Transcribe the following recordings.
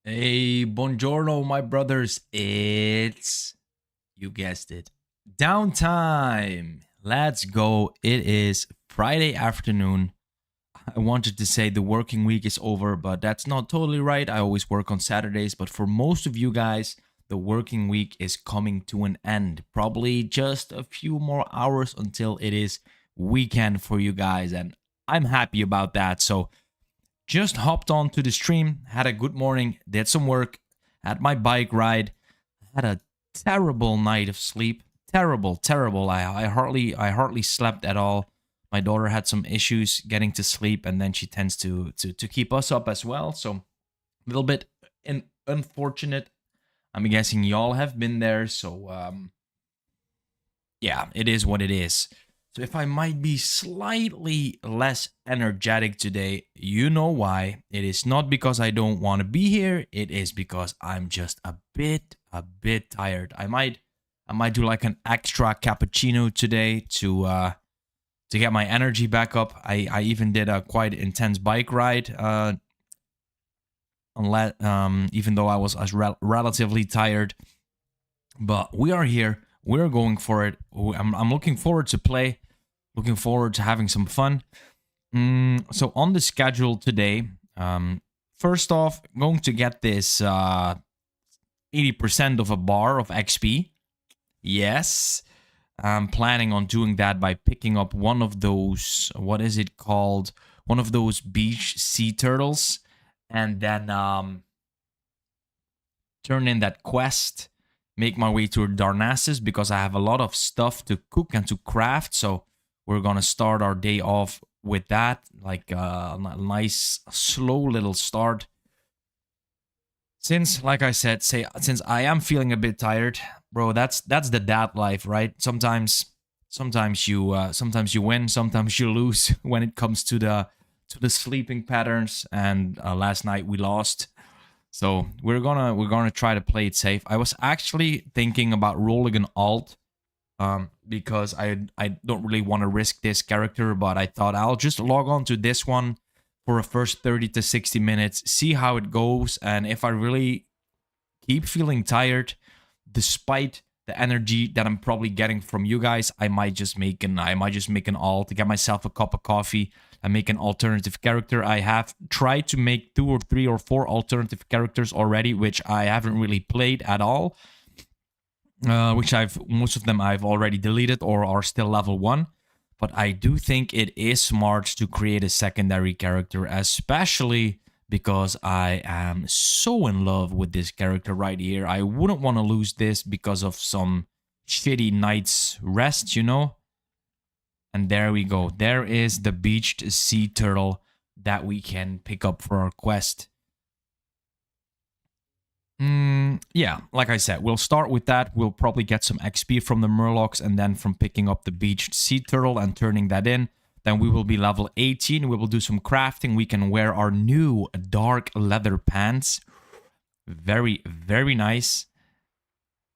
Hey, buongiorno, my brothers. It's, you guessed it, downtime. Let's go. It is Friday afternoon. I wanted to say the working week is over, but that's not totally right. I always work on Saturdays, but for most of you guys, the working week is coming to an end. Probably just a few more hours until it is weekend for you guys, and I'm happy about that. So, just hopped onto the stream, had a good morning, did some work, had my bike ride, had a terrible night of sleep. Terrible. I hardly slept at all. My daughter had some issues getting to sleep, and then she tends to keep us up as well. So a little bit unfortunate. I'm guessing y'all have been there. So yeah, it is what it is. So if I might be slightly less energetic today, you know why. It is not because I don't want to be here. It is because I'm just a bit tired. I might do like an extra cappuccino today to get my energy back up. I even did a quite intense bike ride. Even though I was relatively tired, but we are here. We're going for it. I'm looking forward to play. Looking forward to having some fun. So on the schedule today, first off, going to get this 80% of a bar of XP. Yes, I'm planning on doing that by picking up one of those, what is it called? One of those beach sea turtles. And then turn in that quest, make my way to Darnassus because I have a lot of stuff to cook and to craft. So we're going to start our day off with that, like a nice, slow little start. Since, like I said, since I am feeling a bit tired, bro, that's the dad life, right? Sometimes you win, sometimes you lose when it comes to the sleeping patterns. And last night we lost, so we're gonna try to play it safe. I was actually thinking about rolling an alt. Because I don't really want to risk this character, but I thought I'll just log on to this one for a first 30 to 60 minutes, see how it goes, and if I really keep feeling tired, despite the energy that I'm probably getting from you guys, I might just make an alt to get myself a cup of coffee and make an alternative character. I have tried to make 2 or 3 or 4 alternative characters already, which I haven't really played at all. Which most of them I've already deleted or are still level 1. But I do think it is smart to create a secondary character, especially because I am so in love with this character right here. I wouldn't want to lose this because of some shitty night's rest, you know? And there we go. There is the beached sea turtle that we can pick up for our quest. Yeah, like I said, we'll start with that. We'll probably get some XP from the Murlocs and then from picking up the beached sea turtle and turning that in. Then we will be level 18. We will do some crafting. We can wear our new dark leather pants. Very, very nice.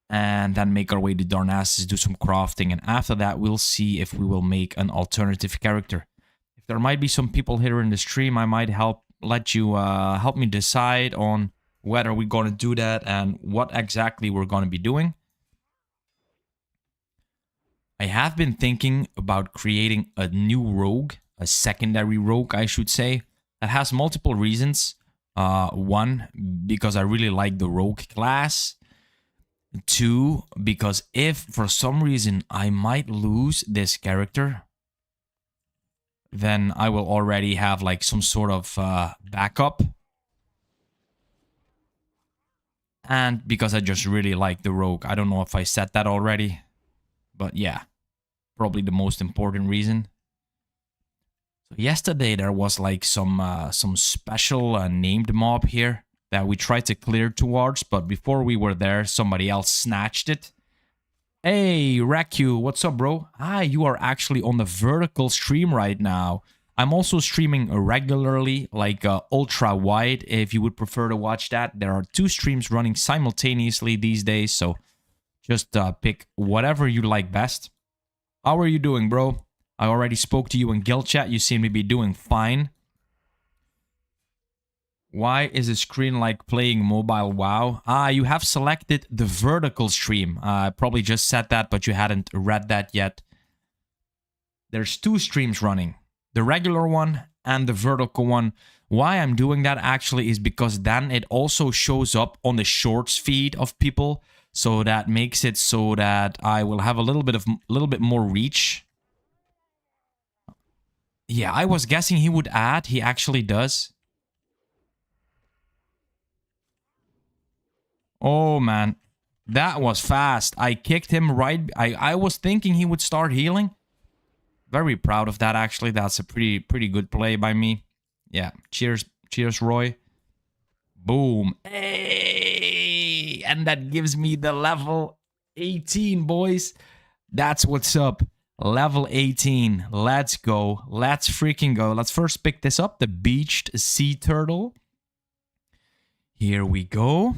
And then make our way to Darnassus, do some crafting. And after that, we'll see if we will make an alternative character. If there might be some people here in the stream, I might help me decide on whether we're going to do that and what exactly we're going to be doing. I have been thinking about creating a new rogue, a secondary rogue, I should say, that has multiple reasons. One, because I really like the rogue class. 2, because if for some reason I might lose this character, then I will already have like some sort of backup. And because I just really like the rogue. I don't know if I said that already, but yeah, probably the most important reason. So yesterday there was like some special named mob here that we tried to clear towards, but before we were there, somebody else snatched it. Hey, Raku, what's up, bro? Hi, you are actually on the vertical stream right now. I'm also streaming regularly, like ultra wide, if you would prefer to watch that. There are 2 streams running simultaneously these days, so just pick whatever you like best. How are you doing, bro? I already spoke to you in guild chat. You seem to be doing fine. Why is the screen like playing mobile WoW? You have selected the vertical stream. I probably just said that, but you hadn't read that yet. There's 2 streams running. The regular one and the vertical one. Why I'm doing that actually is because then it also shows up on the shorts feed of people. So that makes it so that I will have a little bit more reach. Yeah, I was guessing he would add. He actually does. Oh, man. That was fast. I kicked him right. I was thinking he would start healing. Very proud of that, actually. That's a pretty good play by me. Yeah. Cheers, Roy. Boom. Hey! And that gives me the level 18, boys. That's what's up. Level 18. Let's go. Let's freaking go. Let's first pick this up. The beached sea turtle. Here we go.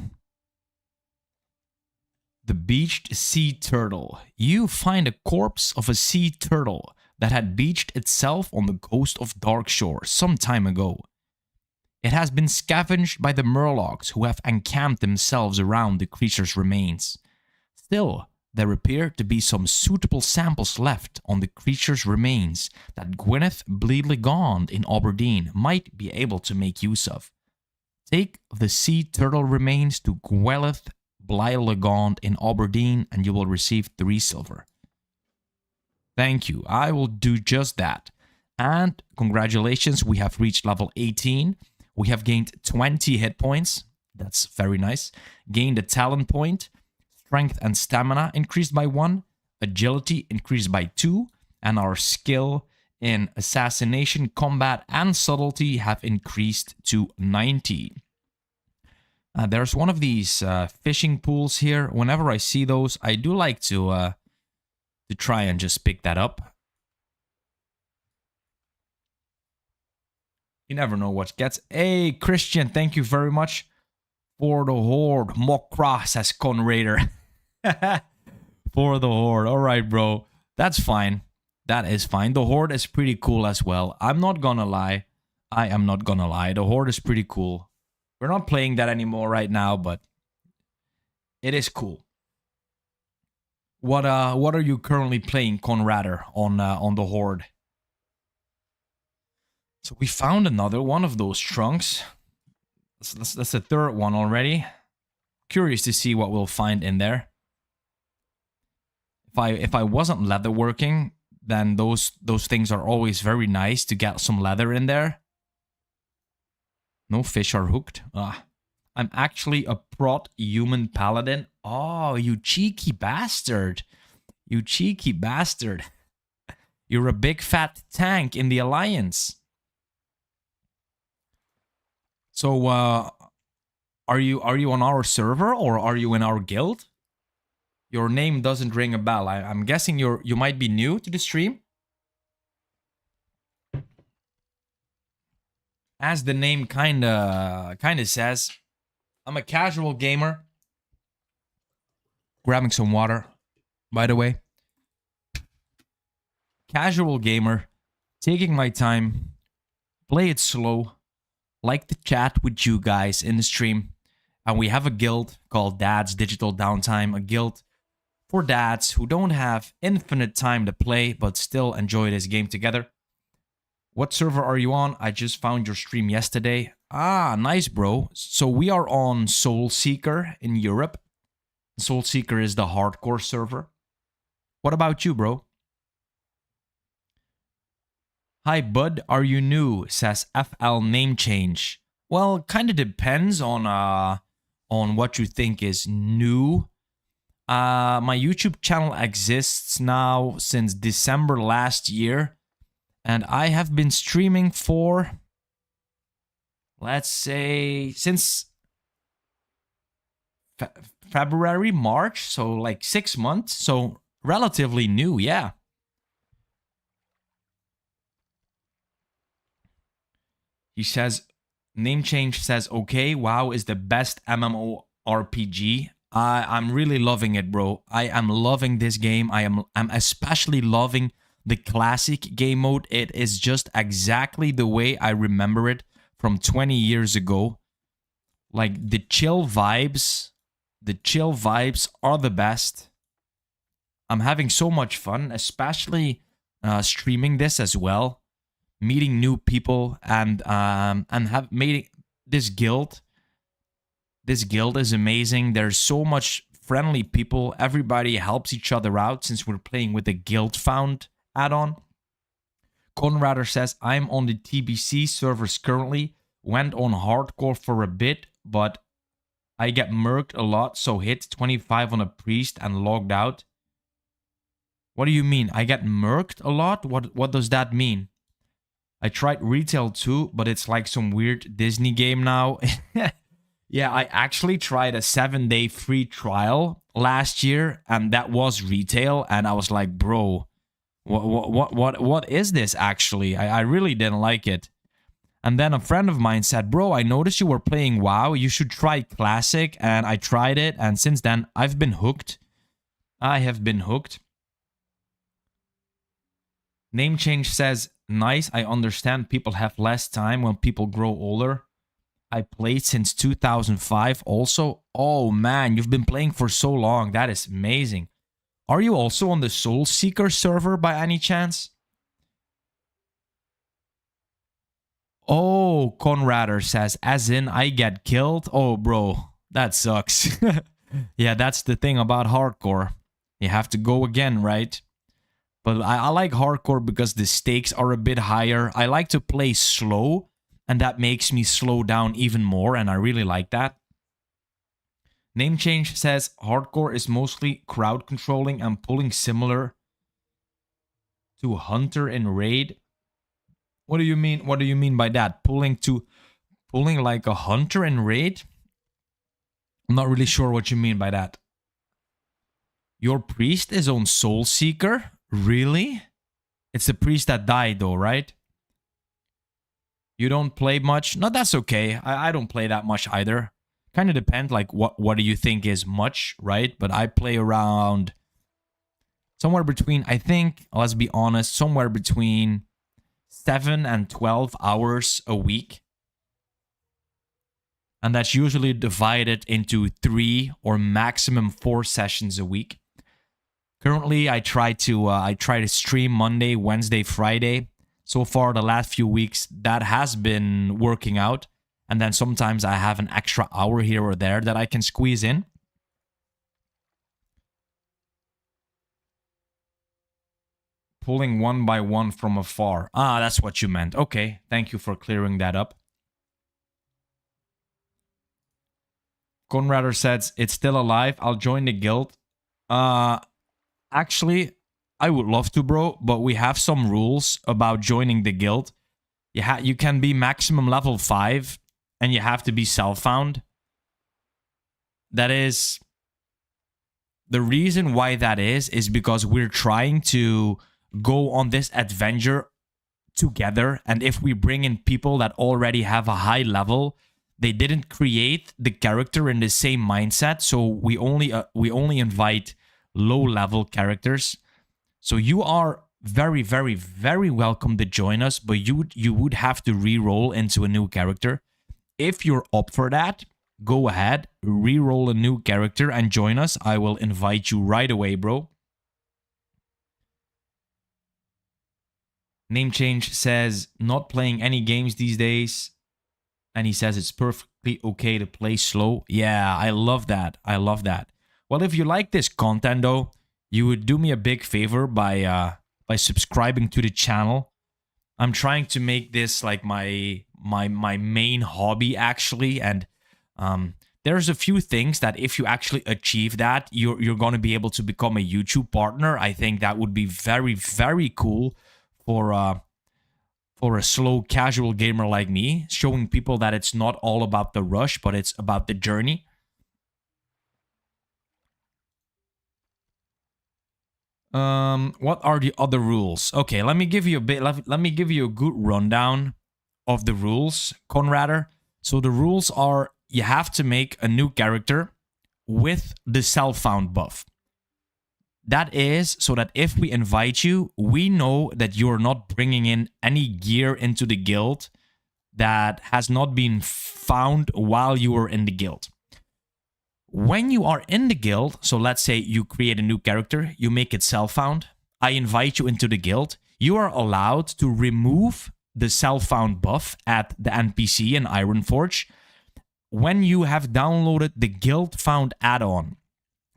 The beached sea turtle. You find a corpse of a sea turtle that had beached itself on the coast of Darkshore some time ago. It has been scavenged by the murlocs who have encamped themselves around the creature's remains. Still, there appear to be some suitable samples left on the creature's remains that Gwyneth Bleedlegond in Aberdeen might be able to make use of. Take the sea turtle remains to Gwyneth Bleedlegond in Aberdeen and you will receive 3 silver. Thank you. I will do just that. And congratulations, we have reached level 18. We have gained 20 hit points. That's very nice. Gained a talent point. Strength and stamina increased by 1. Agility increased by 2. And our skill in assassination, combat, and subtlety have increased to 90. There's one of these fishing pools here. Whenever I see those, I do like to try and just pick that up. You never know what gets. Hey, Christian, thank you very much for the horde. Mokra, says Conraider. For the horde. All right, bro. That's fine. That is fine. The horde is pretty cool as well. I'm not gonna lie. I am not gonna lie. The horde is pretty cool. We're not playing that anymore right now, but it is cool. What are you currently playing, Conrader, on the horde? So we found another one of those trunks. That's the 3rd one already. Curious to see what we'll find in there. If I wasn't leatherworking, then those things are always very nice to get some leather in there. No fish are hooked. I'm actually a prot human paladin. Oh, you cheeky bastard. You cheeky bastard. You're a big fat tank in the Alliance. So, are you on our server or are you in our guild? Your name doesn't ring a bell. I'm guessing you might be new to the stream. As the name kinda says, I'm a casual gamer. Grabbing some water, by the way. Casual gamer, taking my time, play it slow, like to chat with you guys in the stream. And we have a guild called Dad's Digital Downtime, a guild for dads who don't have infinite time to play, but still enjoy this game together. What server are you on? I just found your stream yesterday. Ah, nice, bro. So we are on Soulseeker in Europe. Soulseeker is the hardcore server. What about you, bro? Hi, bud. Are you new? Says FL name change. Well, kind of depends on what you think is new. My YouTube channel exists now since December last year. And I have been streaming for, let's say, since February, March, so like 6 months. So relatively new, yeah. He says, name change says, okay, WoW is the best MMORPG. I'm really loving it, bro. I am loving this game. I'm especially loving the classic game mode. It is just exactly the way I remember it from 20 years ago. Like the chill vibes are the best. I'm having so much fun, especially streaming this as well, meeting new people, and have made this guild. This guild is amazing. There's so much friendly people. Everybody helps each other out since we're playing with the GuildFound add-on. Conrader says, I'm on the TBC servers currently. Went on hardcore for a bit, but I get murked a lot, so hit 25 on a priest and logged out. What do you mean? I get murked a lot? What does that mean? I tried retail too, but it's like some weird Disney game now. Yeah, I actually tried a 7-day free trial last year, and that was retail, and I was like, bro, what is this actually? I really didn't like it. And then a friend of mine said, bro, I noticed you were playing WoW. You should try Classic. And I tried it. And since then, I've been hooked. I have been hooked. Name change says, nice. I understand people have less time when people grow older. I played since 2005 also. Oh, man, you've been playing for so long. That is amazing. Are you also on the Soul Seeker server by any chance? Oh, Conrader says, as in I get killed? Oh, bro, that sucks. Yeah, that's the thing about hardcore. You have to go again, right? But I like hardcore because the stakes are a bit higher. I like to play slow, and that makes me slow down even more, and I really like that. Name change says, hardcore is mostly crowd controlling and pulling similar to Hunter in Raid. What do you mean? What do you mean by that? Pulling like a hunter in Raid? I'm not really sure what you mean by that. Your priest is on Soul Seeker? Really? It's the priest that died though, right? You don't play much? No, that's okay. I don't play that much either. Kind of depends, like what do you think is much, right? But I play around somewhere between, I think, let's be honest, somewhere between 7 and 12 hours a week. And that's usually divided into 3 or maximum 4 sessions a week. Currently, I try to stream Monday, Wednesday, Friday. So far, the last few weeks, that has been working out. And then sometimes I have an extra hour here or there that I can squeeze in. Pulling one by one from afar. Ah, that's what you meant. Okay, thank you for clearing that up. Conrader says, it's still alive. I'll join the guild. Actually, I would love to, bro, but we have some rules about joining the guild. You can be maximum level 5, and you have to be self-found. That is... The reason why that is because we're trying to go on this adventure together, and if we bring in people that already have a high level, they didn't create the character in the same mindset, so we only invite low level characters. So you are very, very, very welcome to join us, but you would have to re-roll into a new character. If you're up for that, go ahead, re-roll a new character and join us. I will invite you right away, bro. Name change says, not playing any games these days. And he says it's perfectly okay to play slow. Yeah, I love that. I love that. Well, if you like this content, though, you would do me a big favor by subscribing to the channel. I'm trying to make this like my main hobby, actually. And there's a few things that if you actually achieve that, you're going to be able to become a YouTube partner. I think that would be very, very cool for a slow casual gamer like me, showing people that it's not all about the rush, but it's about the journey. What are the other rules? Okay, let me give you a good rundown of the rules, Conrader. So the rules are, you have to make a new character with the self-found buff. That is so that if we invite you, we know that you're not bringing in any gear into the guild that has not been found while you were in the guild. When you are in the guild, so let's say you create a new character, you make it self-found, I invite you into the guild, you are allowed to remove the self-found buff at the NPC in Ironforge when you have downloaded the GuildFound add-on.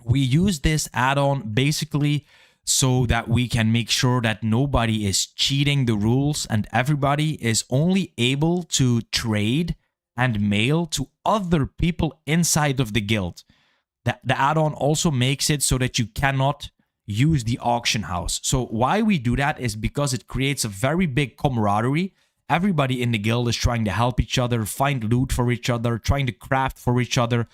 We use this add-on basically so that we can make sure that nobody is cheating the rules and everybody is only able to trade and mail to other people inside of the guild. The add-on also makes it so that you cannot use the auction house. So why we do that is because it creates a very big camaraderie. Everybody in the guild is trying to help each other, find loot for each other, trying to craft for each other.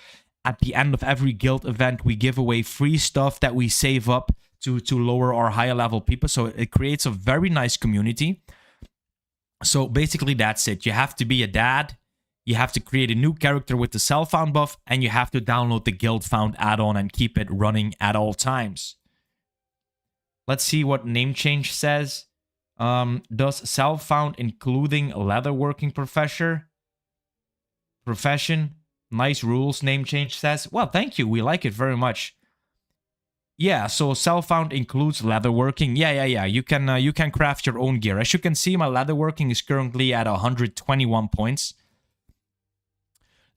At the end of every guild event, we give away free stuff that we save up to lower our higher level people. So it creates a very nice community. So basically that's it. You have to be a dad. You have to create a new character with the self-found buff, and you have to download the GuildFound add-on and keep it running at all times. Let's see what name change says. Does self-found including leatherworking profession? Nice rules, name change says. Well, thank you. We like it very much. Yeah, so self-found includes leatherworking. Yeah. You can craft your own gear. As you can see, my leatherworking is currently at 121 points.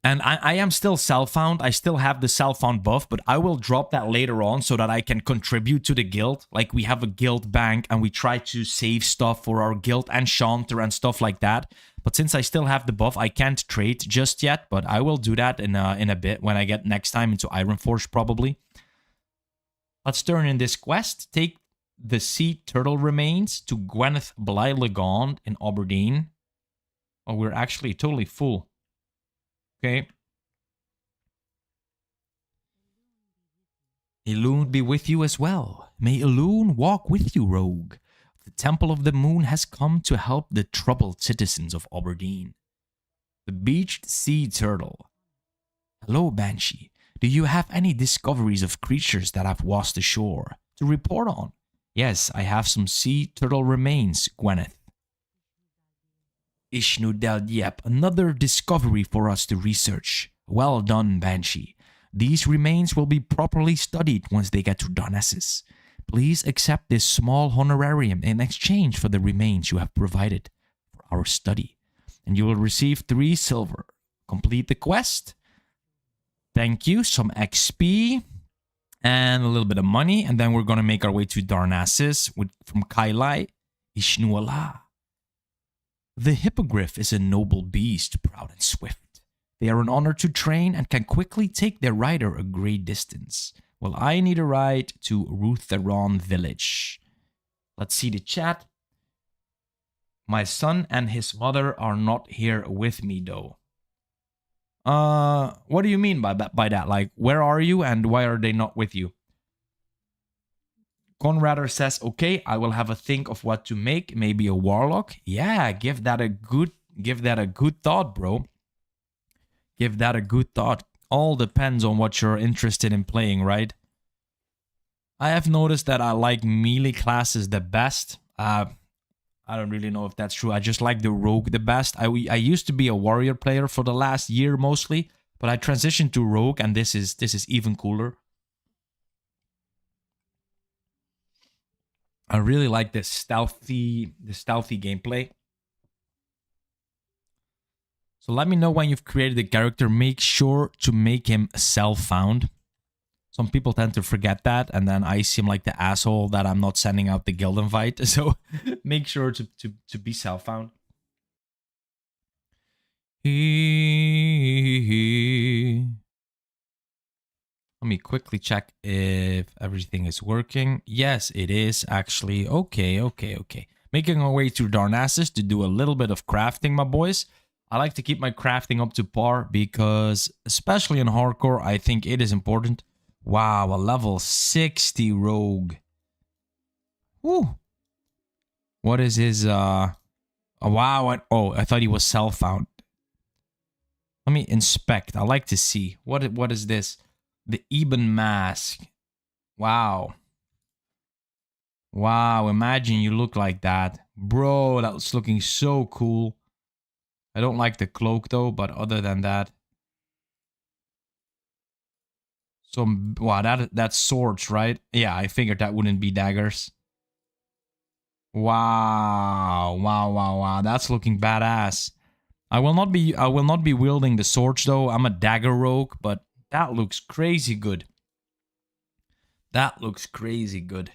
And I am still self-found. I still have the self-found buff, but I will drop that later on so that I can contribute to the guild. Like, we have a guild bank and we try to save stuff for our guild enchanter and stuff like that. But since I still have the buff, I can't trade just yet, but I will do that in a bit when I get next time into Ironforge, probably. Let's turn in this quest. Take the sea turtle remains to Gwyneth Blylegond in Aberdeen. Oh, we're actually totally full. Okay. Elune be with you as well. May Elune walk with you, rogue. The Temple of the Moon has come to help the troubled citizens of Aberdeen. The beached sea turtle. Hello, Banshee. Do you have any discoveries of creatures that have washed ashore to report on? Yes, I have some sea turtle remains, Gwyneth. Ishnu Del Diep, another discovery for us to research. Well done, Banshee. These remains will be properly studied once they get to Darnassus. Please accept this small honorarium in exchange for the remains you have provided for our study, and you will receive 3 silver. Complete the quest. Thank you. Some XP and a little bit of money, and then we're going to make our way to Darnassus from Kailai, Ishnuala. The hippogriff is a noble beast, proud and swift. They are an honor to train and can quickly take their rider a great distance. Well, I need a ride to Rutheron village. Let's see the chat. My son and his mother are not here with me, though. What do you mean by that? Like, where are you and why are they not with you? Conrader says, okay, I will have a think of what to make. Maybe a warlock. Yeah, give that a good thought, bro. Give that a good thought. All depends on what you're interested in playing, right? I have noticed that I like melee classes the best. I don't really know if that's true. I just like the rogue the best. I used to be a warrior player for the last year mostly, but I transitioned to rogue, and this is even cooler. I really like this stealthy gameplay. So let me know when you've created a character. Make sure to make him self-found. Some people tend to forget that, and then I seem like the asshole that I'm not sending out the guild invite. So make sure to be self-found. Let me quickly check if everything is working. Yes, it is actually. Okay. Making our way to Darnassus to do a little bit of crafting, my boys. I like to keep my crafting up to par because, especially in hardcore, I think it is important. Wow, a level 60 rogue. Woo. What is his, wow, I thought he was self-found. Let me inspect. I like to see. What is this? The Eben mask. Wow. Wow, imagine you look like that. Bro, that was looking so cool. I don't like the cloak though, but other than that. Some, wow, that's swords, right? Yeah, I figured that wouldn't be daggers. Wow, wow, wow, wow. That's looking badass. I will not be wielding the swords though. I'm a dagger rogue, but that looks crazy good. That looks crazy good.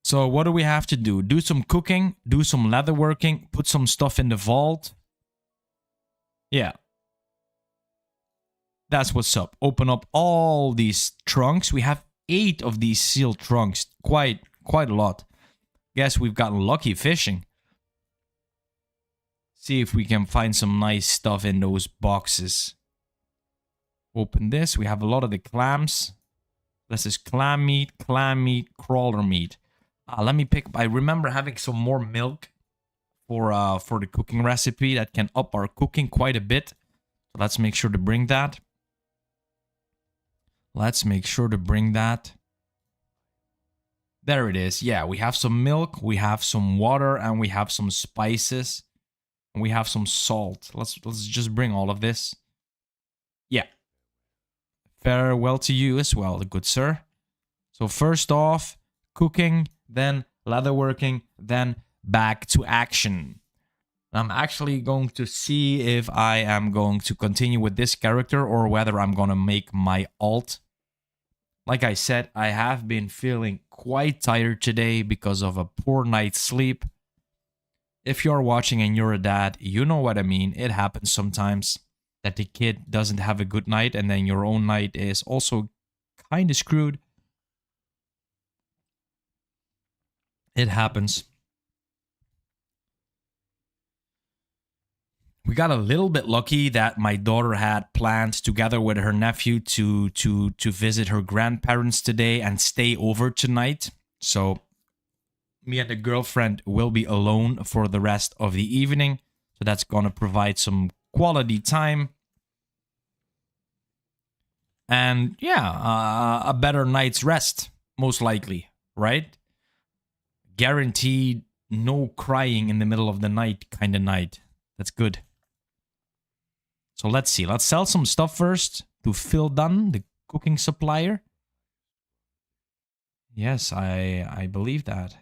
So what do we have to do? Do some cooking, do some leatherworking, put some stuff in the vault. Yeah. That's what's up. Open up all these trunks. We have 8 of these sealed trunks. Quite a lot. Guess we've gotten lucky fishing. See if we can find some nice stuff in those boxes. Open this. We have a lot of the clams. This is clam meat, crawler meat. Let me pick. I remember having some more milk for the cooking recipe that can up our cooking quite a bit. So let's make sure to bring that. Let's make sure to bring that. There it is. Yeah, we have some milk, we have some water, and we have some spices. And we have some salt. Let's just bring all of this. Yeah. Farewell to you as well, good sir. So first off, cooking, then leatherworking, then back to action. I'm actually going to see if I am going to continue with this character or whether I'm going to make my alt. Like I said, I have been feeling quite tired today because of a poor night's sleep. If you're watching and you're a dad, you know what I mean. It happens sometimes that the kid doesn't have a good night and then your own night is also kind of screwed. It happens. We got a little bit lucky that my daughter had planned together with her nephew to visit her grandparents today and stay over tonight. So me and the girlfriend will be alone for the rest of the evening. So that's going to provide some quality time. And yeah, a better night's rest, most likely, right? Guaranteed no crying in the middle of the night kind of night. That's good. So let's see. Let's sell some stuff first to Phil Dunn, the cooking supplier. Yes, I believe that.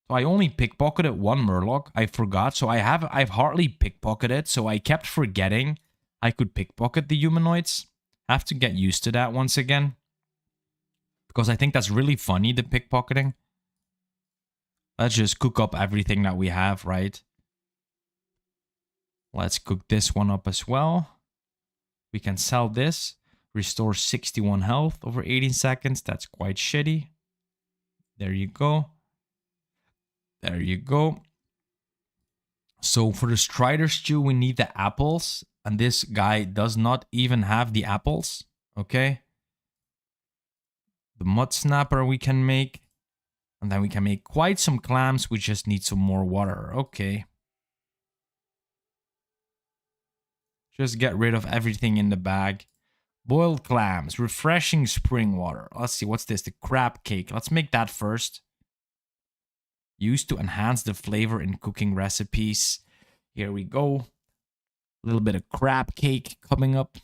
So I only pickpocketed 1 Murloc. I forgot. So I've hardly pickpocketed. So I kept forgetting I could pickpocket the humanoids. Have to get used to that once again. Because I think that's really funny, the pickpocketing. Let's just cook up everything that we have, right? Let's cook this one up as well. We can sell this. Restore 61 health over 18 seconds. That's quite shitty. There you go. There you go. So for the Strider stew, we need the apples. And this guy does not even have the apples. Okay. The mud snapper we can make. And then we can make quite some clams. We just need some more water. Okay. Just get rid of everything in the bag. Boiled clams. Refreshing spring water. Let's see. What's this? The crab cake. Let's make that first. Used to enhance the flavor in cooking recipes. Here we go. A little bit of crab cake coming up.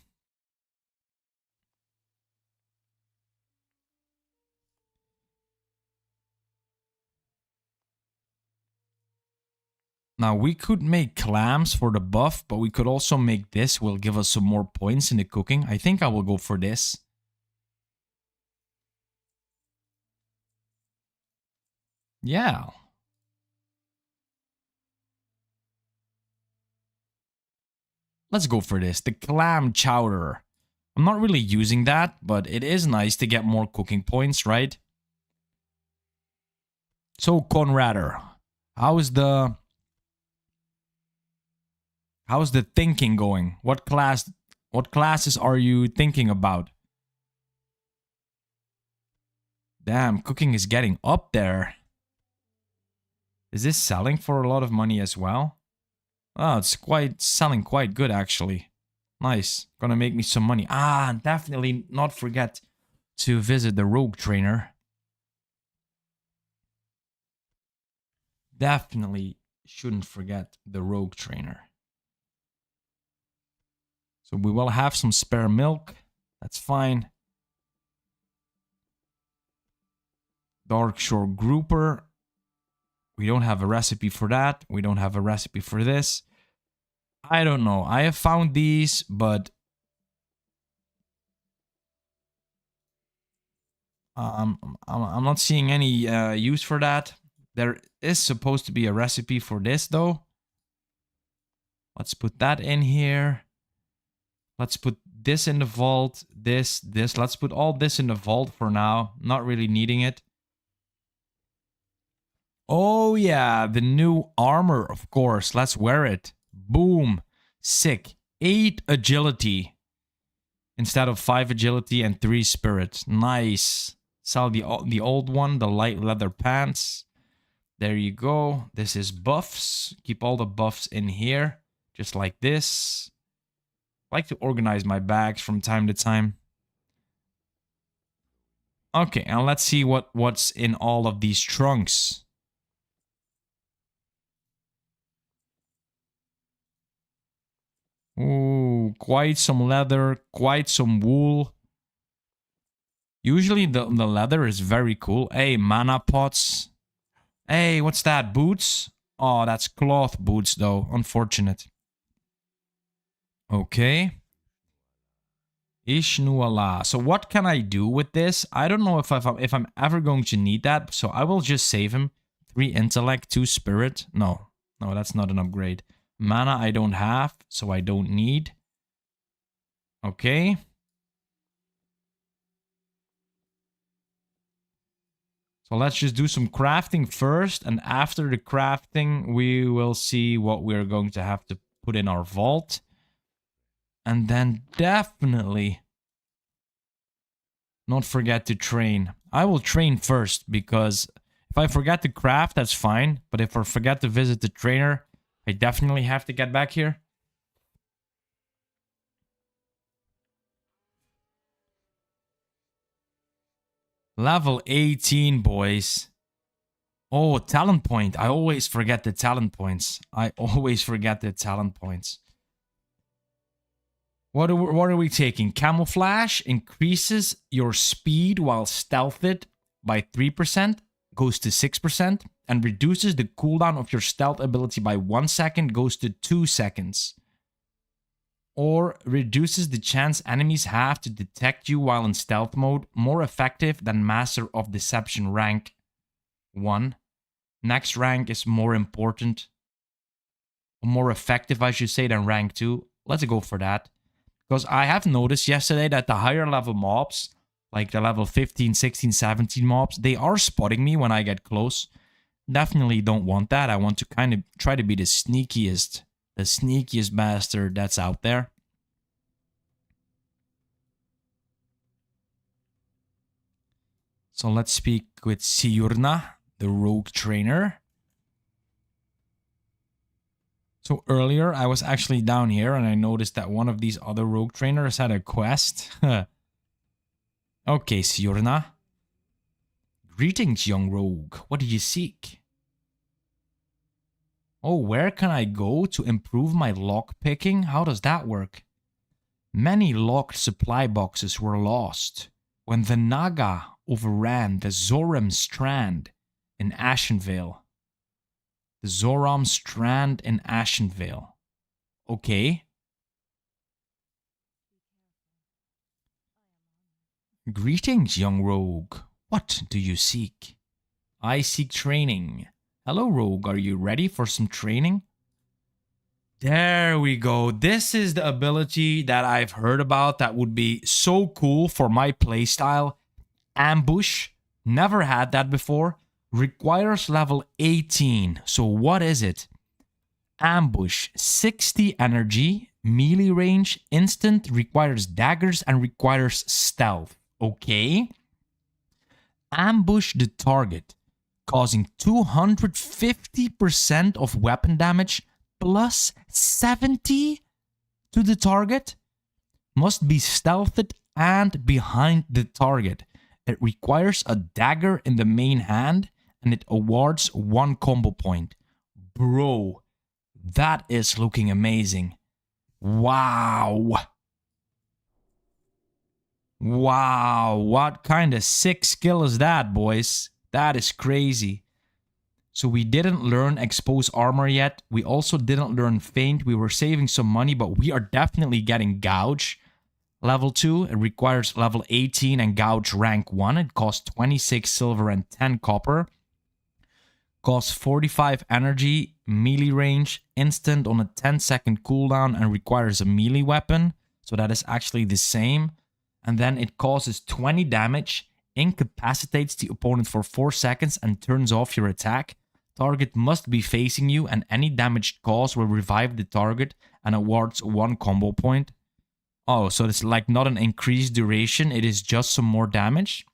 Now, we could make clams for the buff, but we could also make this. Will give us some more points in the cooking. I think I will go for this. Yeah. Let's go for this. The clam chowder. I'm not really using that, but it is nice to get more cooking points, right? So, Conrader, how's the thinking going? What classes are you thinking about? Damn, cooking is getting up there. Is this selling for a lot of money as well? Oh, it's selling quite good actually. Nice. Gonna make me some money. Ah, definitely not forget to visit the rogue trainer. Definitely shouldn't forget the rogue trainer. So we will have some spare milk. That's fine. Darkshore grouper. We don't have a recipe for that. We don't have a recipe for this. I don't know. I have found these, but I'm not seeing any use for that. There is supposed to be a recipe for this, though. Let's put that in here. Let's put this in the vault. This. Let's put all this in the vault for now. Not really needing it. Oh, yeah. The new armor, of course. Let's wear it. Boom. Sick. 8 agility. Instead of 5 agility and 3 spirit. Nice. Sell the old one, the light leather pants. There you go. This is buffs. Keep all the buffs in here. Just like this. I like to organize my bags from time to time. Okay, and let's see what's in all of these trunks. Ooh, quite some leather, quite some wool. Usually the leather is very cool. Hey, mana pots. Hey, what's that? Boots? Oh, that's cloth boots though. Unfortunate. Okay. Ishnuala. So what can I do with this? I don't know if I'm ever going to need that. So I will just save him. 3 intellect, 2 spirit. No, that's not an upgrade. Mana I don't have, so I don't need. Okay. So let's just do some crafting first. And after the crafting, we will see what we're going to have to put in our vault. And then definitely not forget to train. I will train first because if I forget to craft, that's fine. But if I forget to visit the trainer, I definitely have to get back here. Level 18, boys. Oh, talent point. I always forget the talent points. What are we taking? Camouflage increases your speed while stealthed by 3%, goes to 6%, and reduces the cooldown of your stealth ability by 1 second, goes to 2 seconds. Or reduces the chance enemies have to detect you while in stealth mode, more effective than Master of Deception rank 1. Next rank is more important. More effective, I should say, than rank 2. Let's go for that. Because I have noticed yesterday that the higher level mobs, like the level 15, 16, 17 mobs, they are spotting me when I get close. Definitely don't want that. I want to kind of try to be the sneakiest bastard that's out there. So let's speak with Siurna, the rogue trainer. So earlier I was actually down here and I noticed that one of these other rogue trainers had a quest. Okay, Siurna. Greetings, young rogue. What do you seek? Oh, where can I go to improve my lock picking? How does that work? Many locked supply boxes were lost when the Naga overran the Zoram Strand in Ashenvale. The Zoram Strand in Ashenvale. Okay. Greetings, young rogue. What do you seek? I seek training. Hello, rogue. Are you ready for some training? There we go. This is the ability that I've heard about that would be so cool for my playstyle. Ambush. Never had that before. Requires level 18. So what is it? Ambush. 60 energy. Melee range. Instant. Requires daggers and requires stealth. Okay. Ambush the target, causing 250% of weapon damage plus 70 to the target. Must be stealthed and behind the target. It requires a dagger in the main hand and it awards 1 combo point. Bro, that is looking amazing. Wow. Wow, what kind of sick skill is that, boys? That is crazy. So we didn't learn expose armor yet. We also didn't learn feint. We were saving some money, but we are definitely getting gouge. Level 2, it requires level 18 and gouge rank 1. It costs 26 silver and 10 copper. Costs 45 energy, melee range, instant on a 10-second cooldown, and requires a melee weapon. So that is actually the same. And then it causes 20 damage, incapacitates the opponent for 4 seconds, and turns off your attack. Target must be facing you, and any damage caused will revive the target and awards 1 combo point. Oh, so it's like not an increased duration, it is just some more damage.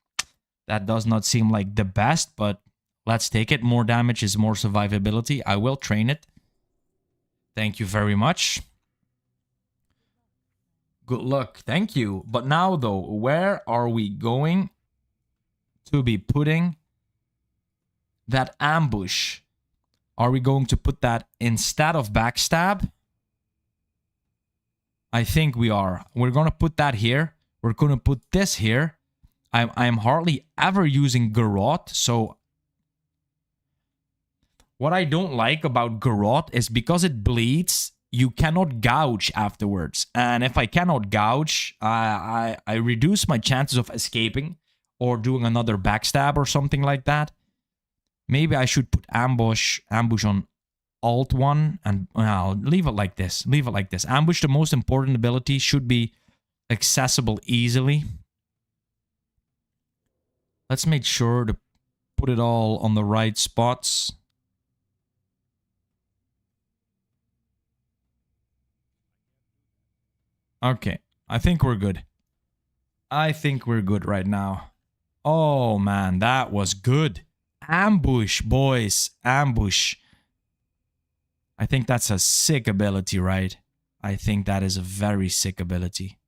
That does not seem like the best, but let's take it. More damage is more survivability. I will train it. Thank you very much. Good luck. Thank you. But now, though, where are we going to be putting that ambush? Are we going to put that instead of backstab? I think we are. We're going to put that here. We're going to put this here. I'm hardly ever using Garrote, so what I don't like about Garrote is because it bleeds, you cannot gouge afterwards. And if I cannot gouge, I reduce my chances of escaping or doing another backstab or something like that. Maybe I should put ambush on alt 1 and leave it like this. Leave it like this. Ambush, the most important ability, should be accessible easily. Let's make sure to put it all on the right spots. Okay, I think we're good. I think we're good right now. Oh man, that was good. Ambush, boys. Ambush. I think that's a sick ability, right? I think that is a very sick ability.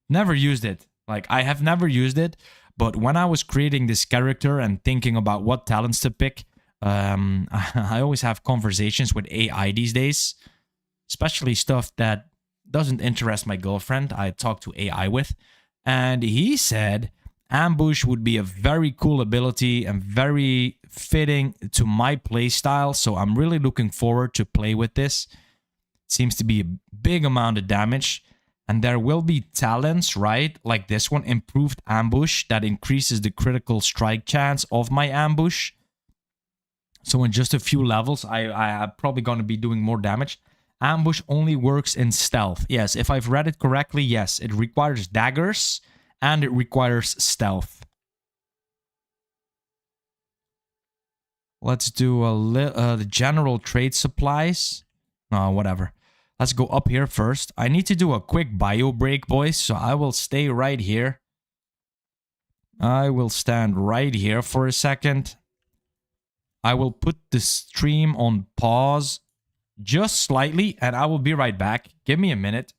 Never used it. Like, I have never used it, but when I was creating this character and thinking about what talents to pick, I always have conversations with AI these days, especially stuff that doesn't interest my girlfriend. I talk to AI with, and he said ambush would be a very cool ability and very fitting to my playstyle. So I'm really looking forward to play with this. It seems to be a big amount of damage. And there will be talents, right? Like this one, improved ambush, that increases the critical strike chance of my ambush. So in just a few levels, I'm probably going to be doing more damage. Ambush only works in stealth. Yes, if I've read it correctly, yes. It requires daggers and it requires stealth. Let's do the general trade supplies. No, whatever. Let's go up here first. I need to do a quick bio break, boys, so I will stay right here. I will stand right here for a second. I will put the stream on pause just slightly, and I will be right back. Give me a minute.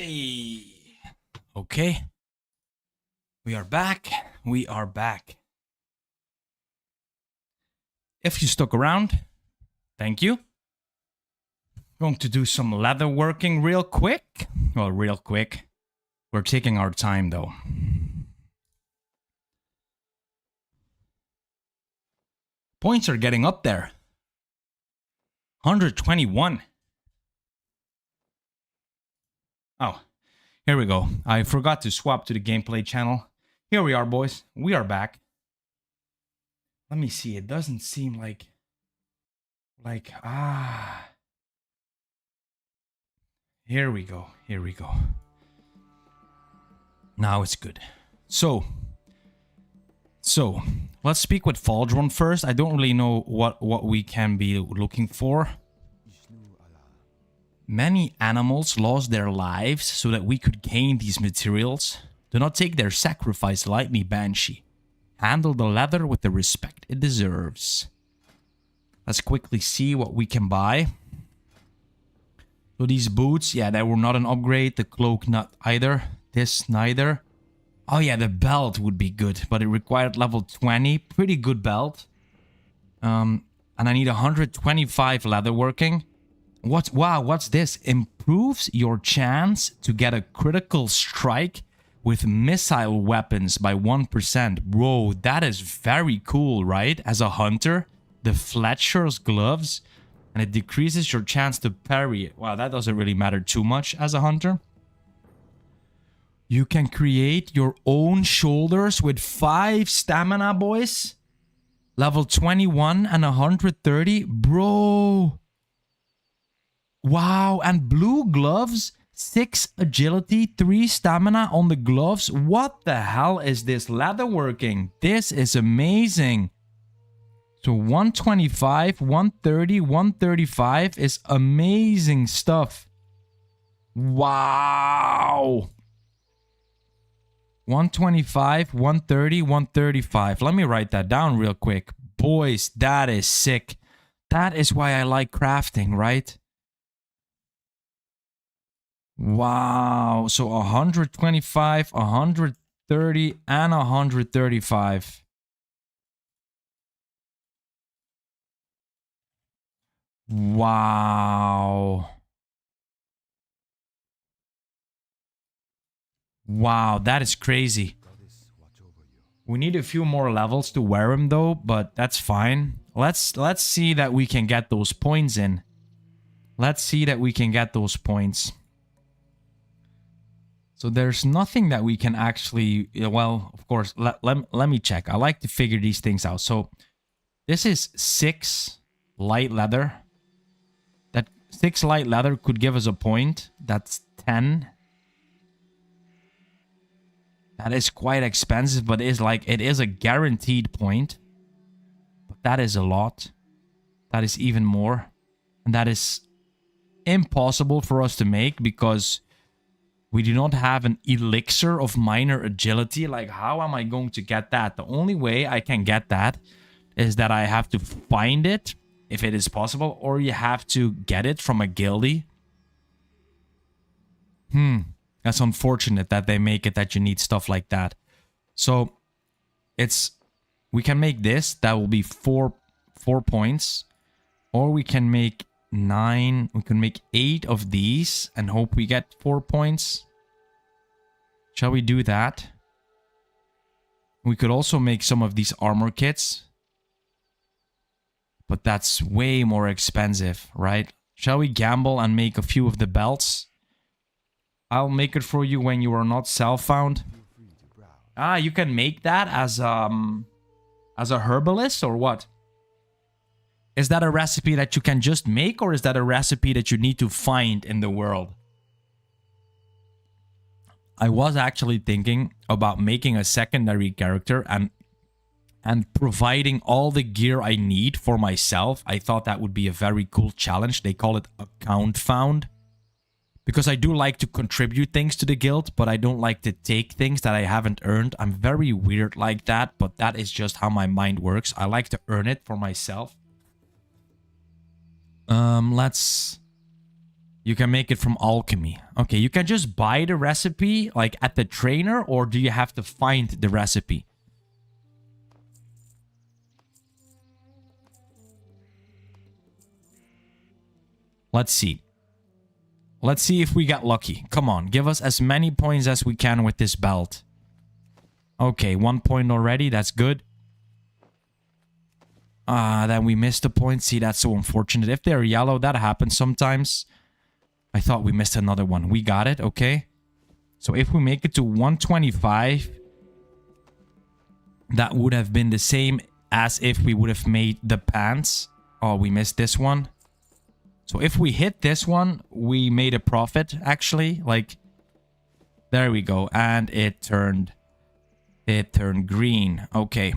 Hey. Okay. We are back. We are back. If you stuck around, thank you. Going to do some leather working real quick. Well, real quick. We're taking our time though. Points are getting up there. 121. Oh, here we go. I forgot to swap to the gameplay channel. Here we are, boys. We are back. Let me see. It doesn't seem like... Here we go. Here we go. Now it's good. So, let's speak with Faldron first. I don't really know what we can be looking for. Many animals lost their lives so that we could gain these materials. Do not take their sacrifice lightly, Banshee. Handle the leather with the respect it deserves. Let's quickly see what we can buy. So these boots, yeah, they were not an upgrade. The cloak, not either. This, neither. Oh yeah, the belt would be good, but it required level 20. Pretty good belt. And I need 125 leatherworking. Wow, what's this? Improves your chance to get a critical strike with missile weapons by 1%. Bro, that is very cool, right? As a hunter, the Fletcher's gloves, and it decreases your chance to parry. Wow, that doesn't really matter too much as a hunter. You can create your own shoulders with 5 stamina, boys. Level 21 and 130. Bro. Wow, and blue gloves, 6 agility, 3 stamina on the gloves. What the hell is this leatherworking? This is amazing. So 125, 130, 135 is amazing stuff. Wow. 125, 130, 135. Let me write that down real quick. Boys, that is sick. That is why I like crafting, right? Wow. So 125, 130, and 135. Wow. Wow, that is crazy. We need a few more levels to wear him though, but that's fine. Let's see that we can get those points in. Let's see that we can get those points. So there's nothing that we can actually... Well, of course, let me check. I like to figure these things out. So this is 6 light leather. That 6 light leather could give us a point. That's 10. That is quite expensive, but it is a guaranteed point. But that is a lot. That is even more. And that is impossible for us to make because we do not have an elixir of minor agility. Like, how am I going to get that? The only way I can get that is that I have to find it, if it is possible, or you have to get it from a guildie. That's unfortunate that they make it that you need stuff like that. So we can make this. That will be 4 points. Or we can make 9. We can make 8 of these and hope we get 4 points. Shall we do that? We could also make some of these armor kits. But that's way more expensive, right? Shall we gamble and make a few of the belts? I'll make it for you when you are not self-found. Ah, you can make that as a herbalist or what? Is that a recipe that you can just make, or is that a recipe that you need to find in the world? I was actually thinking about making a secondary character and providing all the gear I need for myself. I thought that would be a very cool challenge. They call it GuildFound. Because I do like to contribute things to the guild, but I don't like to take things that I haven't earned. I'm very weird like that, but that is just how my mind works. I like to earn it for myself. You can make it from alchemy. Okay, you can just buy the recipe like at the trainer, or do you have to find the recipe? Let's see. Let's see if we get lucky. Come on, give us as many points as we can with this belt. Okay, 1 point already. That's good. Then we missed a point. See, that's so unfortunate. If they're yellow, that happens sometimes. I thought we missed another one. We got it, okay. So if we make it to 125, that would have been the same as if we would have made the pants. Oh, we missed this one. So if we hit this one, we made a profit, actually. Like, there we go. And it turned green. Okay.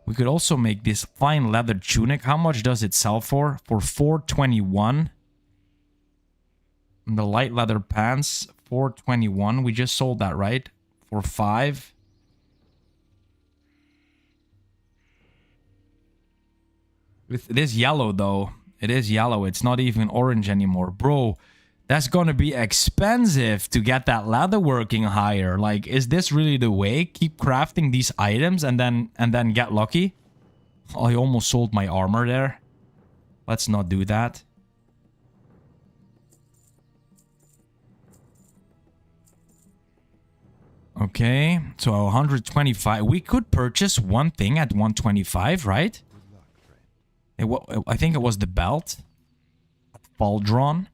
We could also make this fine leather tunic. How much does it sell for? For 421. And the light leather pants, 421. We just sold that, right? For 5. It is yellow, though. It is yellow. It's not even orange anymore. Bro, that's gonna be expensive to get that leather working higher. Like, is this really the way? Keep crafting these items and then get lucky? Oh, I almost sold my armor there. Let's not do that. Okay, so 125. We could purchase one thing at 125, right? I think it was the belt. Fall drawn.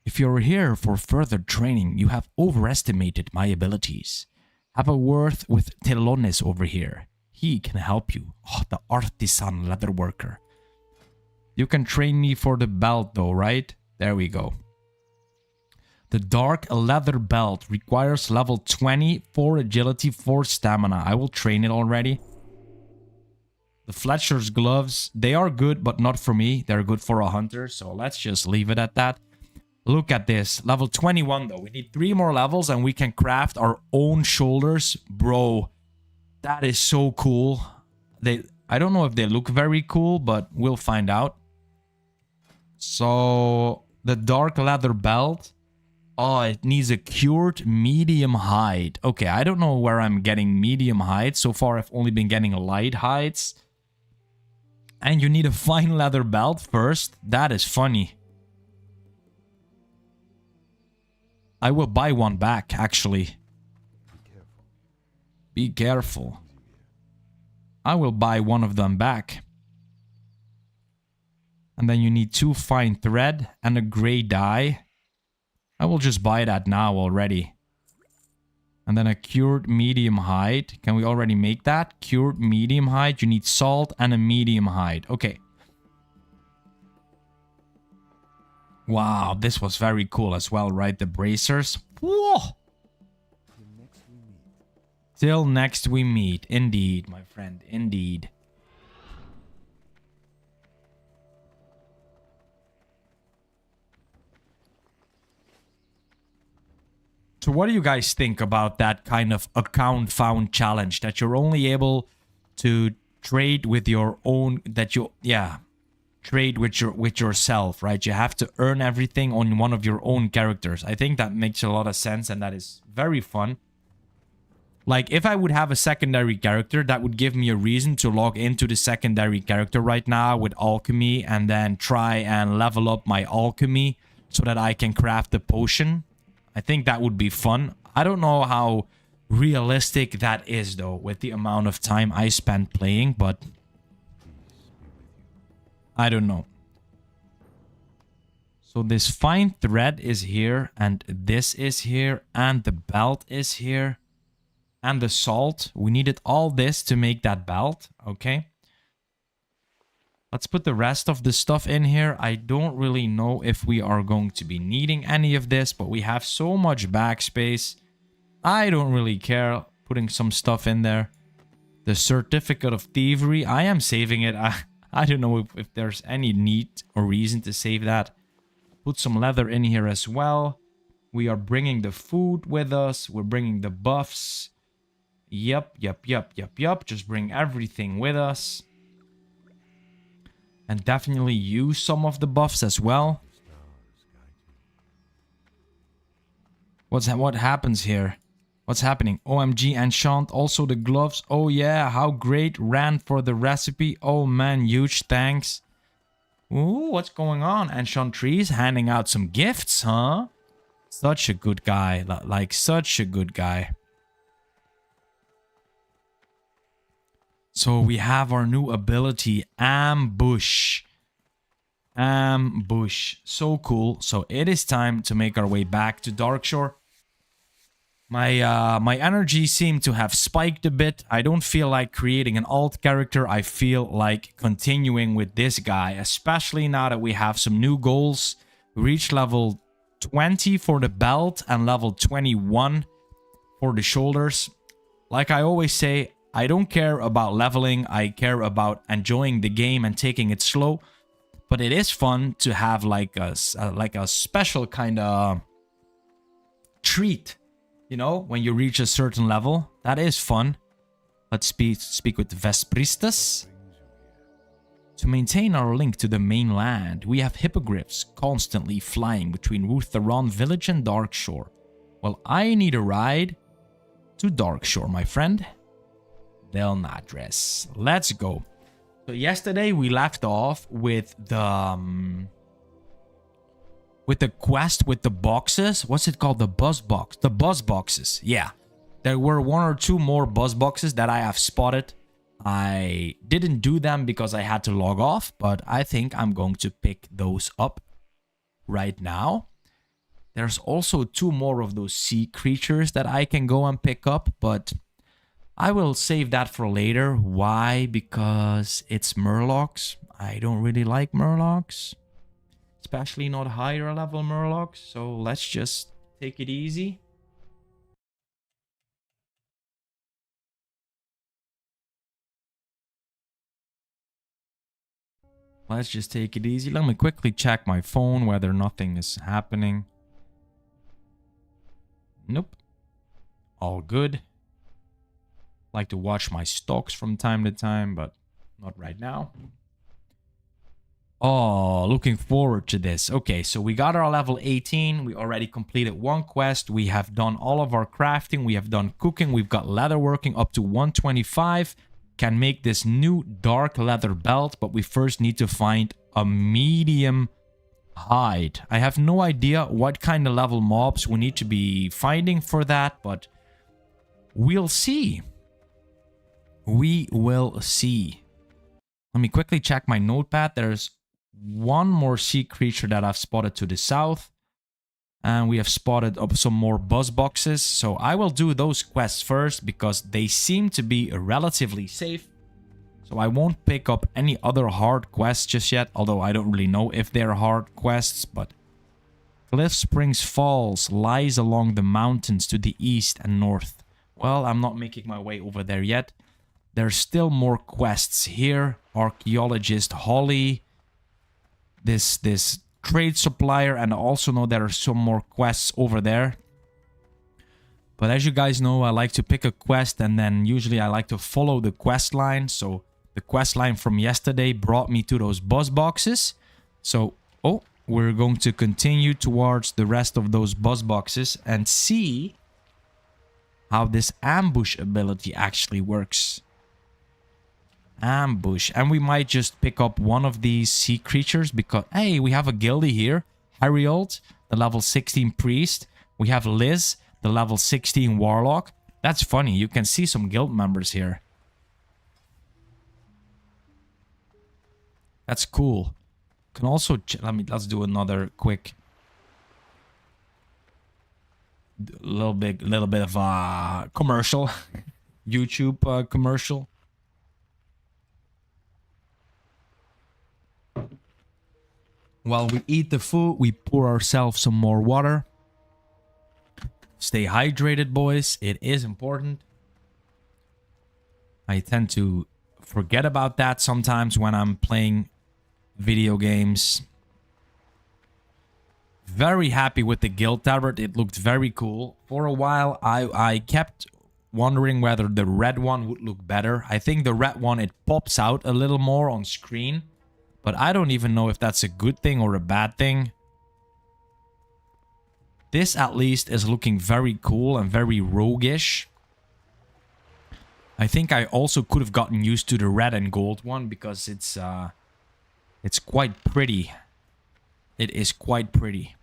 If you're here for further training, you have overestimated my abilities. Have a word with Telones over here. He can help you. Oh, the artisan leather worker. You can train me for the belt though, right? There we go. The dark leather belt requires level 20, 4 agility, 4 stamina. I will train it already. The Fletcher's gloves, they are good, but not for me. They're good for a hunter, so let's just leave it at that. Look at this. Level 21, though. We need 3 more levels, and we can craft our own shoulders. Bro, that is so cool. I don't know if they look very cool, but we'll find out. So, the dark leather belt. Oh, it needs a cured medium hide. Okay, I don't know where I'm getting medium hide. So far, I've only been getting light hides. And you need a fine leather belt first. That is funny. I will buy one back, actually. Be careful. I will buy one of them back. And then you need 2 fine thread and a gray dye. I will just buy that now already. And then a cured medium hide. Can we already make that? Cured medium hide. You need salt and a medium hide. Okay. Wow, this was very cool as well, right? The bracers. Whoa! Till next we meet. Indeed, my friend. Indeed. So what do you guys think about that kind of account found challenge? That you're only able to trade with your own... trade with yourself, right? You have to earn everything on one of your own characters. I think that makes a lot of sense and that is very fun. Like, if I would have a secondary character, that would give me a reason to log into the secondary character right now with alchemy and then try and level up my alchemy so that I can craft the potion. I think that would be fun. I don't know how realistic that is, though, with the amount of time I spent playing, but I don't know. So this fine thread is here, and this is here, and the belt is here, and the salt. We needed all this to make that belt, okay? Let's put the rest of the stuff in here. I don't really know if we are going to be needing any of this, but we have so much backspace. I don't really care putting some stuff in there. The certificate of thievery, I am saving it. I don't know if there's any need or reason to save that. Put some leather in here as well. We are bringing the food with us. We're bringing the buffs. Yep. Just bring everything with us. And definitely use some of the buffs as well. What happens here? What's happening? OMG, Enchant, also the gloves. Oh yeah, how great. Ran for the recipe. Oh man, huge thanks. Ooh, what's going on? Enchantress handing out some gifts, huh? Such a good guy. Like, such a good guy. So we have our new ability, Ambush. Ambush. So cool. So it is time to make our way back to Darkshore. My energy seemed to have spiked a bit. I don't feel like creating an alt character. I feel like continuing with this guy, especially now that we have some new goals. Reach level 20 for the belt and level 21 for the shoulders. Like I always say, I don't care about leveling. I care about enjoying the game and taking it slow. But it is fun to have like a special kind of treat. You know, when you reach a certain level, that is fun. Let's speak with the Vespristas. To maintain our link to the mainland, we have hippogriffs constantly flying between Rutheron village and Darkshore. Well, I need a ride to Darkshore, my friend. Del Nadres. Let's go. So yesterday we left off with the quest with the boxes. What's it called? The buzz box. The buzz boxes. Yeah. There were 1 or 2 more buzz boxes that I have spotted. I didn't do them because I had to log off, but I think I'm going to pick those up right now. There's also 2 more of those sea creatures that I can go and pick up, but I will save that for later. Why? Because it's Murlocs. I don't really like Murlocs. Especially not higher level Murlocs. So let's just take it easy. Let's just take it easy. Let me quickly check my phone whether nothing is happening. Nope. All good. Like to watch my stocks from time to time, but not right now. Oh, looking forward to this. Okay, so we got our level 18. We already completed 1 quest. We have done all of our crafting. We have done cooking. We've got leatherworking up to 125. Can make this new dark leather belt, but we first need to find a medium hide. I have no idea what kind of level mobs we need to be finding for that, but we'll see. We will see. Let me quickly check my notepad. There's 1 more sea creature that I've spotted to the south. And we have spotted up some more buzz boxes. So I will do those quests first because they seem to be relatively safe. So I won't pick up any other hard quests just yet. Although I don't really know if they're hard quests. But Cliff Springs Falls lies along the mountains to the east and north. Well, I'm not making my way over there yet. There's still more quests here. Archaeologist Holly. This trade supplier, and I also know there are some more quests over there. But as you guys know, I like to pick a quest and then usually I like to follow the quest line. So the quest line from yesterday brought me to those buzz boxes. So, we're going to continue towards the rest of those buzz boxes and see how this ambush ability actually works. Ambush. And we might just pick up one of these sea creatures because, hey, we have a guildie here. Hariold, the level 16 priest. We have Liz, the level 16 warlock. That's funny. You can see some guild members here. That's cool. Can also let's do another quick little bit of a commercial. YouTube commercial. While we eat the food, we pour ourselves some more water. Stay hydrated, boys. It is important. I tend to forget about that sometimes when I'm playing video games. Very happy with the guild turret. It looked very cool. For a while, I kept wondering whether the red one would look better. I think the red one, it pops out a little more on screen. But I don't even know if that's a good thing or a bad thing. This at least is looking very cool and very roguish. I think I also could have gotten used to the red and gold one because it's quite pretty. It is quite pretty.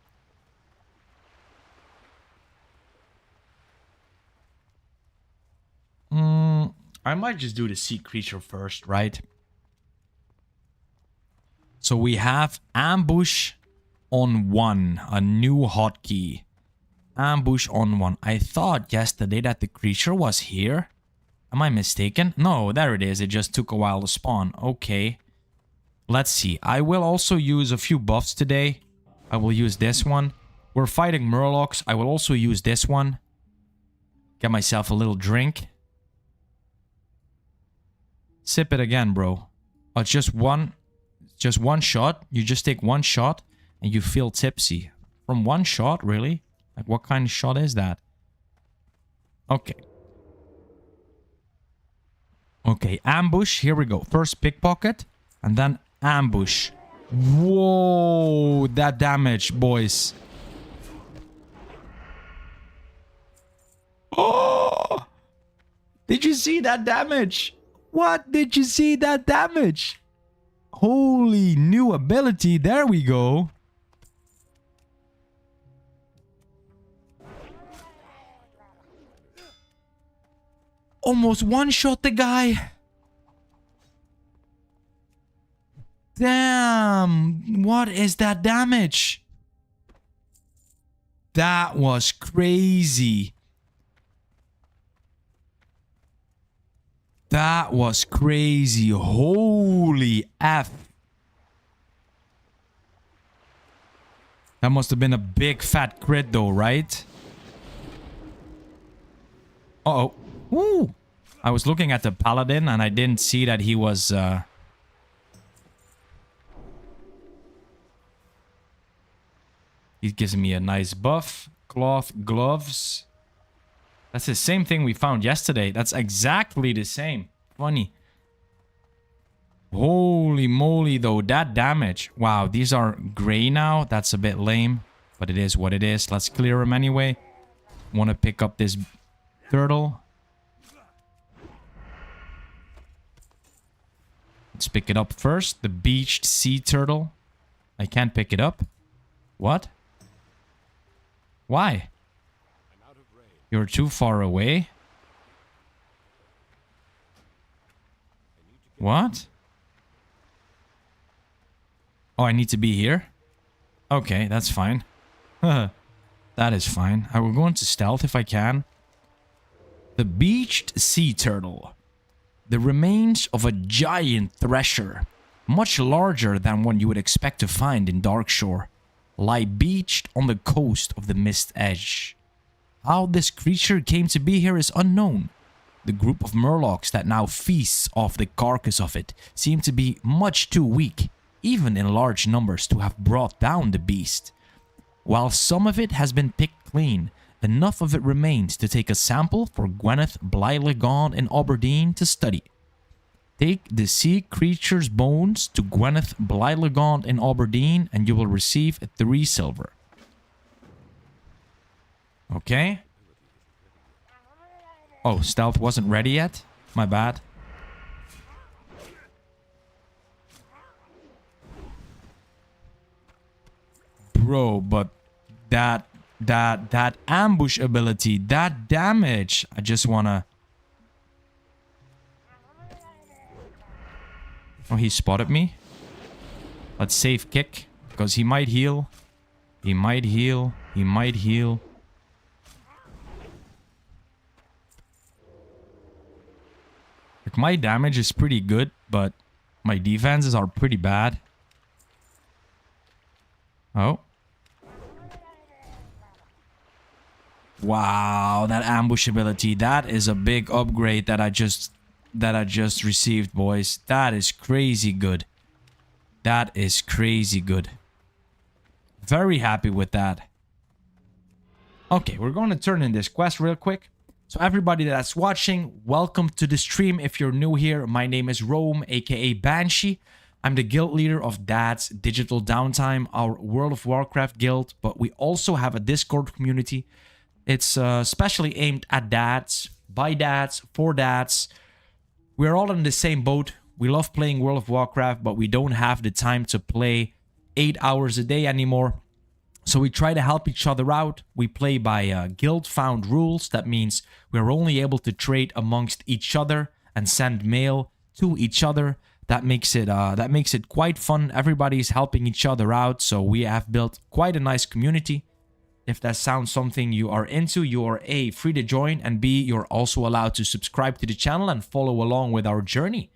I might just do the sea creature first, right? So we have ambush on 1, a new hotkey. Ambush on 1. I thought yesterday that the creature was here. Am I mistaken? No, there it is. It just took a while to spawn. Okay. Let's see. I will also use a few buffs today. I will use this one. We're fighting Murlocs. I will also use this one. Get myself a little drink. Sip it again, bro. Oh, it's just one shot. You just take one shot and you feel tipsy. From one shot, really? Like, what kind of shot is that? Okay. Okay, ambush. Here we go. First pickpocket and then ambush. Whoa, that damage, boys. Oh! Did you see that damage? What? Did you see that damage? Holy, new ability. There we go. Almost one-shot the guy. Damn. What is that damage? That was crazy. That was crazy. Holy F. That must have been a big fat crit though, right? Uh-oh. Ooh. I was looking at the paladin and I didn't see that he was he gives me a nice buff. Cloth gloves. That's the same thing we found yesterday. That's exactly the same. Funny. Holy moly, though. That damage. Wow, these are gray now. That's a bit lame. But it is what it is. Let's clear them anyway. Want to pick up this turtle. Let's pick it up first. The beached sea turtle. I can't pick it up. What? Why? You're too far away. What? Oh, I need to be here? Okay, that's fine. That is fine. I will go into stealth if I can. The beached sea turtle. The remains of a giant thresher, much larger than one you would expect to find in Darkshore, lie beached on the coast of the Mist Edge. How this creature came to be here is unknown. The group of Murlocs that now feasts off the carcass of it seem to be much too weak, even in large numbers, to have brought down the beast. While some of it has been picked clean, enough of it remains to take a sample for Gwyneth Blylegond in Aberdeen to study. Take the sea creature's bones to Gwyneth Blylegond in Aberdeen and you will receive 3 silver. Okay. Oh, stealth wasn't ready yet? My bad. Bro, but that ambush ability, that damage, I just wanna... Oh, he spotted me. Let's save kick, because he might heal. He might heal. He might heal. Like, my damage is pretty good, but my defenses are pretty bad. Oh. Wow, that ambush ability. That is a big upgrade that I just received, boys. That is crazy good. That is crazy good. Very happy with that. Okay, we're going to turn in this quest real quick. So everybody that's watching, welcome to the stream. If you're new here, my name is Rome, aka Banshee. I'm the guild leader of Dad's Digital Downtime, our World of Warcraft guild, but we also have a Discord community. It's specially aimed at dads, by dads, for dads. We're all in the same boat. We love playing World of Warcraft, but we don't have the time to play 8 hours a day anymore. So we try to help each other out. We play by GuildFound rules. That means we're only able to trade amongst each other and send mail to each other. That makes it quite fun. Everybody's helping each other out. So we have built quite a nice community. If that sounds something you are into, you are A, free to join, and B, you're also allowed to subscribe to the channel and follow along with our journey.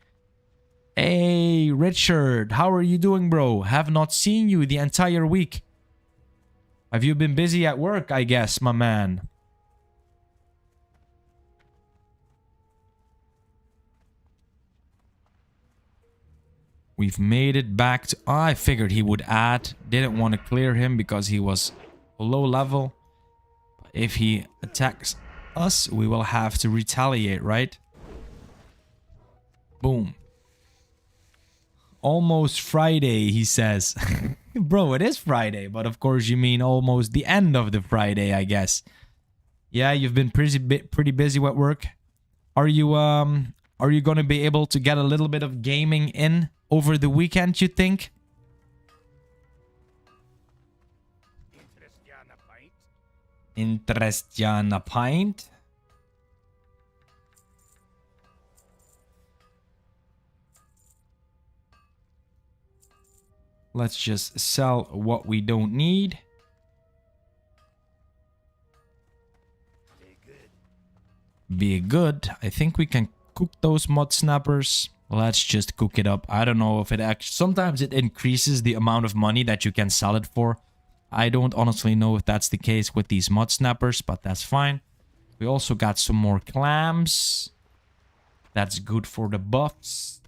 Hey, Richard, how are you doing, bro? Have not seen you the entire week. Have you been busy at work, I guess, my man? We've made it back to... I figured he would add. Didn't want to clear him because he was low level. But if he attacks us, we will have to retaliate, right? Boom. Almost Friday, he says. Bro, it is Friday, but of course you mean almost the end of the Friday, I guess. Yeah, you've been pretty busy at work. Are you going to be able to get a little bit of gaming in over the weekend, you think? Interest ya na pint? Let's just sell what we don't need. Be good. I think we can cook those mud snappers. Let's just cook it up. I don't know if it actually... Sometimes it increases the amount of money that you can sell it for. I don't honestly know if that's the case with these mud snappers, but that's fine. We also got some more clams. That's good for the buffs.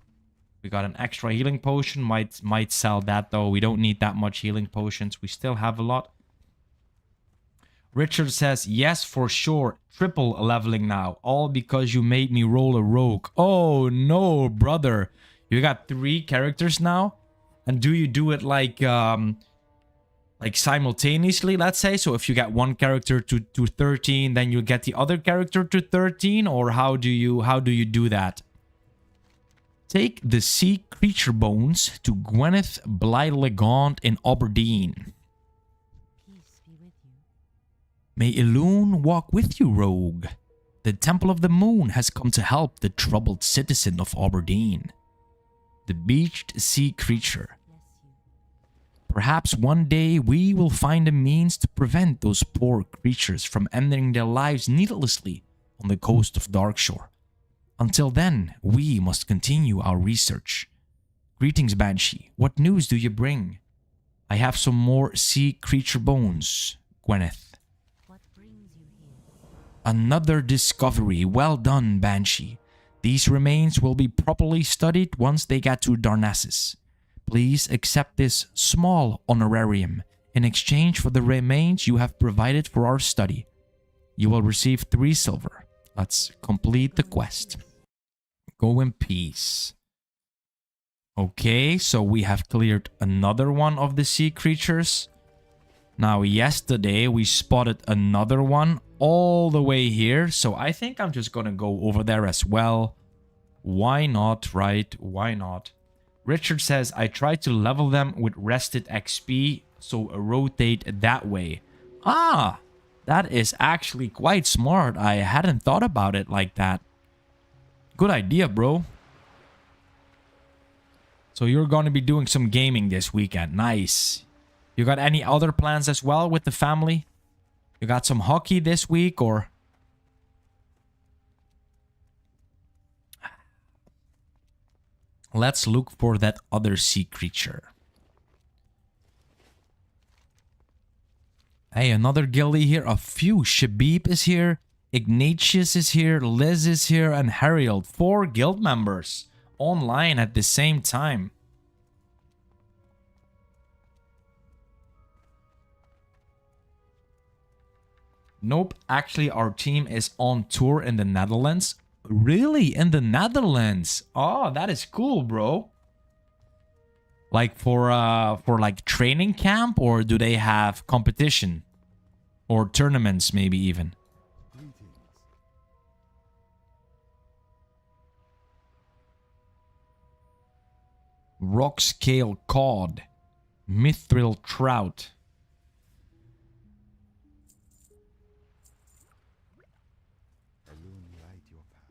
We got an extra healing potion. Might sell that though. We don't need that much healing potions. We still have a lot. Richard says, yes, for sure. Triple leveling now. All because you made me roll a rogue. Oh, no, brother. You got 3 characters now? And do you do it like simultaneously, let's say? So if you get one character to 13, then you get the other character to 13? Or how do you do that? Take the sea creature bones to Gwyneth Blylegaunt in Aberdeen. May Elune walk with you, rogue. The Temple of the Moon has come to help the troubled citizen of Aberdeen. The beached sea creature. Perhaps one day we will find a means to prevent those poor creatures from ending their lives needlessly on the coast of Darkshore. Until then, we must continue our research. Greetings, Banshee. What news do you bring? I have some more sea creature bones, Gwyneth. Another discovery. Well done, Banshee. These remains will be properly studied once they get to Darnassus. Please accept this small honorarium in exchange for the remains you have provided for our study. You will receive 3 silver. Let's complete the quest. Go in peace. Okay, so we have cleared another one of the sea creatures. Now, yesterday we spotted another one all the way here. So I think I'm just gonna go over there as well. Why not, right? Why not? Richard says, I tried to level them with rested XP, so rotate that way. Ah, that is actually quite smart. I hadn't thought about it like that. Good idea, bro. So you're going to be doing some gaming this weekend. Nice. You got any other plans as well with the family? You got some hockey this week or... Let's look for that other sea creature. Hey, another guildie here. A few. Shabib is here. Ignatius is here. Liz is here. And Harold. 4 guild members online at the same time. Nope. Actually, our team is on tour in the Netherlands. Really? In the Netherlands? Oh, that is cool, bro. Like for like training camp, or do they have competition? Or tournaments, maybe even. Rock scale cod. Mithril trout.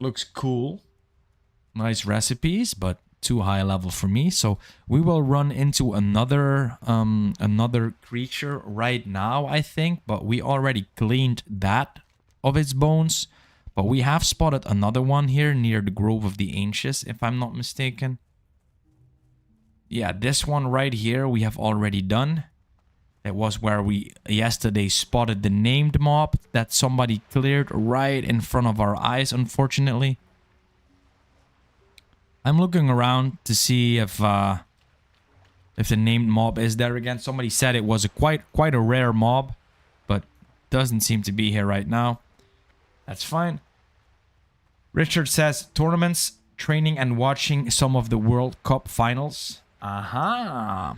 Looks cool. Nice recipes, but too high level for me. So we will run into another creature right now, I think. But we already cleaned that of its bones. But we have spotted another one here near the Grove of the Ancients, if I'm not mistaken. Yeah, this one right here we have already done. It was where we yesterday spotted the named mob that somebody cleared right in front of our eyes, unfortunately. I'm looking around to see if the named mob is there again. Somebody said it was a quite a rare mob, but doesn't seem to be here right now. That's fine. Richard says tournaments, training and watching some of the World Cup finals. So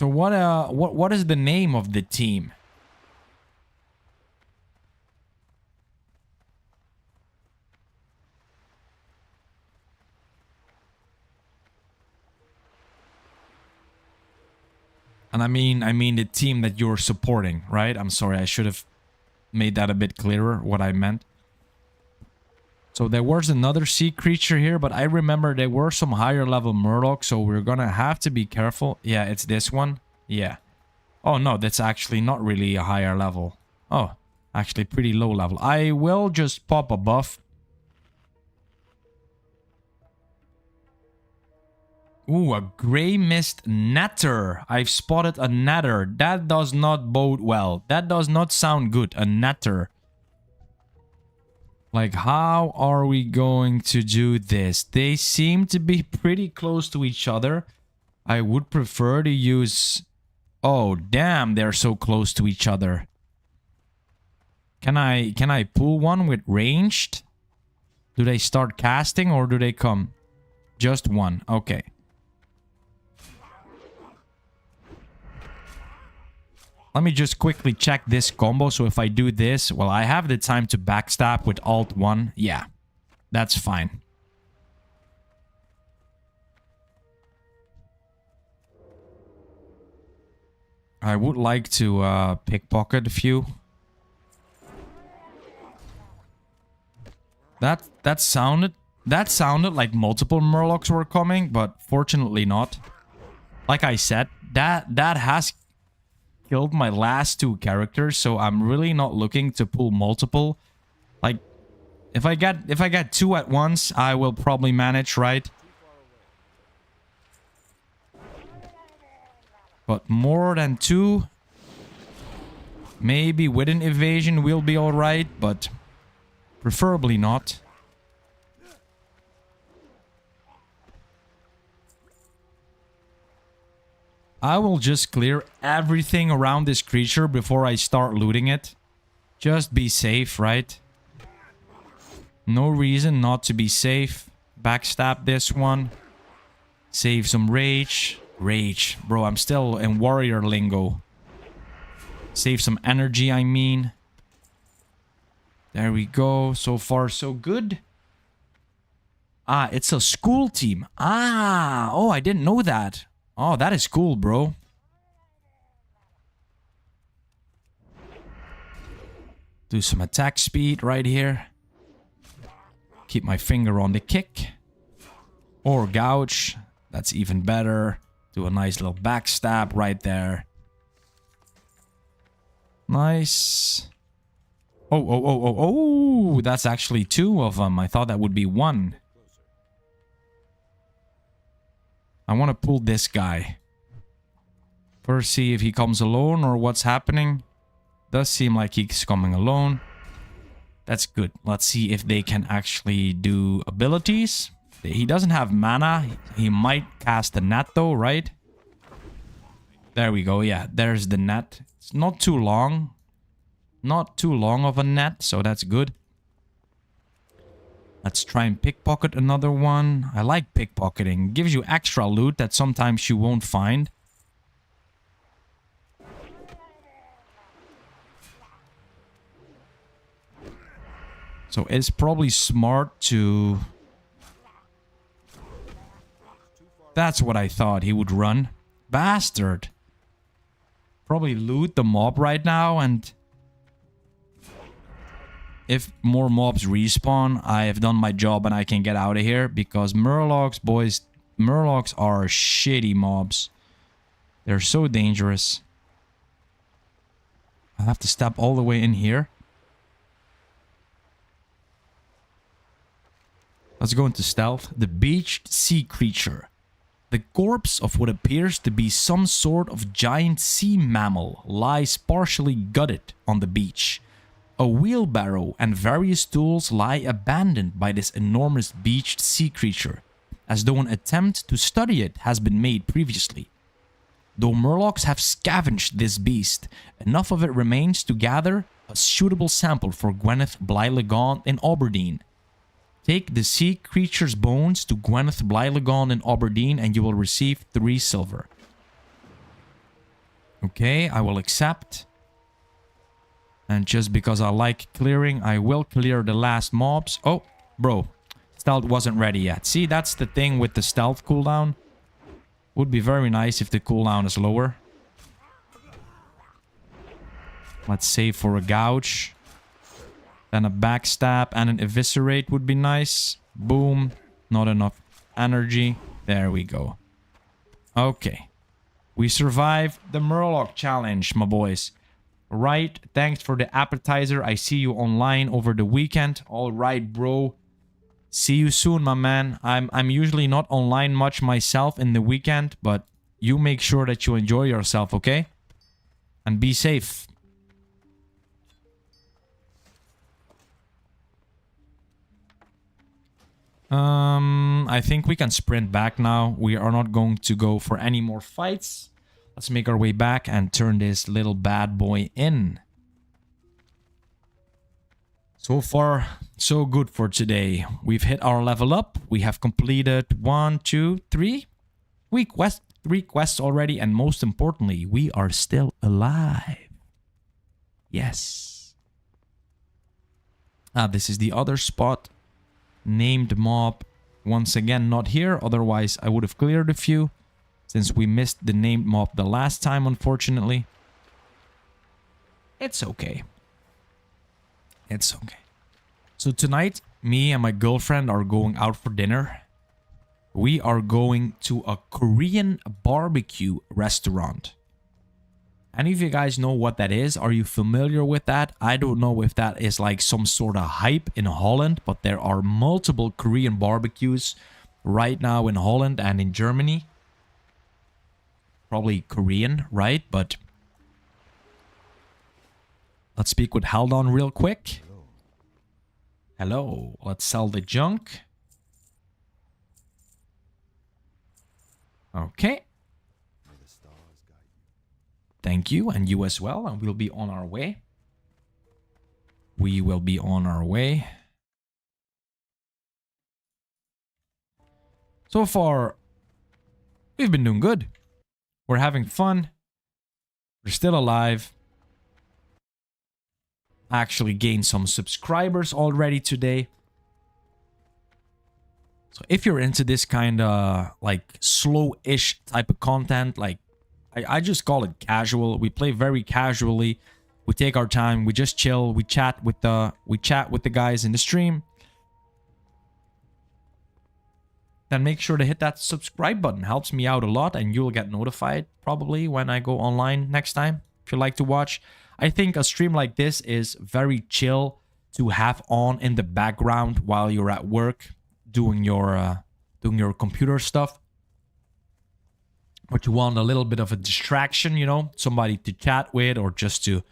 what is the name of the team? And I mean the team that you're supporting, right? I'm sorry, I should have made that a bit clearer what I meant. So there was another sea creature here, but I remember there were some higher level Murlocs, so we're gonna have to be careful. Yeah, it's this one. Yeah. Oh no, that's actually not really a higher level. Oh, actually pretty low level. I will just pop a buff. Ooh, a Grey Mist Natter. I've spotted a Natter. That does not bode well. That does not sound good. A Natter. Like, how are we going to do this? They seem to be pretty close to each other. I would prefer to use... Oh, damn, they're so close to each other. Can I pull one with ranged? Do they start casting or do they come? Just one. Okay. Let me just quickly check this combo. So if I do this, well, I have the time to backstab with Alt 1. Yeah, that's fine. I would like to pickpocket a few. That sounded like multiple Murlocs were coming, but fortunately not. Like I said, that has killed my last two characters, so I'm really not looking to pull multiple. Like, if I get two at once, I will probably manage, right? But more than two, maybe with an evasion will be alright, but preferably not. I will just clear everything around this creature before I start looting it. Just be safe, right? No reason not to be safe. Backstab this one. Save some rage. Rage. Bro, I'm still in warrior lingo. Save some energy, I mean. There we go. So far, so good. Ah, it's a school team. Ah, oh, I didn't know that. Oh, that is cool, bro. Do some attack speed right here. Keep my finger on the kick. Or gouge. That's even better. Do a nice little backstab right there. Nice. Oh. That's actually two of them. I thought that would be one. I want to pull this guy. First, see if he comes alone or what's happening. Does seem like he's coming alone. That's good. Let's see if they can actually do abilities. He doesn't have mana. He might cast the net though, right? There we go. Yeah, there's the net. It's not too long. Not too long of a net, so that's good. Let's try and pickpocket another one. I like pickpocketing. It gives you extra loot that sometimes you won't find. So it's probably smart to... That's what I thought he would run. Bastard. Probably loot the mob right now, and... if more mobs respawn, I have done my job and I can get out of here. Because Murlocs, boys, Murlocs are shitty mobs. They're so dangerous. I have to step all the way in here. Let's go into stealth. The beached sea creature. The corpse of what appears to be some sort of giant sea mammal lies partially gutted on the beach. A wheelbarrow and various tools lie abandoned by this enormous beached sea creature, as though an attempt to study it has been made previously. Though Murlocs have scavenged this beast, enough of it remains to gather a suitable sample for Gwyneth Blylegon in Aberdeen. Take the sea creature's bones to Gwyneth Blylegon in Aberdeen and you will receive 3 silver. Okay, I will accept. And just because I like clearing, I will clear the last mobs. Oh, bro. Stealth wasn't ready yet. See, that's the thing with the stealth cooldown. Would be very nice if the cooldown is lower. Let's save for a gouge. Then a backstab and an eviscerate would be nice. Boom. Not enough energy. There we go. Okay. We survived the Murloc challenge, my boys. Right, thanks for the appetizer. I see you online over the weekend. All right, bro. See you soon, my man. I'm usually not online much myself in the weekend, but you make sure that you enjoy yourself, okay? And be safe. I think we can sprint back now. We are not going to go for any more fights. Let's make our way back and turn this little bad boy in. So far, so good for today. We've hit our level up. We have completed 1, 2, 3. 3 quests already. And most importantly, we are still alive. Yes. This is the other spot. Named mob. Once again, not here. Otherwise, I would have cleared a few. Since we missed the named mob the last time, unfortunately. It's okay. It's okay. So tonight, me and my girlfriend are going out for dinner. We are going to a Korean barbecue restaurant. Any of you guys know what that is? Are you familiar with that? I don't know if that is like some sort of hype in Holland, but there are multiple Korean barbecues right now in Holland and in Germany. Probably Korean, right? But let's speak with Haldon real quick. Hello. Let's sell the junk. Okay. Thank you, and you as well. And we'll be on our way. We will be on our way. So far, we've been doing good. We're having fun. We're still alive. Actually gained some subscribers already today. So if you're into this kind of like slow-ish type of content, like I just call it casual. We play very casually. We take our time. We just chill. We chat with the guys in the stream. Then make sure to hit that subscribe button. Helps me out a lot, and you'll get notified probably when I go online next time. If you like to watch, I think a stream like this is very chill to have on in the background while you're at work doing your computer stuff. But you want a little bit of a distraction, you know, somebody to chat with, or just to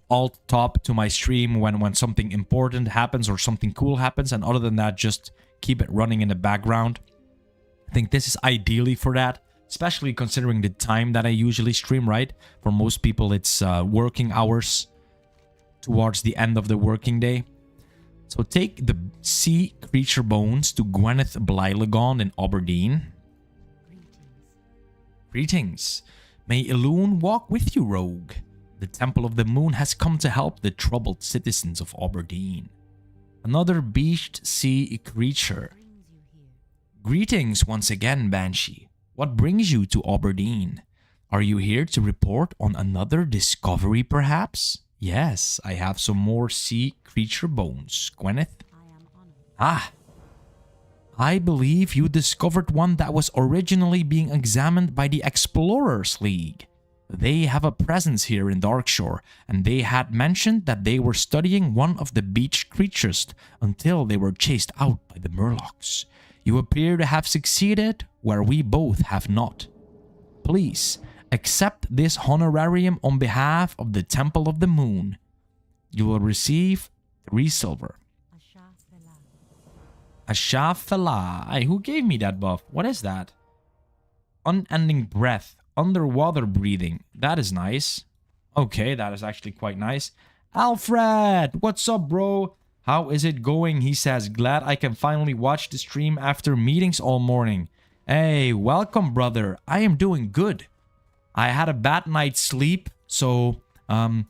alt top to my stream when something important happens or something cool happens. And other than that, just keep it running in the background. I think this is ideally for that, especially considering the time that I usually stream, right? For most people, it's working hours towards the end of the working day. So take the sea creature bones to Gwyneth Blylagon in Aberdeen. Greetings. May Elune walk with you, rogue. The Temple of the Moon has come to help the troubled citizens of Aberdeen. Another beached sea creature. Greetings once again, Banshee. What brings you to Aberdeen? Are you here to report on another discovery, perhaps? Yes, I have some more sea creature bones, Gwyneth. Ah, I believe you discovered one that was originally being examined by the Explorers League. They have a presence here in Darkshore, and they had mentioned that they were studying one of the beach creatures until they were chased out by the Murlocs. You appear to have succeeded where we both have not. Please, accept this honorarium on behalf of the Temple of the Moon. You will receive 3 silver. Ashafala. Who gave me that buff? What is that? Unending breath. Underwater breathing. That is nice. Okay, that is actually quite nice. Alfred! What's up, bro? How is it going? He says, glad I can finally watch the stream after meetings all morning. Hey, welcome, brother. I am doing good. I had a bad night's sleep, so I'm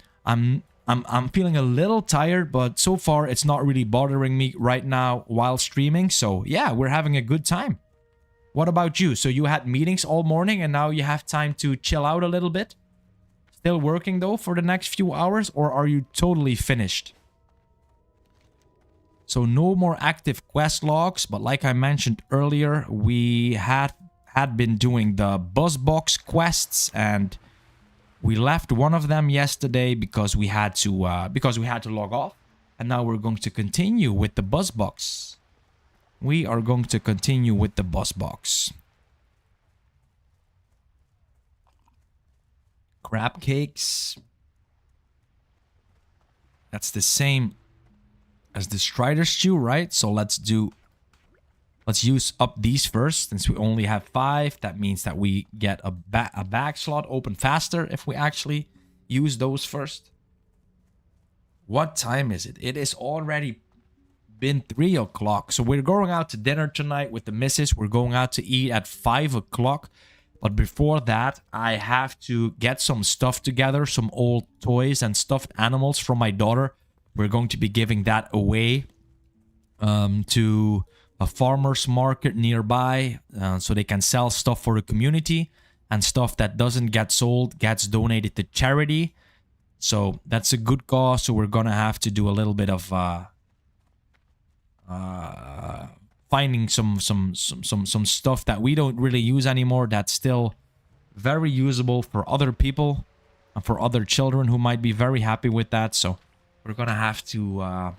feeling a little tired, but so far it's not really bothering me right now while streaming. So yeah, we're having a good time. What about you? So you had meetings all morning and now you have time to chill out a little bit? Still working though for the next few hours, or are you totally finished? So no more active quest logs, but like I mentioned earlier, we had been doing the BuzzBox quests, and we left one of them yesterday because we had to log off, and now we're going to continue with the BuzzBox. We are going to continue with the BuzzBox. Crab cakes. That's the same as the Strider stew, right? So let's use up these first, since we only have 5. That means that we get a bag slot open faster if we actually use those first. What time is it? It is already been 3 o'clock. So we're going out to dinner tonight with the missus. We're going out to eat at 5 o'clock. But before that, I have to get some stuff together, some old toys and stuffed animals from my daughter. We're going to be giving that away to a farmer's market nearby, so they can sell stuff for the community, and stuff that doesn't get sold gets donated to charity. So that's a good cause. So we're gonna have to do a little bit of finding some stuff that we don't really use anymore that's still very usable for other people and for other children who might be very happy with that. So we're gonna have to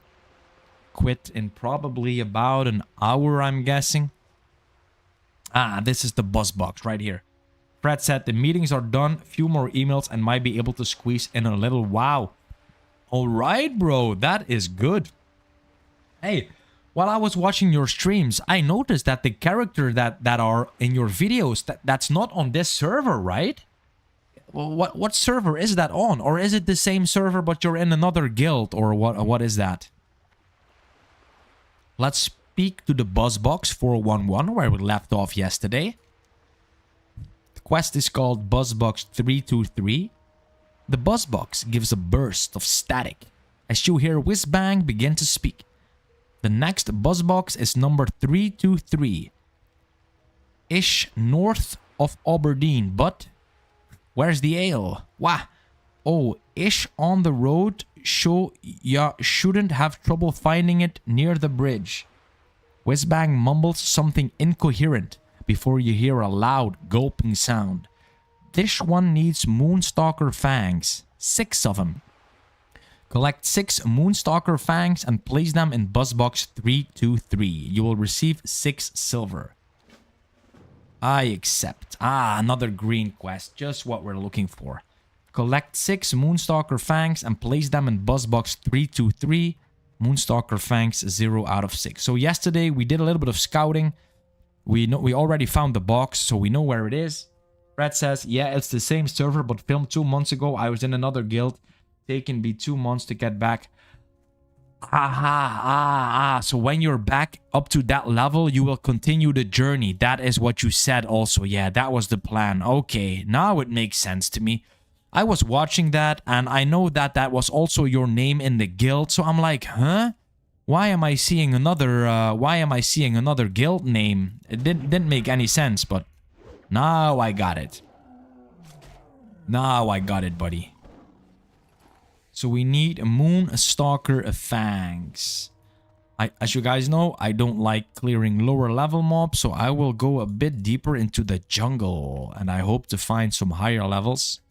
quit in probably about an hour, I'm guessing. This is the BuzzBox right here. Fred said the meetings are done, few more emails, and might be able to squeeze in a little WoW. All right, bro, that is good. Hey, while I was watching your streams, I noticed that the character that are in your videos, that's not on this server, right? Well, what server is that on? Or is it the same server but you're in another guild, or what is that? Let's speak to the BuzzBox 411 where we left off yesterday. The quest is called BuzzBox 323. The BuzzBox gives a burst of static as you hear Whizbang begin to speak. The next BuzzBox is number 323. Ish north of Aberdeen, but where's the ale? Wah! Oh, ish on the road, so ya shouldn't have trouble finding it near the bridge. Whizbang mumbles something incoherent before you hear a loud gulping sound. This one needs Moonstalker fangs, 6 of them. Collect 6 Moonstalker fangs and place them in BuzzBox 323. You will receive 6 silver. I accept. Another green quest, just what we're looking for. Collect 6 Moonstalker fangs and place them in BuzzBox 323. Moonstalker fangs 0 out of 6. So yesterday we did a little bit of scouting. We already found the box, so we know where it is. Fred says, yeah, it's the same server, but filmed 2 months ago. I was in another guild. Taken me 2 months to get back. So when you're back up to that level, you will continue the journey. That is what you said also. Yeah, that was the plan. Okay, now it makes sense to me. I was watching that, and I know that that was also your name in the guild. So I'm like, huh? Why am I seeing another guild name? It didn't make any sense, but now I got it. Now I got it, buddy. So we need a Moonstalker Fangs. As you guys know, I don't like clearing lower level mobs, so I will go a bit deeper into the jungle, and I hope to find some higher levels.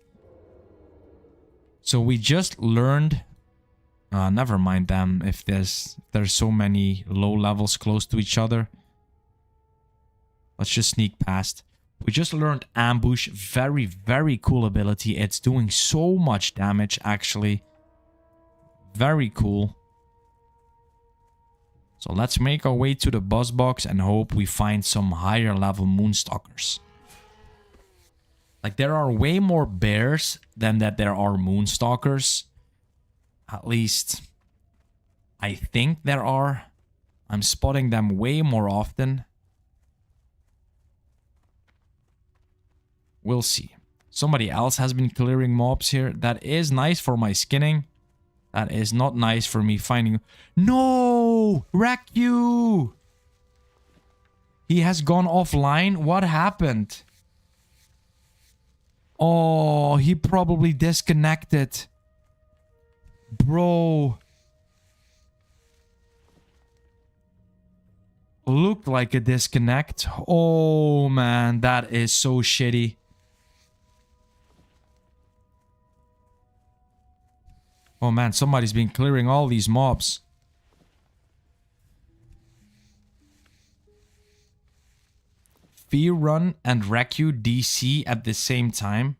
So we just learned... never mind them if there's so many low levels close to each other. Let's just sneak past. We just learned Ambush. Very, very cool ability. It's doing so much damage, actually. Very cool. So let's make our way to the boss box and hope we find some higher level Moonstalkers. Like, there are way more bears than that there are Moonstalkers. At least, I think there are. I'm spotting them way more often. We'll see. Somebody else has been clearing mobs here. That is nice for my skinning. That is not nice for me finding... No! Wreck you! He has gone offline? What happened? Oh, he probably disconnected. Bro. Looked like a disconnect. Oh, man. That is so shitty. Oh, man. Somebody's been clearing all these mobs. Fear Run and Wreck You DC at the same time.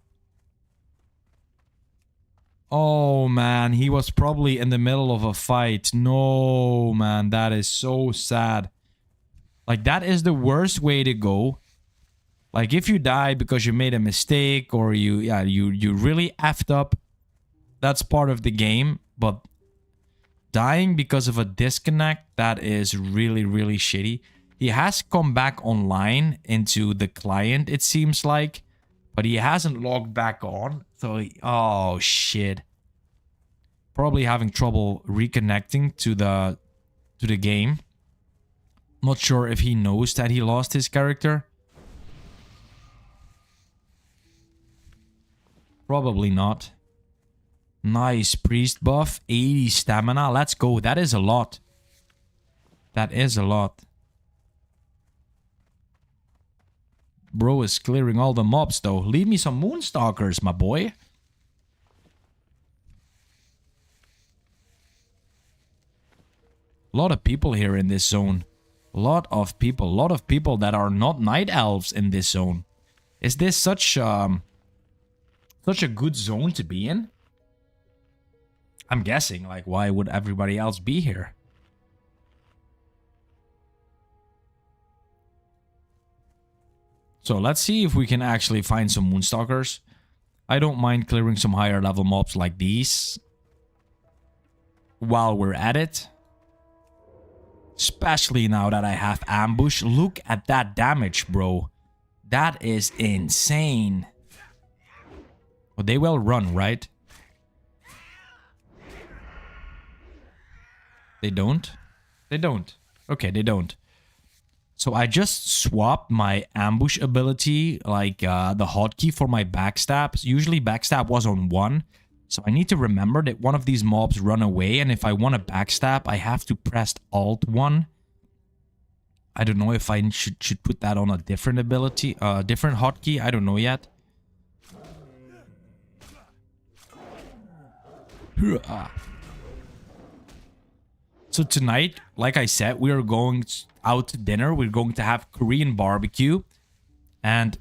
Oh, man. He was probably in the middle of a fight. No, man. That is so sad. Like, that is the worst way to go. Like, if you die because you made a mistake or you really effed up, that's part of the game. But dying because of a disconnect, that is really, really shitty. He has come back online into the client, it seems like. But he hasn't logged back on. So, oh, shit. Probably having trouble reconnecting to the game. Not sure if he knows that he lost his character. Probably not. Nice priest buff. 80 stamina. Let's go. That is a lot. That is a lot. Bro is clearing all the mobs though. Leave me some Moonstalkers, my boy. A lot of people here in this zone. A lot of people that are not night elves in this zone. Is this such a good zone to be in? I'm guessing, like, why would everybody else be here? So let's see if we can actually find some Moonstalkers. I don't mind clearing some higher level mobs like these while we're at it. Especially now that I have Ambush. Look at that damage, bro. That is insane. Well, they will run, right? They don't? They don't. Okay, they don't. So I just swapped my ambush ability, like the hotkey for my backstab. Usually backstab was on 1. So I need to remember that one of these mobs run away. And if I want to backstab, I have to press Alt 1. I don't know if I should put that on a different ability, different hotkey. I don't know yet. So tonight, like I said, we are going out to dinner. We're going to have Korean barbecue. And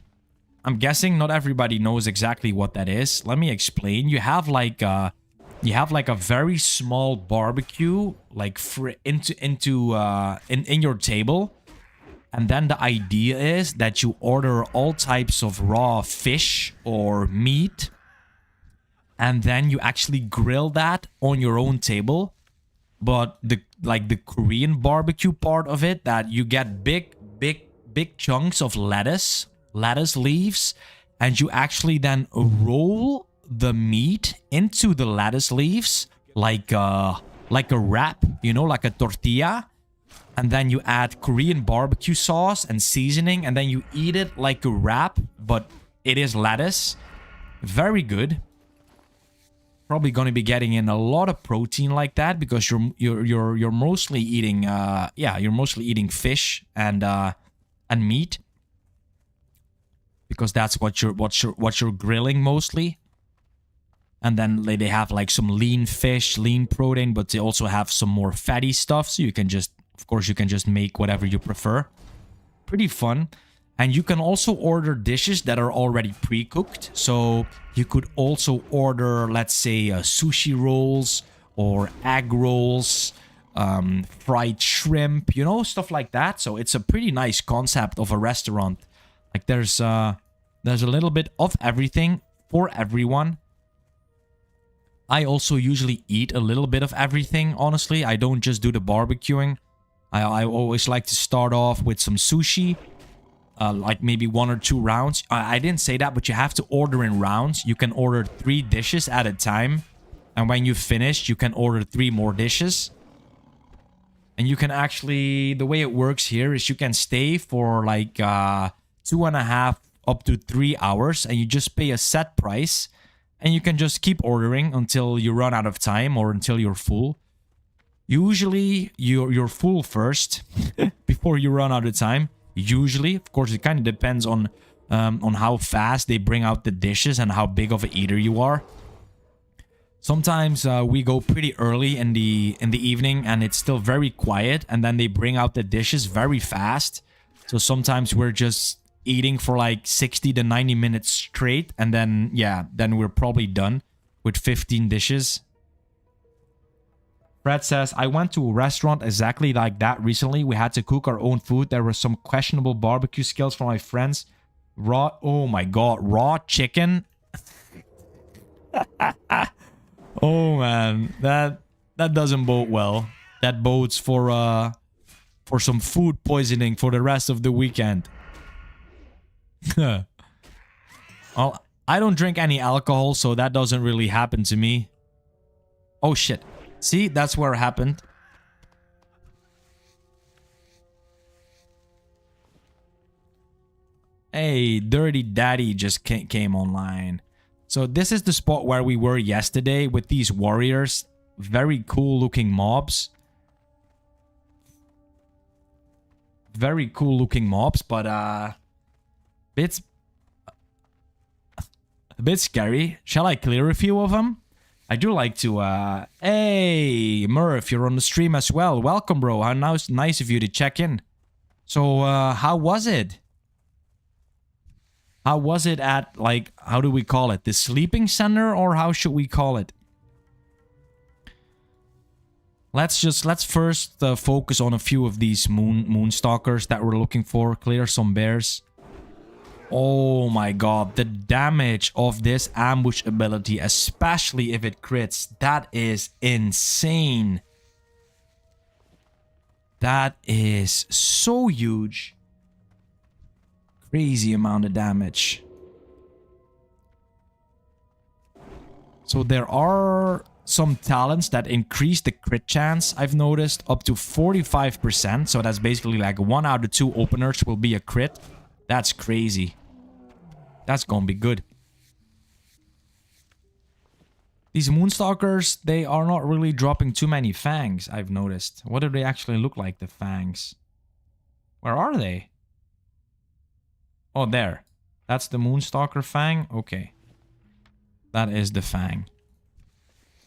I'm guessing not everybody knows exactly what that is. Let me explain. You have like a very small barbecue like in your table. And then the idea is that you order all types of raw fish or meat. And then you actually grill that on your own table. but the Korean barbecue part of it, that you get big chunks of lettuce leaves, and you actually then roll the meat into the lettuce leaves like a wrap, you know, like a tortilla. And then you add Korean barbecue sauce and seasoning, and then you eat it like a wrap, but it is lettuce. Very good. Probably going to be getting in a lot of protein like that, because you're mostly eating you're mostly eating fish and meat, because that's what you're grilling mostly. And then they have like some lean fish, lean protein, but they also have some more fatty stuff, so you can just, of course, you can just make whatever you prefer. Pretty fun. And you can also order dishes that are already pre-cooked. So you could also order, let's say, sushi rolls or egg rolls, fried shrimp, you know, stuff like that. So it's a pretty nice concept of a restaurant. Like there's a little bit of everything for everyone. I also usually eat a little bit of everything, honestly. I don't just do the barbecuing. I always like to start off with some sushi. Like maybe 1 or 2 rounds. I didn't say that, but you have to order in rounds. You can order 3 dishes at a time. And when you finish, you can order 3 more dishes. And you can actually... The way it works here is you can stay for like 2.5 up to 3 hours. And you just pay a set price. And you can just keep ordering until you run out of time or until you're full. Usually, you're full first before you run out of time. Usually, of course, it kind of depends on how fast they bring out the dishes and how big of an eater you are. Sometimes we go pretty early in the evening and it's still very quiet, and then they bring out the dishes very fast. So sometimes we're just eating for like 60 to 90 minutes straight, and then then we're probably done with 15 dishes. Fred says, I went to a restaurant exactly like that recently. We had to cook our own food. There were some questionable barbecue skills from my friends. Oh my god, raw chicken. Oh man, that doesn't bode well. That bodes for some food poisoning for the rest of the weekend. Well, I don't drink any alcohol, so that doesn't really happen to me. Oh shit. See, that's where it happened. Hey, Dirty Daddy just came online. So this is the spot where we were yesterday with these warriors. Very cool looking mobs. Very cool looking mobs, but a bit scary. Shall I clear a few of them? I do like to, hey, Murph, you're on the stream as well. Welcome, bro. How nice of you to check in. So, how was it? How was it at, like, how do we call it? The sleeping center, or how should we call it? Let's first focus on a few of these moonstalkers that we're looking for. Clear some bears. Oh my god, the damage of this ambush ability, especially if it crits, that is insane. That is so huge. Crazy amount of damage. So there are some talents that increase the crit chance, I've noticed, up to 45%. So that's basically like 1 out of 2 openers will be a crit. That's crazy. That's gonna be good. These Moonstalkers, they are not really dropping too many fangs, I've noticed. What do they actually look like, the fangs? Where are they? Oh, there. That's the Moonstalker fang? Okay. That is the fang.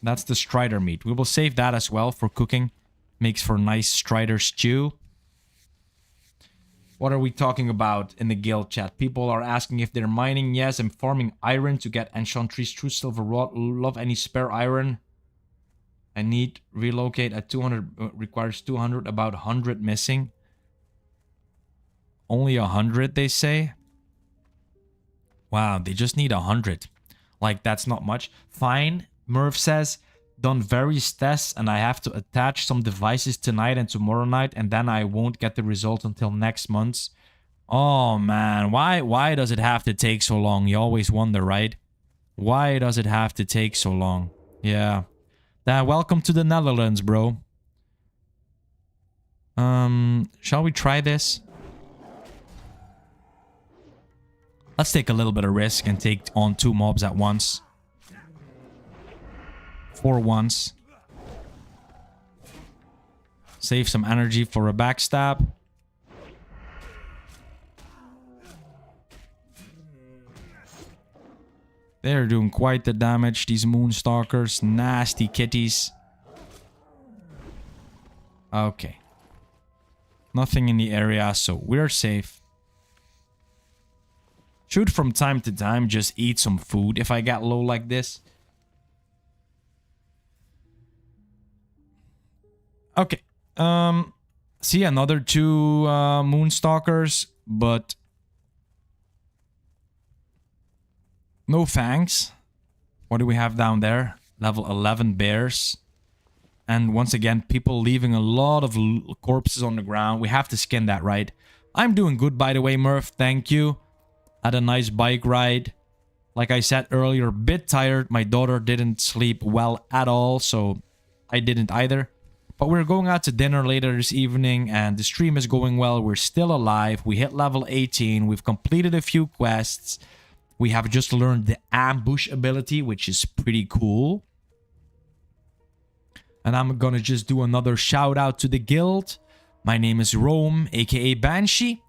That's the Strider meat. We will save that as well for cooking. Makes for nice Strider stew. What are we talking about in the guild chat? People are asking if they're mining. Yes, I'm farming iron to get Enchantress True Silver Rod. Love any spare iron. I need relocate at 200. Requires 200. About 100 missing. Only 100, they say. Wow, they just need 100. Like, that's not much. Fine. Murph says, done various tests and I have to attach some devices tonight and tomorrow night, and then I won't get the result until next month. Oh man, why does it have to take so long? You always wonder, right? Why does it have to take so long? Yeah. Welcome to the Netherlands, bro. Shall we try this? Let's take a little bit of risk and take on 2 mobs at once. 4 once. Save some energy for a backstab. They're doing quite the damage, these Moonstalkers. Nasty kitties. Okay. Nothing in the area, so we're safe. Should from time to time just eat some food if I get low like this. Okay. See another 2 Moonstalkers, but no fangs. What do we have down there? Level 11 bears. And once again, people leaving a lot of corpses on the ground. We have to skin that, right? I'm doing good, by the way, Murph. Thank you. Had a nice bike ride. Like I said earlier, a bit tired. My daughter didn't sleep well at all, so I didn't either. But we're going out to dinner later this evening, and the stream is going well. We're still alive. We hit level 18. We've completed a few quests. We have just learned the ambush ability, which is pretty cool. And I'm gonna just do another shout out to the guild. My name is Rome, aka Banshee,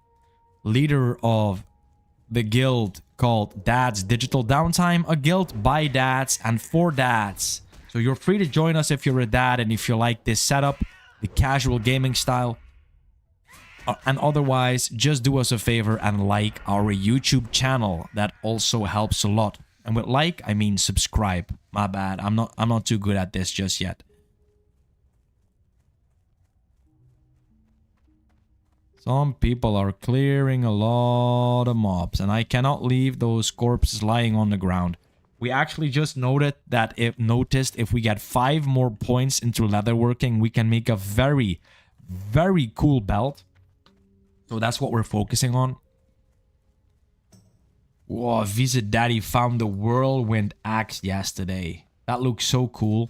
leader of the guild called Dad's Digital Downtime, a guild by dads and for dads. So you're free to join us if you're a dad and if you like this setup, the casual gaming style. And otherwise, just do us a favor and like our YouTube channel. That also helps a lot. And with like, I mean subscribe. My bad. I'm not too good at this just yet. Some people are clearing a lot of mobs, and I cannot leave those corpses lying on the ground. We actually just noticed that if we get 5 more points into leatherworking, we can make a very, very cool belt. So that's what we're focusing on. Whoa, Visa Daddy found the whirlwind axe yesterday. That looks so cool.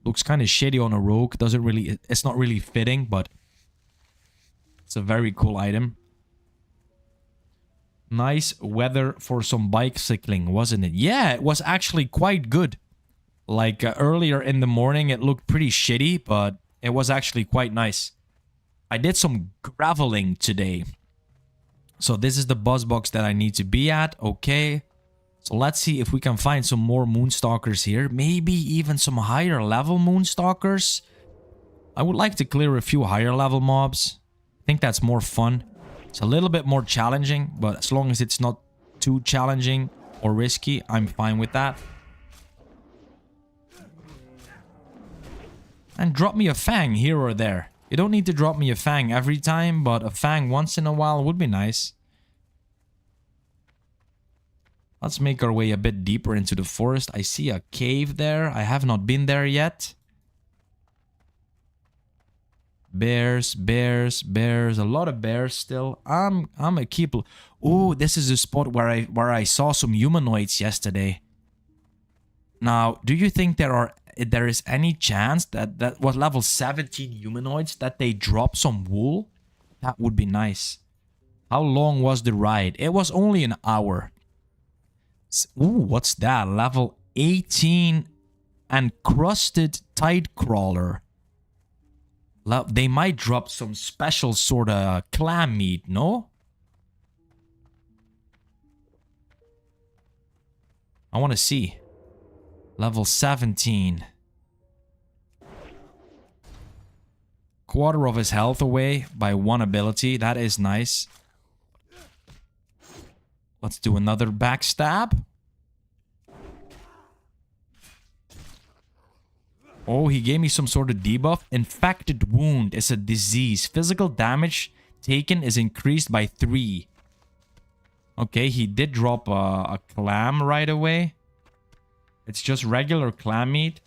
Looks kind of shitty on a rogue. It's not really fitting, but it's a very cool item. Nice weather for some bicycling, wasn't it? Yeah, it was actually quite good. Like earlier in the morning, it looked pretty shitty, but it was actually quite nice. I did some graveling today. So this is the buzz box that I need to be at. Okay. So let's see if we can find some more Moonstalkers here. Maybe even some higher level Moonstalkers. I would like to clear a few higher level mobs. I think that's more fun. It's a little bit more challenging, but as long as it's not too challenging or risky, I'm fine with that. And drop me a fang here or there. You don't need to drop me a fang every time, but a fang once in a while would be nice. Let's make our way a bit deeper into the forest. I see a cave there. I have not been there yet. Bears, bears, bears. A lot of bears still. I'm a keep. Oh, this is a spot where I saw some humanoids yesterday. Now, do you think there is any chance that was level 17 humanoids that they drop some wool? That would be nice. How long was the ride? It was only an hour. Ooh, what's that? Level 18 encrusted tide crawler. They might drop some special sort of clam meat, no? I want to see. Level 17. Quarter of his health away by 1 ability. That is nice. Let's do another backstab. Oh, he gave me some sort of debuff. Infected wound is a disease. Physical damage taken is increased by 3. Okay, he did drop a clam right away. It's just regular clam meat.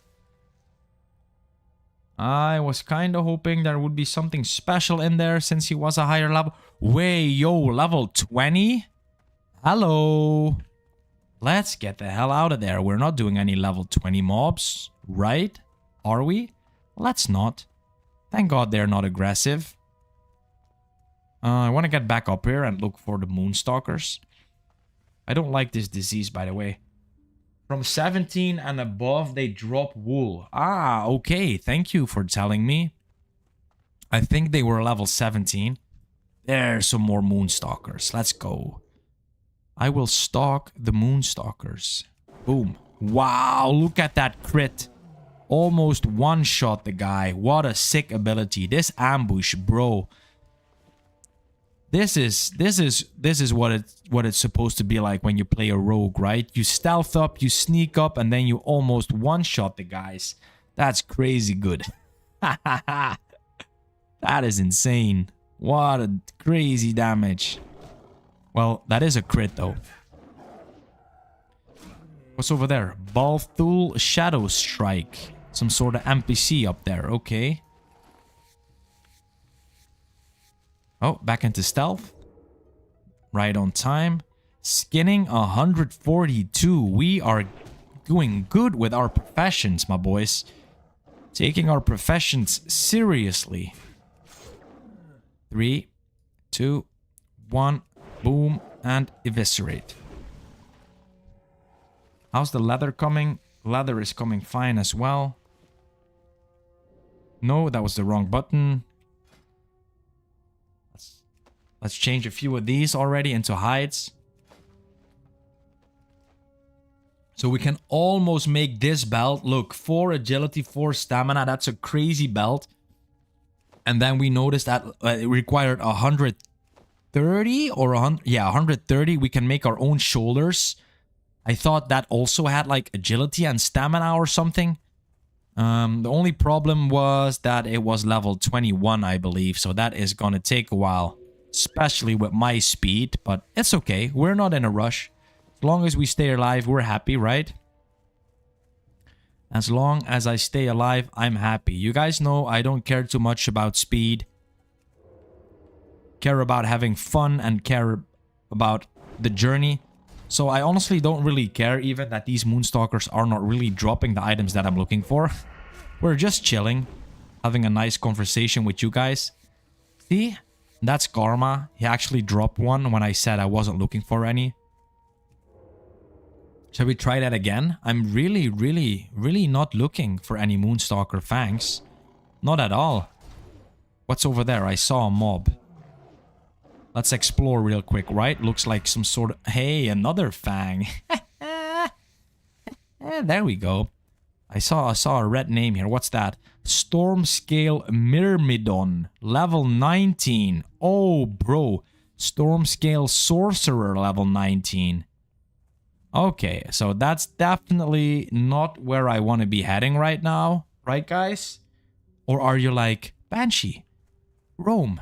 I was kind of hoping there would be something special in there since he was a higher level. Wait, yo, level 20? Hello. Let's get the hell out of there. We're not doing any level 20 mobs, right? Are we? Let's not. Thank God they're not aggressive. I want to get back up here and look for the Moonstalkers. I don't like this disease, by the way. From 17 and above, they drop wool. Ah, okay. Thank you for telling me. I think they were level 17. There's some more Moonstalkers. Let's go. I will stalk the Moonstalkers. Boom. Wow, look at that crit. Almost one-shot the guy. What a sick ability. This ambush, bro. This is what it's supposed to be like when you play a rogue, right? You stealth up, you sneak up, and then you almost one-shot the guys. That's crazy good. That is insane. What a crazy damage. Well, that is a crit though. What's over there? Balthul Shadow Strike. Some sort of NPC up there. Okay. Oh, back into stealth. Right on time. Skinning 142. We are doing good with our professions, my boys. Taking our professions seriously. 3, 2, 1. Boom. And eviscerate. How's the leather coming? Leather is coming fine as well. No, that was the wrong button. Let's change a few of these already into hides. So we can almost make this belt. Look, 4 agility, 4 stamina. That's a crazy belt. And then we noticed that it required 130 or 100. Yeah, 130. We can make our own shoulders. I thought that also had like agility and stamina or something. The only problem was that it was level 21, I believe. So that is gonna take a while. Especially with my speed, but it's okay. We're not in a rush. As long as we stay alive, we're happy, right? As long as I stay alive, I'm happy. You guys know I don't care too much about speed. Care about having fun and care about the journey. So I honestly don't really care even that these Moonstalkers are not really dropping the items that I'm looking for. We're just chilling, having a nice conversation with you guys. See? That's karma. He actually dropped one when I said I wasn't looking for any. Shall we try that again? I'm really not looking for any Moonstalker fangs. Not at all. What's over there? I saw a mob. Let's explore real quick, right? Looks like some sort of... Hey, another fang. There we go. I saw a red name here. What's that? Stormscale Myrmidon. Level 19. Oh, bro. Stormscale Sorcerer level 19. Okay, so that's definitely not where I want to be heading right now. Right, guys? Or are you like, Banshee, Rome,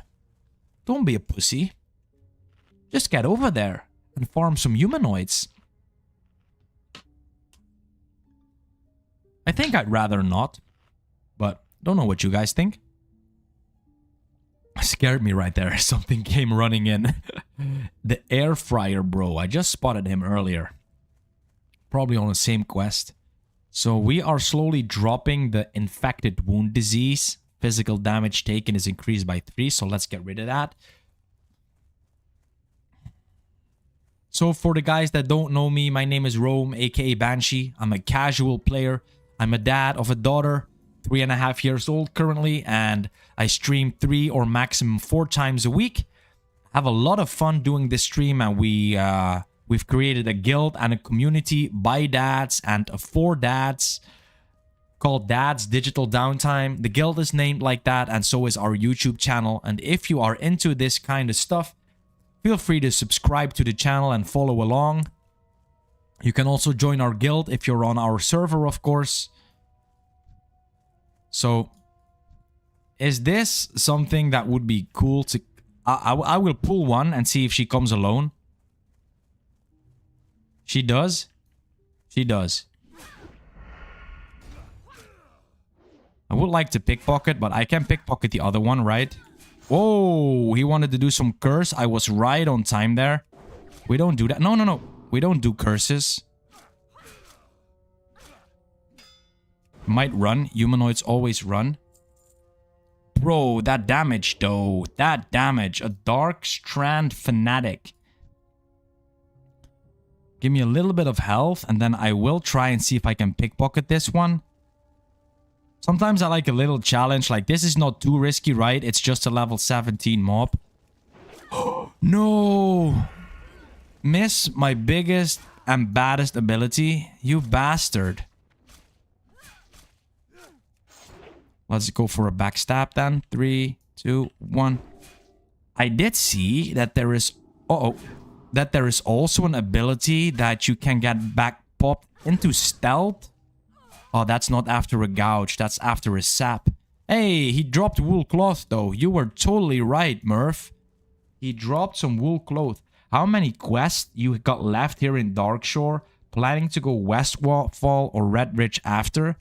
don't be a pussy. Just get over there and farm some humanoids. I think I'd rather not, but don't know what you guys think. Scared me right there. Something came running in. The air fryer, bro. I just spotted him earlier. Probably on the same quest. So we are slowly dropping the infected wound disease. Physical damage taken is increased by 3, so let's get rid of that. So for the guys that don't know me, my name is Rome, aka Banshee. I'm a casual player. I'm a dad of a daughter, 3.5 years old currently, and I stream 3 or maximum 4 times a week. Have a lot of fun doing this stream, and we've created a guild and a community by dads and for dads called Dad's Digital Downtime. The guild is named like that, and so is our YouTube channel. And if you are into this kind of stuff, feel free to subscribe to the channel and follow along. You can also join our guild if you're on our server, of course. So, is this something that would be cool to... I will pull one and see if she comes alone. She does? She does. I would like to pickpocket, but I can pickpocket the other one, right? Whoa, he wanted to do some curse. I was right on time there. We don't do that. No, no, no. We don't do curses. Might run. Humanoids always run. Bro, that damage though. That damage. A Dark Strand Fanatic. Give me a little bit of health and then I will try and see if I can pickpocket this one. Sometimes I like a little challenge. Like this is not too risky, right? It's just a level 17 mob. No! Miss my biggest and baddest ability. You bastard. Let's go for a backstab then. 3, 2, 1. I did see that there is... that there is also an ability that you can get back popped into stealth. Oh, that's not after a gouge. That's after a sap. Hey, he dropped wool cloth though. You were totally right, Murph. He dropped some wool cloth. How many quests you got left here in Darkshore? Planning to go Westfall or Redridge after?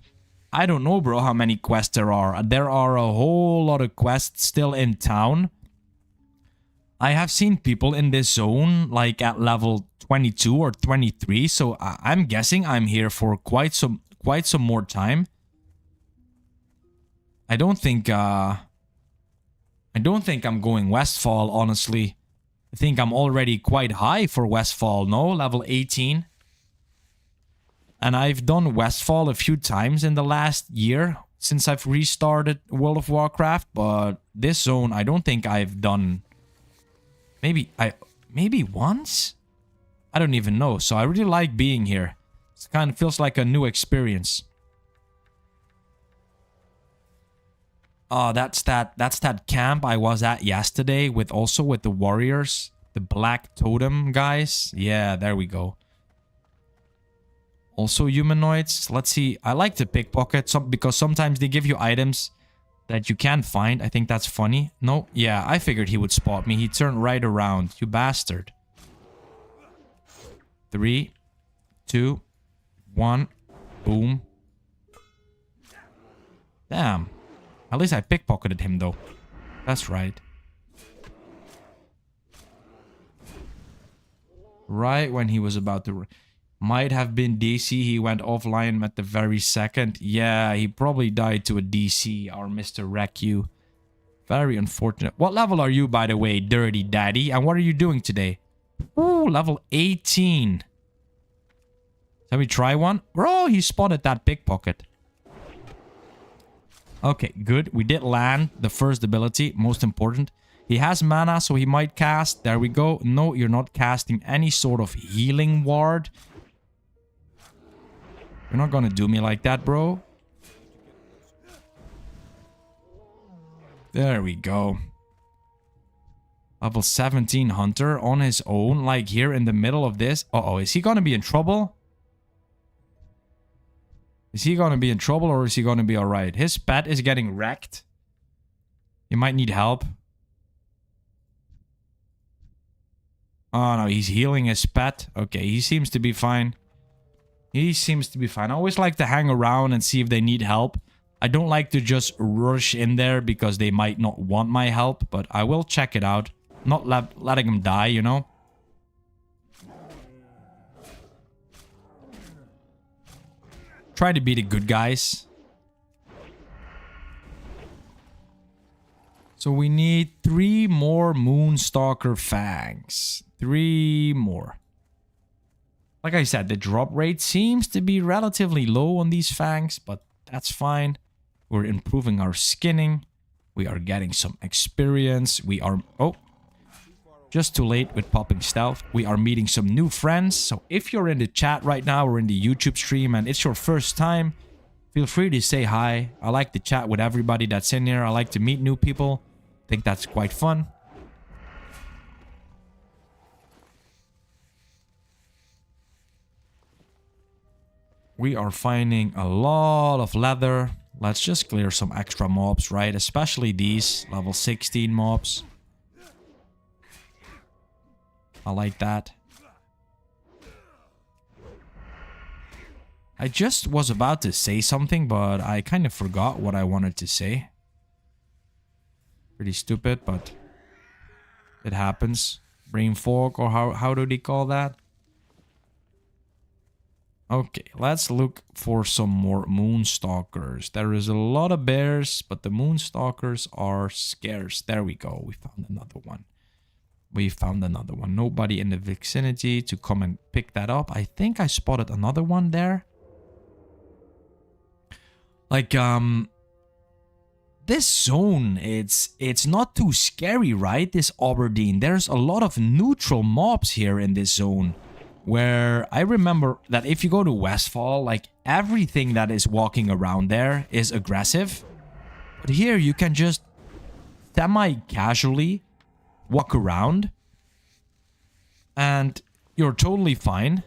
I don't know, bro, how many quests there are. There are a whole lot of quests still in town. I have seen people in this zone like at level 22 or 23, so I'm guessing I'm here for quite some more time. I don't think I'm going Westfall, honestly. I think I'm already quite high for Westfall, no? Level 18. And I've done Westfall a few times in the last year since I've restarted World of Warcraft, but this zone I don't think I've done. Maybe once? I don't even know. So I really like being here. It kind of feels like a new experience. Oh, that's that camp I was at yesterday with the warriors, the black totem guys. Yeah, there we go. Also humanoids. Let's see. I like to pickpocket because sometimes they give you items that you can't find. I think that's funny. No, yeah, I figured he would spot me. He turned right around. You bastard. 3, 2, 1. Boom. Damn. At least I pickpocketed him though. That's right. Right when he was about to... Might have been DC. He went offline at the very second. Yeah, he probably died to a DC, our Mr. Wreck-You. Very unfortunate. What level are you, by the way, Dirty Daddy? And what are you doing today? Ooh, level 18. Shall we try one? Bro, he spotted that pickpocket. Okay, good. We did land the first ability. Most important. He has mana, so he might cast. There we go. No, you're not casting any sort of healing ward. You're not gonna do me like that, bro. There we go. Level 17 Hunter on his own, like here in the middle of this. Uh-oh, is he gonna be in trouble? Is he gonna be in trouble or is he gonna be alright? His pet is getting wrecked. He might need help. Oh no, he's healing his pet. Okay, he seems to be fine. He seems to be fine. I always like to hang around and see if they need help. I don't like to just rush in there because they might not want my help, but I will check it out. Not letting them die, you know? Try to be the good guys. So we need 3 more Moonstalker Fangs. 3 more. Like I said, the drop rate seems to be relatively low on these fangs, but that's fine. We're improving our skinning. We are getting some experience. We are... Oh. Just too late with popping stealth. We are meeting some new friends. So if you're in the chat right now or in the YouTube stream and it's your first time, feel free to say hi. I like to chat with everybody that's in here. I like to meet new people. I think that's quite fun. We are finding a lot of leather. Let's just clear some extra mobs, right? Especially these level 16 mobs. I like that. I just was about to say something, but I kind of forgot what I wanted to say. Pretty stupid, but it happens. Brain fog, or how do they call that? Okay, let's look for some more moonstalkers. There is a lot of bears, but the moonstalkers are scarce. There we go. We found another one. We found another one. Nobody in the vicinity to come and pick that up. I think I spotted another one there. Like, this zone, it's not too scary, right? This Aberdeen. There's a lot of neutral mobs here in this zone. Where I remember that if you go to Westfall, like everything that is walking around there is aggressive. But here you can just semi-casually walk around. And you're totally fine.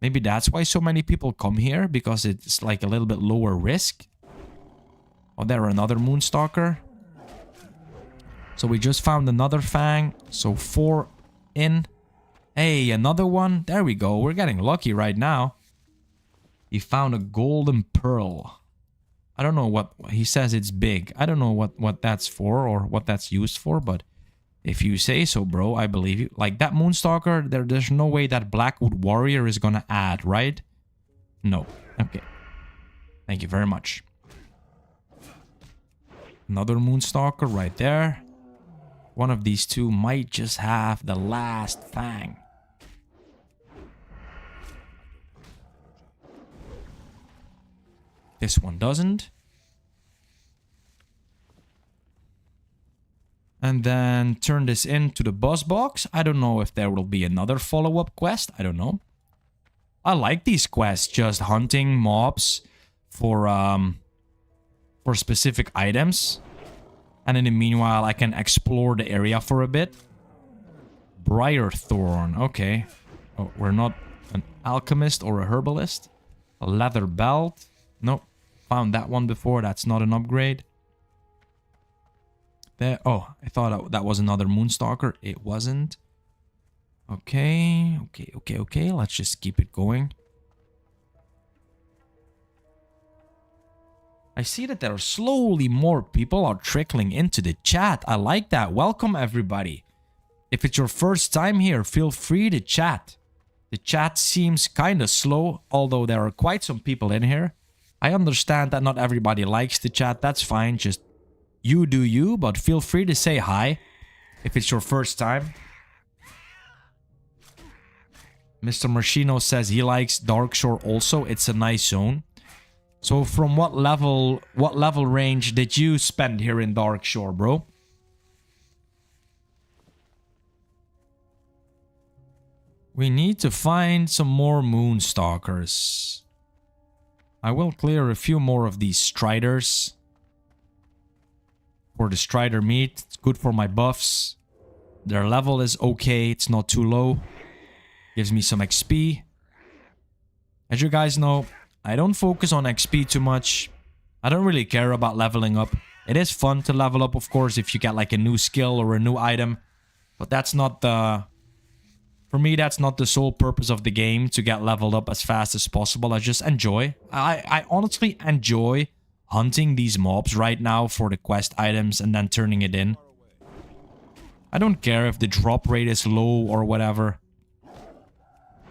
Maybe that's why so many people come here. Because it's like a little bit lower risk. Oh, there another Moonstalker. So we just found another Fang. So 4 in. Hey, another one. There we go. We're getting lucky right now. He found a golden pearl. I don't know what... He says it's big. I don't know what that's for or what that's used for. But if you say so, bro, I believe you. Like that Moonstalker, there's no way that Blackwood Warrior is gonna add, right? No. Okay. Thank you very much. Another Moonstalker right there. One of these two might just have the last Fang. This one doesn't. And then turn this into the boss box. I don't know if there will be another follow-up quest. I don't know. I like these quests, just hunting mobs for specific items. And in the meanwhile, I can explore the area for a bit. Briarthorn, okay. Oh, we're not an alchemist or a herbalist. A leather belt. Nope. Found that one before. That's not an upgrade. There. Oh, I thought that was another Moonstalker. It wasn't. Okay. Okay. Let's just keep it going. I see that there are slowly more people are trickling into the chat. I like that. Welcome, everybody. If it's your first time here, feel free to chat. The chat seems kind of slow, although there are quite some people in here. I understand that not everybody likes the chat. That's fine. Just you do you, but feel free to say hi if it's your first time. Mr. Marchino says he likes Darkshore also. It's a nice zone. So from what level range did you spend here in Darkshore, bro? We need to find some more Moonstalkers. I will clear a few more of these Striders. For the Strider meat, it's good for my buffs. Their level is okay, it's not too low. Gives me some XP. As you guys know, I don't focus on XP too much. I don't really care about leveling up. It is fun to level up, of course, if you get like a new skill or a new item. But that's not the... For me, that's not the sole purpose of the game, to get leveled up as fast as possible. I just enjoy. I honestly enjoy hunting these mobs right now for the quest items and then turning it in. I don't care if the drop rate is low or whatever.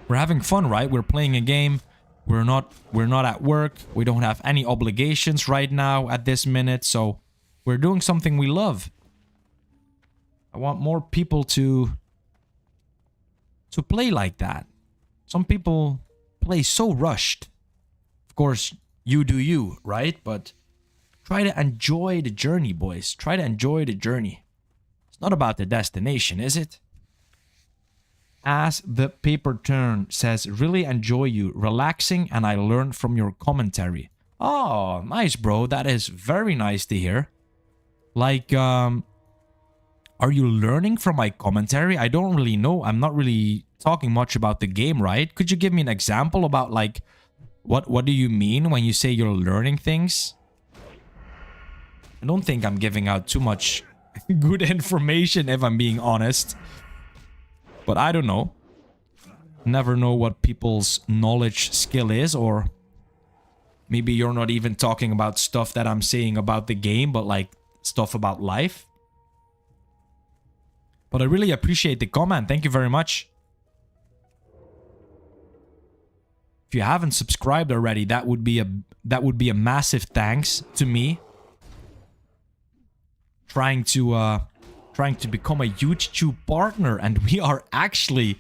We're having fun, right? We're playing a game. We're not at work. We don't have any obligations right now at this minute. So we're doing something we love. I want more people to play like that. Some people play so rushed. Of course, you do you, right? But try to enjoy the journey, boys. Try to enjoy the journey. It's not about the destination, is it? As the paper turn says, really enjoy you, relaxing, and I learned from your commentary. Oh, nice, bro. That is very nice to hear. Like, are you learning from my commentary? I don't really know. I'm not really talking much about the game, right? Could you give me an example about, like, what do you mean when you say you're learning things? I don't think I'm giving out too much good information, if I'm being honest. But I don't know. Never know what people's knowledge skill is, or maybe you're not even talking about stuff that I'm saying about the game, but like stuff about life. But I really appreciate the comment. Thank you very much. If you haven't subscribed already, that would be a massive thanks to me. Trying to become a YouTube partner, and we are actually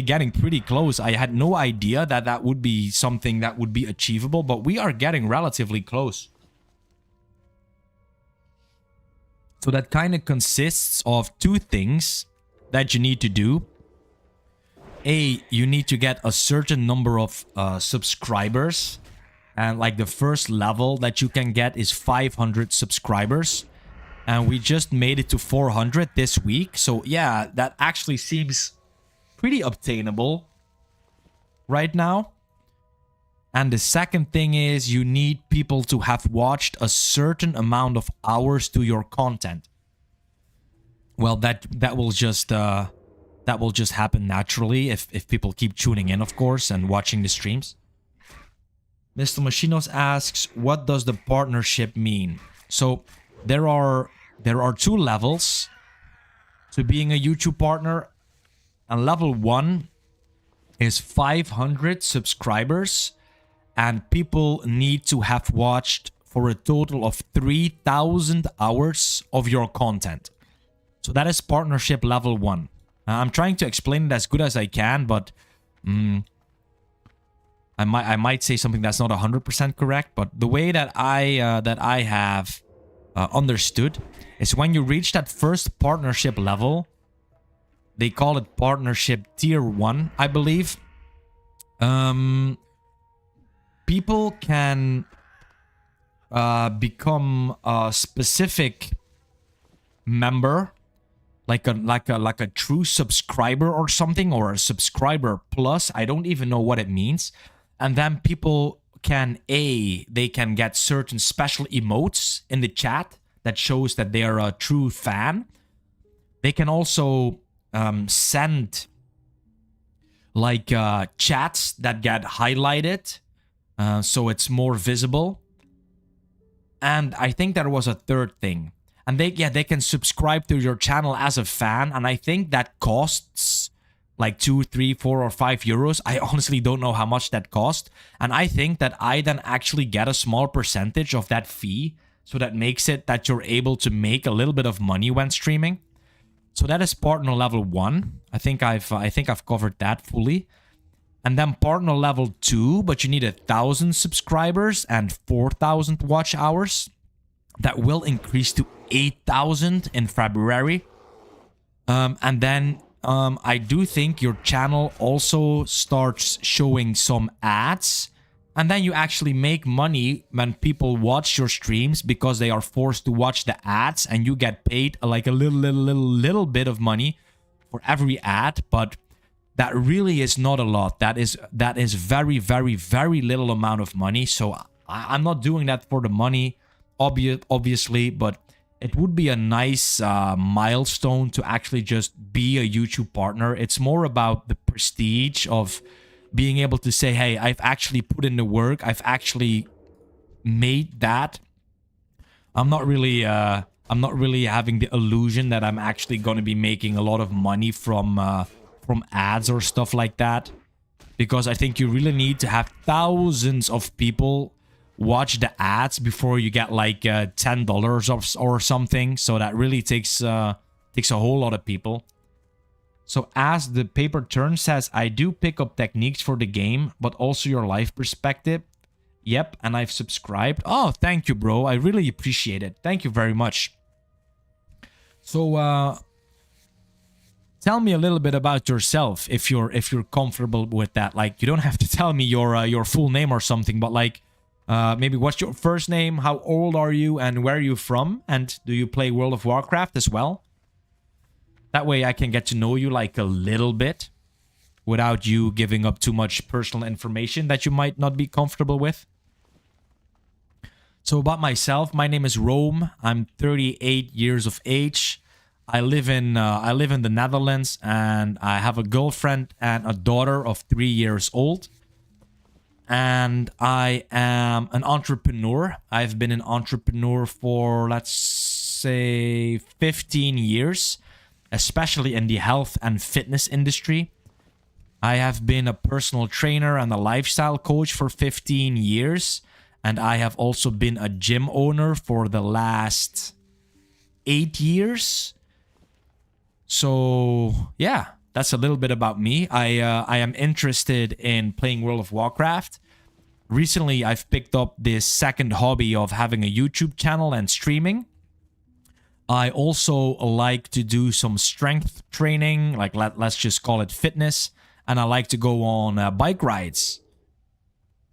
getting pretty close. I had no idea that that would be something that would be achievable, but we are getting relatively close. So that kind of consists of two things that you need to do. A, you need to get a certain number of subscribers, and like the first level that you can get is 500 subscribers. And we just made it to 400 this week. So yeah, that actually seems pretty obtainable right now. And the second thing is you need people to have watched a certain amount of hours to your content. Well, that will just happen naturally if people keep tuning in, of course, and watching the streams. Mr. Machinos asks, what does the partnership mean? So there are two levels to being a YouTube partner, and level 1 is 500 subscribers, and people need to have watched for a total of 3,000 hours of your content. So that is partnership level 1. I'm trying to explain it as good as I can, but I might say something that's not 100% correct. But the way that I have understood is when you reach that first partnership level, they call it partnership tier 1, I believe. People can become a specific member, like a true subscriber or something, or a subscriber plus. I don't even know what it means. And then people can they can get certain special emotes in the chat that shows that they are a true fan. They can also send like chats that get highlighted, so it's more visible. And I think there was a third thing. And they can subscribe to your channel as a fan, and I think that costs like 2, 3, 4, or 5 euros. I honestly don't know how much that cost. And I think that I then actually get a small percentage of that fee. So that makes it that you're able to make a little bit of money when streaming. So that is partner level 1. I think I've covered that fully. And then partner level 2, but you need 1,000 subscribers and 4,000 watch hours. That will increase to 8,000 in February. And then I do think your channel also starts showing some ads. And then you actually make money when people watch your streams because they are forced to watch the ads, and you get paid like a little bit of money for every ad. But that really is not a lot. That is very, very, very little amount of money. So I'm not doing that for the money, obviously, but it would be a nice milestone to actually just be a YouTube partner. It's more about the prestige of being able to say, hey, I've actually put in the work. I've actually made that. I'm not really having the illusion that I'm actually going to be making a lot of money from ads or stuff like that, because I think you really need to have thousands of people watch the ads before you get like $10 or something. So that really takes a whole lot of people. So as the paper turn says, I do pick up techniques for the game, but also your life perspective. Yep, and I've subscribed. Oh, thank you, bro. I really appreciate it. Thank you very much. So tell me a little bit about yourself if you're comfortable with that. Like, you don't have to tell me your full name or something, but like maybe what's your first name, how old are you, and where are you from, and do you play World of Warcraft as well? That way I can get to know you like a little bit without you giving up too much personal information that you might not be comfortable with. So about myself, my name is Rome. I'm 38 years of age. I live in the Netherlands, and I have a girlfriend and a daughter of 3 years old. And I am an entrepreneur. I've been an entrepreneur for, let's say, 15 years, especially in the health and fitness industry. I have been a personal trainer and a lifestyle coach for 15 years. And I have also been a gym owner for the last 8 years. So, yeah, that's a little bit about me. I am interested in playing World of Warcraft. Recently, I've picked up this second hobby of having a YouTube channel and streaming. I also like to do some strength training, like let's just call it fitness. And I like to go on bike rides.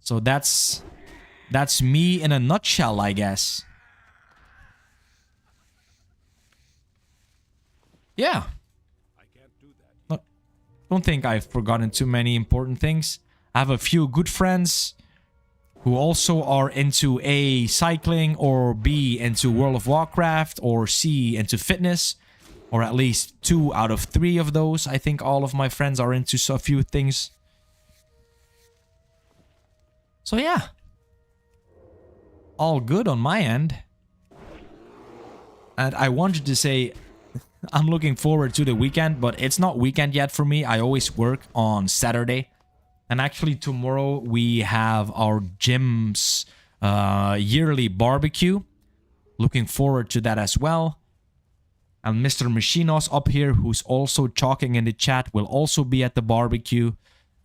So that's me in a nutshell, I guess. Yeah. Don't think I've forgotten too many important things. I have a few good friends who also are into A, cycling, or B, into World of Warcraft, or C, into fitness. Or at least 2 out of 3 of those. I think all of my friends are into a few things. So yeah. All good on my end. And I wanted to say, I'm looking forward to the weekend, but it's not weekend yet for me. I always work on Saturday. And actually tomorrow we have our gym's yearly barbecue. Looking forward to that as well. And Mr. Machinos up here, who's also talking in the chat, will also be at the barbecue.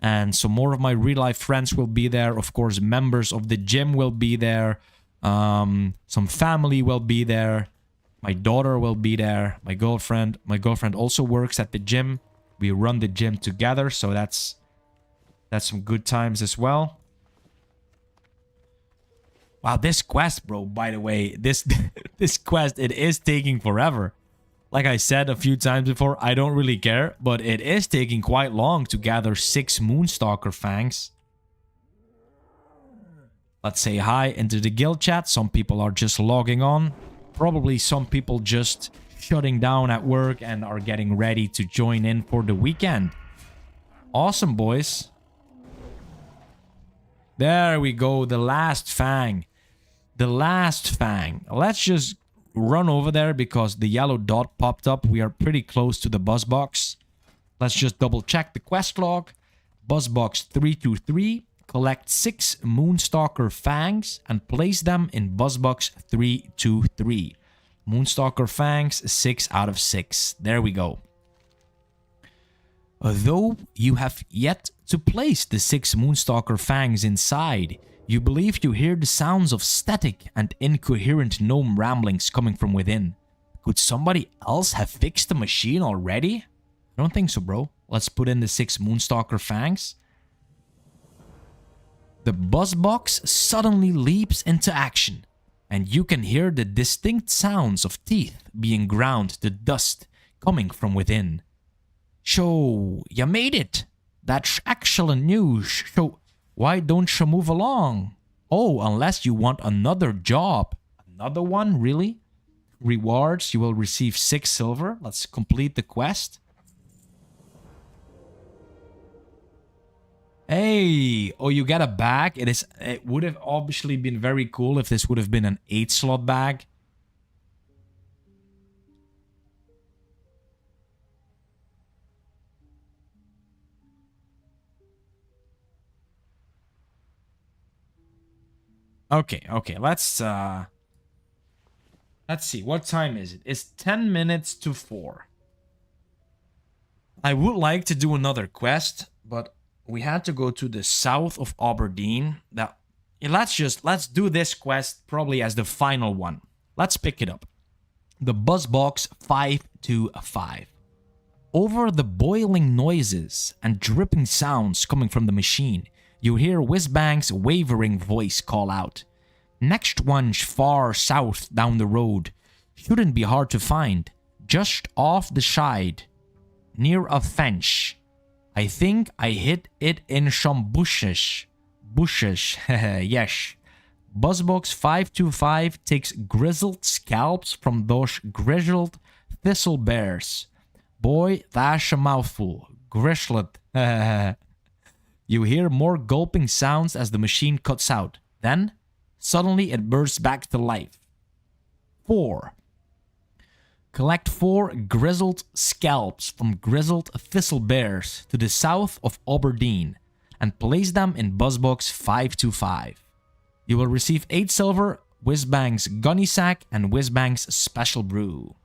And some more of my real-life friends will be there. Of course, members of the gym will be there. Some family will be there. My daughter will be there. My girlfriend also works at the gym. We run the gym together, so that's some good times as well. Wow, this quest, bro, by the way, this quest, it is taking forever. Like I said a few times before, I don't really care, but it is taking quite long to gather 6 Moonstalker fangs. Let's say hi into the guild chat. Some people are just logging on. Probably some people just shutting down at work and are getting ready to join in for the weekend. Awesome, boys. There we go, the last fang. The last fang. Let's just run over there because the yellow dot popped up. We are pretty close to the buzz box. Let's just double check the quest log. Buzz box 323. Collect 6 Moonstalker fangs and place them in buzz box 323. Moonstalker fangs 6 out of 6. There we go. Though you have yet to place the 6 Moonstalker fangs inside, you believe you hear the sounds of static and incoherent gnome ramblings coming from within. Could somebody else have fixed the machine already? I don't think so, bro. Let's put in the 6 Moonstalker fangs. The buzz box suddenly leaps into action, and you can hear the distinct sounds of teeth being ground to dust coming from within. So, you made it. That's excellent news. So, why don't you move along? Oh, unless you want another job. Another one? Really? Rewards, you will receive 6 silver. Let's complete the quest. Hey! Oh, you get a bag? It would have obviously been very cool if this would have been an 8-slot bag. Okay, let's see, what time is it? It's 10 minutes to 4. I would like to do another quest, but we had to go to the south of Aberdeen. Let's do this quest probably as the final one. Let's pick it up. The buzz box 525. Over the boiling noises and dripping sounds coming from the machine, you hear Whizbang's wavering voice call out. Next one's far south down the road. Shouldn't be hard to find. Just off the side. Near a fence. I think I hit it in some bushes. Bushes, yes. Buzzbox 525 takes grizzled scalps from those grizzled thistle bears. Boy, that's a mouthful. Grishlet. You hear more gulping sounds as the machine cuts out. Then, suddenly it bursts back to life. 4. Collect 4 grizzled scalps from grizzled thistle bears to the south of Aberdeen and place them in Buzzbox 525. You will receive 8 silver, Whizbang's gunny sack, and Whizbang's special brew.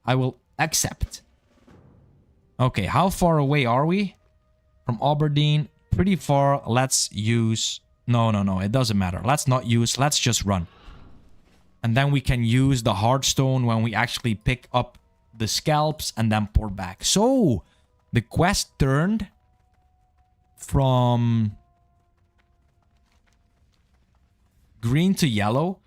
I will accept. Okay, how far away are we from Aberdeen? Pretty far. Let's use... No, it doesn't matter. Let's not use. Let's just run. And then we can use the Hearthstone when we actually pick up the scalps and then pour back. So, the quest turned from green to yellow.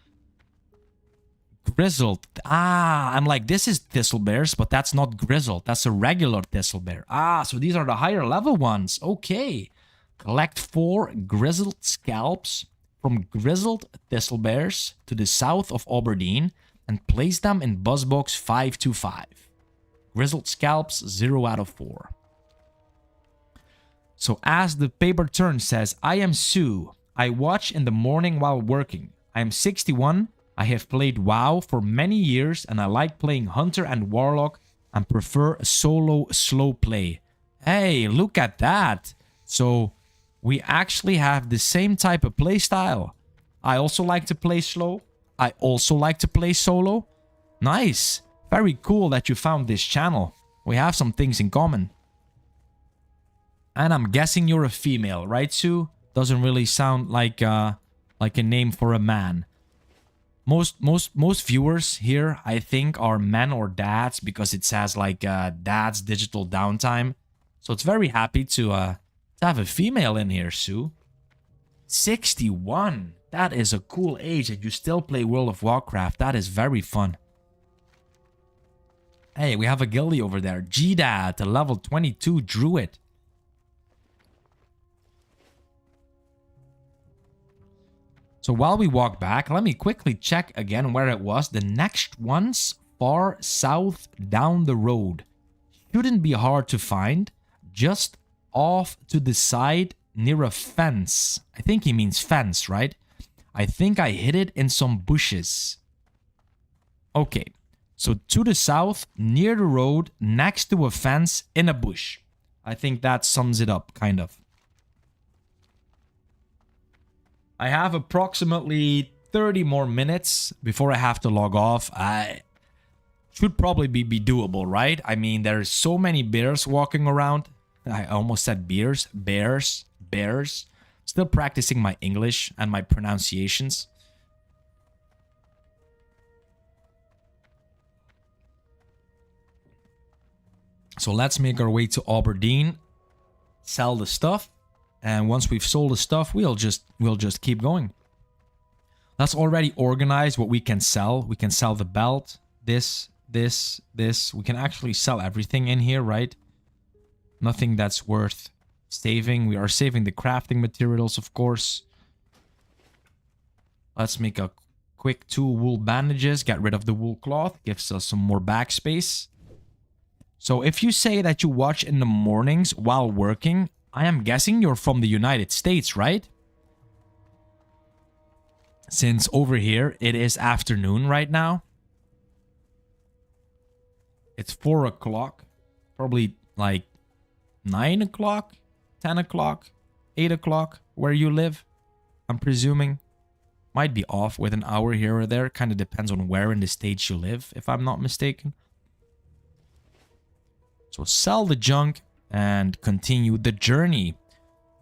Grizzled. Ah, I'm like, this is thistle bears, but that's not grizzled. That's a regular thistle bear. Ah, so these are the higher level ones. Okay. Collect 4 grizzled scalps from grizzled thistle bears to the south of Aberdeen and place them in Buzzbox 525. Grizzled scalps, 0 out of 4. So as the paper turn says, I am Sue. I watch in the morning while working. I am 61. I have played WoW for many years and I like playing Hunter and Warlock and prefer a solo slow play. Hey, look at that. So we actually have the same type of play style. I also like to play slow. I also like to play solo. Nice. Very cool that you found this channel. We have some things in common. And I'm guessing you're a female, right, Sue? Doesn't really sound like a name for a man. Most viewers here, I think, are men or dads because it says like dad's digital downtime. So it's very happy to have a female in here, Sue. 61. That is a cool age and you still play World of Warcraft. That is very fun. Hey, we have a guildie over there. G-Dad, a level 22 druid. So while we walk back, let me quickly check again where it was. The next one's far south down the road. Shouldn't be hard to find. Just off to the side near a fence. I think he means fence, right? I think I hid it in some bushes. Okay. So to the south, near the road, next to a fence, in a bush. I think that sums it up, kind of. I have approximately 30 more minutes before I have to log off. I should probably be doable, right? I mean, there's so many bears walking around. I almost said bears. Bears. Still practicing my English and my pronunciations. So let's make our way to Aberdeen. Sell the stuff. And once we've sold the stuff, we'll just keep going. Let's already organize what we can sell. We can sell the belt, this. We can actually sell everything in here, right? Nothing that's worth saving. We are saving the crafting materials, of course. Let's make a quick 2 wool bandages. Get rid of the wool cloth. Gives us some more backspace. So if you say that you watch in the mornings while working, I am guessing you're from the United States, right? Since over here, it is afternoon right now. It's 4 o'clock. Probably like 9 o'clock, 10 o'clock, 8 o'clock where you live. I'm presuming. Might be off with an hour here or there. Kind of depends on where in the States you live, if I'm not mistaken. So sell the junk and continue the journey.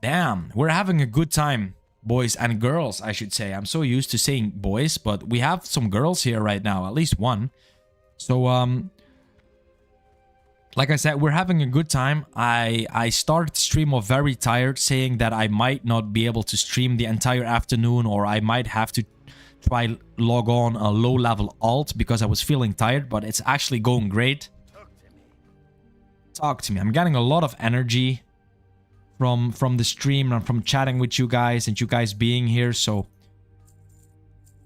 Damn, we're having a good time, boys and girls, I should say. I'm so used to saying boys, but we have some girls here right now, at least one. So, like I said, we're having a good time. I started the stream off very tired, saying that I might not be able to stream the entire afternoon, or I might have to try log on a low-level alt because I was feeling tired, but it's actually going great. Talk to me. I'm getting a lot of energy from the stream and from chatting with you guys and you guys being here. So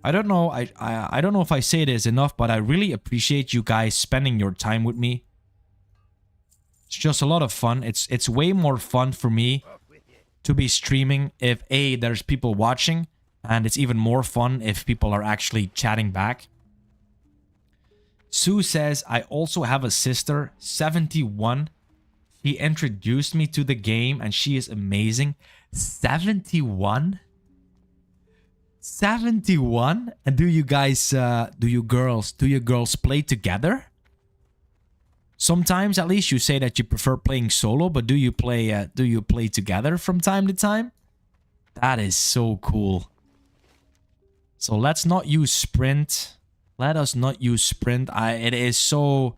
I don't know. I don't know if I say this enough, but I really appreciate you guys spending your time with me. It's just a lot of fun. It's way more fun for me to be streaming if A, there's people watching, and it's even more fun if people are actually chatting back. Sue says, I also have a sister, 71. She introduced me to the game and she is amazing. 71? 71? And do you guys, do you girls play together? Sometimes, at least, you say that you prefer playing solo, but do you play together from time to time? That is so cool. So let's not use sprint. Let us not use sprint. It is so...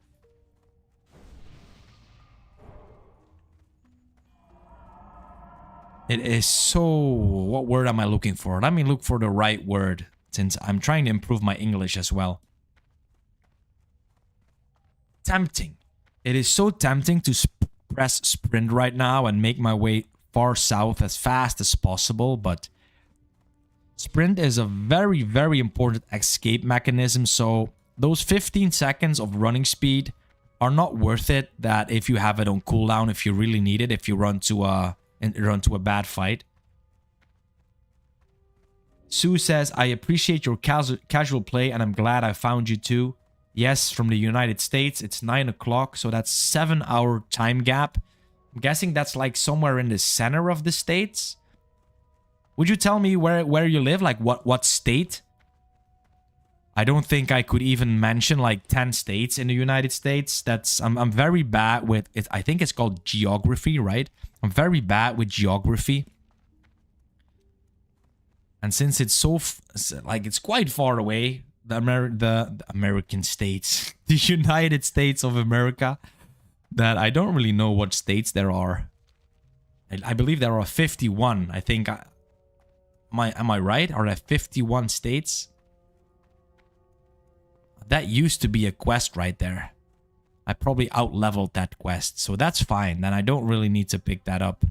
It is so... What word am I looking for? Let me look for the right word, since I'm trying to improve my English as well. Tempting. It is so tempting to press sprint right now and make my way far south as fast as possible, but sprint is a very, very important escape mechanism, so those 15 seconds of running speed are not worth it. That if you have it on cooldown, if you really need it, if you run to a bad fight. Sue says, I appreciate your casual play and I'm glad I found you too. Yes, from the United States, it's 9 o'clock, so that's 7-hour time gap. I'm guessing that's like somewhere in the center of the states. Would you tell me where you live? Like what state? I don't think I could even mention like 10 states in the United States. I'm very bad with it. I think it's called geography, right? I'm very bad with geography. And since it's so it's quite far away, the American states, the United States of America, that I don't really know what states there are. I believe there are 51. I think am I right? Are there 51 states? That used to be a quest right there. I probably out-leveled that quest, so that's fine. Then I don't really need to pick that up.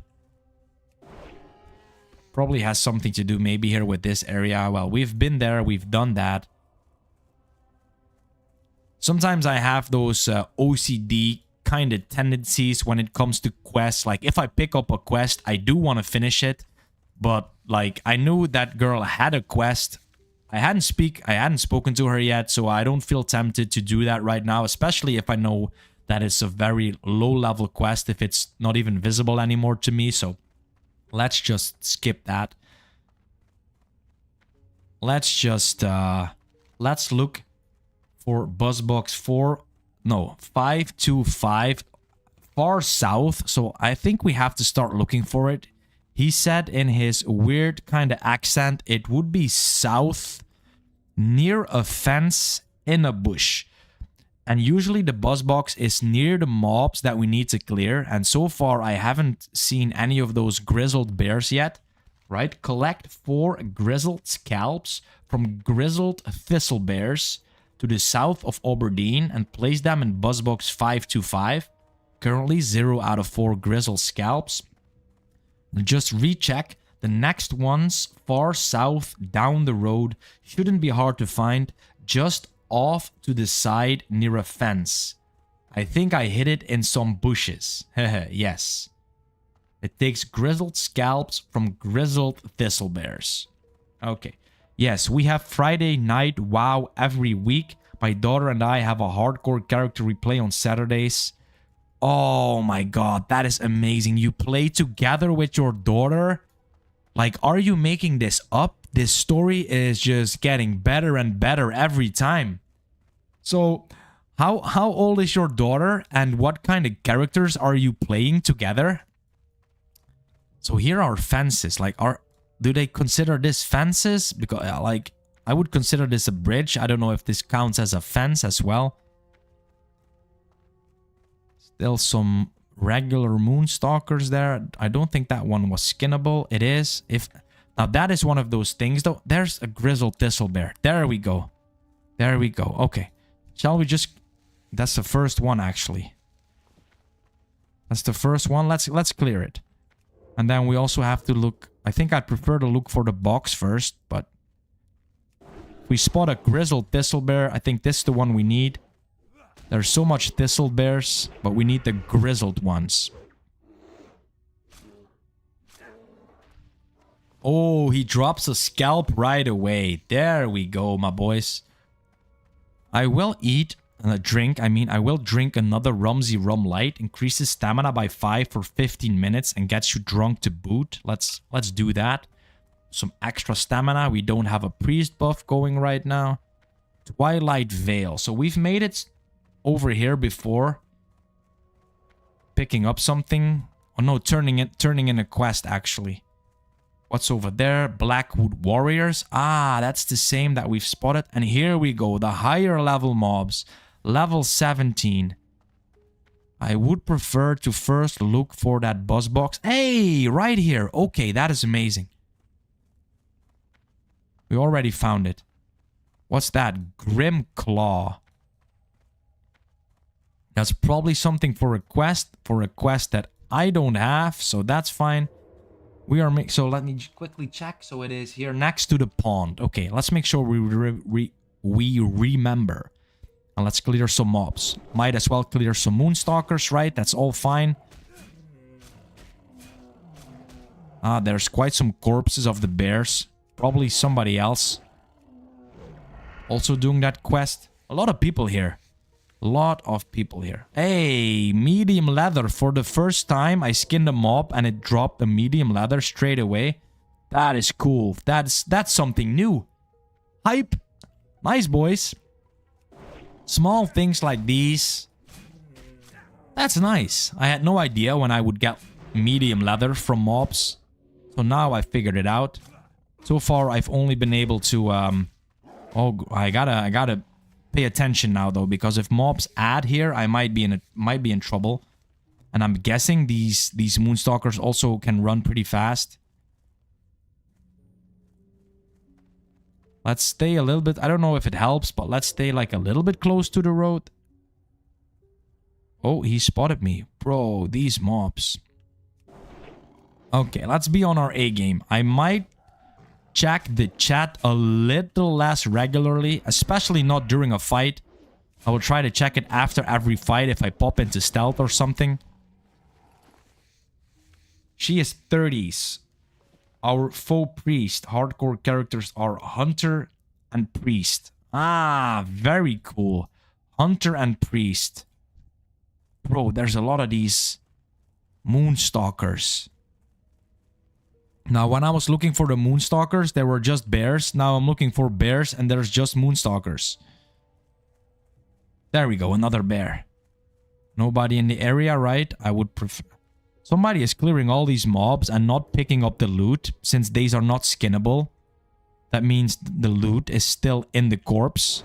Probably has something to do maybe here with this area. Well, we've been there, we've done that. Sometimes I have those OCD kind of tendencies when it comes to quests. Like, if I pick up a quest, I do want to finish it. But, like, I knew that girl had a quest. I hadn't spoken to her yet, so I don't feel tempted to do that right now, especially if I know that it's a very low-level quest, if it's not even visible anymore to me, so let's just skip that. Let's just, let's look for BuzzBox 525, far south, so I think we have to start looking for it. He said in his weird kind of accent, it would be south, near a fence, in a bush. And usually the BuzzBox is near the mobs that we need to clear. And so far, I haven't seen any of those grizzled bears yet. Right? Collect 4 grizzled scalps from grizzled thistle bears to the south of Aberdeen and place them in BuzzBox 525. Currently 0 out of 4 grizzled scalps. Just recheck. The next ones far south down the road shouldn't be hard to find, just off to the side near a fence. I think I hid it in some bushes. Yes. It takes grizzled scalps from grizzled thistle bears. Okay. Yes, we have Friday night WoW every week. My daughter and I have a hardcore character we play on Saturdays. Oh my god, that is amazing. You play together with your daughter? Like, are you making this up? This story is just getting better and better every time. So, how old is your daughter and what kind of characters are you playing together? So here are fences. Like, do they consider this fences? Because, like, I would consider this a bridge. I don't know if this counts as a fence as well. Still some regular moonstalkers there. I don't think that one was skinnable. It is. Now that is one of those things though. There's a grizzled thistle bear. There we go. There we go. Okay. Shall we just... That's the first one actually. That's the first one. Let's clear it. And then we also have to look... I think I'd prefer to look for the box first, but... We spot a grizzled thistle bear. I think this is the one we need. There's so much thistle bears, but we need the grizzled ones. Oh, he drops a scalp right away. There we go, my boys. I will eat a drink. I will drink another Rumsey Rum Light. Increases stamina by 5 for 15 minutes and gets you drunk to boot. Let's do that. Some extra stamina. We don't have a priest buff going right now. Twilight Veil. So we've made it over here before. Picking up something. Oh no, turning in a quest actually. What's over there? Blackwood Warriors. Ah, that's the same that we've spotted. And here we go. The higher level mobs. Level 17. I would prefer to first look for that buzz box. Hey, right here. Okay, that is amazing. We already found it. What's that? Grim Claw. That's probably something for a quest that I don't have, so that's fine. We are so let me quickly check. So it is here next to the pond. Okay, let's make sure we remember. And let's clear some mobs. Might as well clear some moonstalkers, right? That's all fine. Ah, there's quite some corpses of the bears. Probably somebody else also doing that quest. A lot of people here. A lot of people here. Hey, medium leather. For the first time, I skinned a mob and it dropped the medium leather straight away. That is cool. That's something new. Hype. Nice, boys. Small things like these. That's nice. I had no idea when I would get medium leather from mobs. So now I figured it out. So far, I've only been able to... Oh, I gotta pay attention now though, because if mobs add here, I might be in trouble. And I'm guessing these moonstalkers also can run pretty fast. Let's stay a little bit. I don't know if it helps, but let's stay like a little bit close to the road. Oh, he spotted me. Bro, these mobs. Okay, let's be on our A game. I might check the chat a little less regularly, especially not during a fight. I will try to check it after every fight if I pop into stealth or something. She is 30s. Our faux priest. Hardcore characters are hunter and priest. Ah, very cool. Hunter and priest. Bro, there's a lot of these moonstalkers. Now, when I was looking for the moonstalkers, there were just bears. Now I'm looking for bears and there's just moonstalkers. There we go, another bear. Nobody in the area, right? I would prefer... Somebody is clearing all these mobs and not picking up the loot, since these are not skinnable. That means the loot is still in the corpse.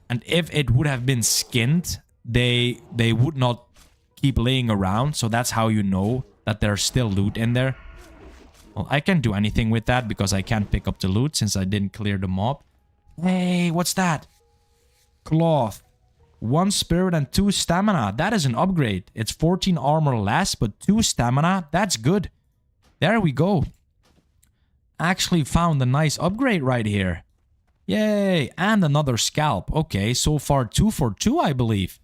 And if it would have been skinned, they would not keep laying around. So that's how you know that there's still loot in there. Well, I can't do anything with that because I can't pick up the loot since I didn't clear the mob. Hey, what's that? Cloth. 1 spirit and 2 stamina. That is an upgrade. It's 14 armor less, but 2 stamina. That's good. There we go. Actually found a nice upgrade right here. Yay. And another scalp. Okay, so far 2 for 2, I believe.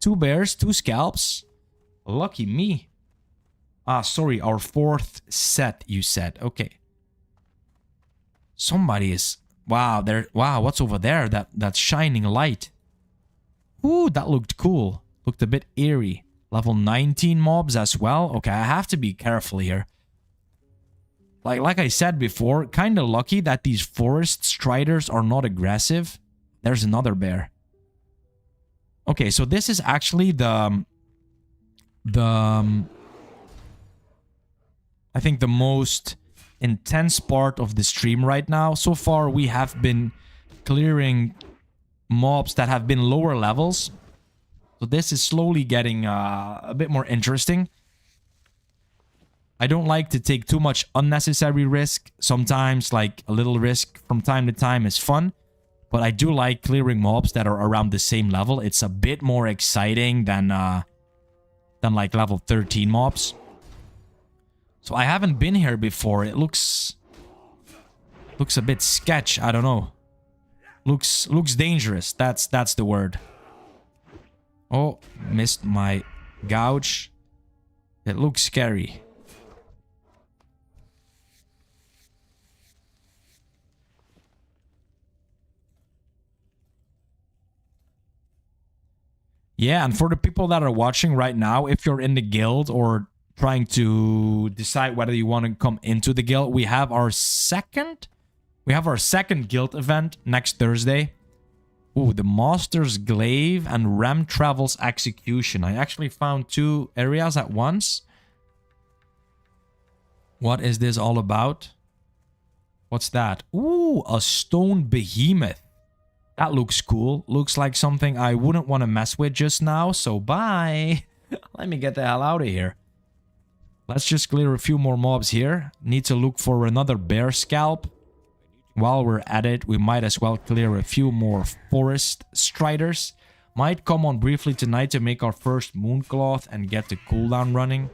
2 bears, 2 scalps. Lucky me. Ah, sorry, our 4th set, you said. Okay. Somebody is... Wow, there... Wow, what's over there? That shining light. Ooh, that looked cool. Looked a bit eerie. Level 19 mobs as well. Okay, I have to be careful here. Like I said before, kind of lucky that these forest striders are not aggressive. There's another bear. Okay, so this is actually the I think the most intense part of the stream right now. So far, we have been clearing mobs that have been lower levels. So this is slowly getting a bit more interesting. I don't like to take too much unnecessary risk. Sometimes, like, a little risk from time to time is fun. But I do like clearing mobs that are around the same level. It's a bit more exciting than like level 13 mobs. So I haven't been here before. It looks Looks a bit sketch. I don't know. Looks dangerous. That's the word. Oh, missed my gouge. It looks scary. Yeah, and for the people that are watching right now, if you're in the guild or trying to decide whether you want to come into the guild, we have our second guild event next Thursday. Ooh, the Master's Glaive and Rem Travels Execution. I actually found 2 areas at once. What is this all about? What's that? Ooh, a stone behemoth. That looks cool. Looks like something I wouldn't want to mess with just now, so bye. Let me get the hell out of here. Let's just clear a few more mobs here. Need to look for another bear scalp. While we're at it, we might as well clear a few more forest striders. Might come on briefly tonight to make our first mooncloth and get the cooldown running.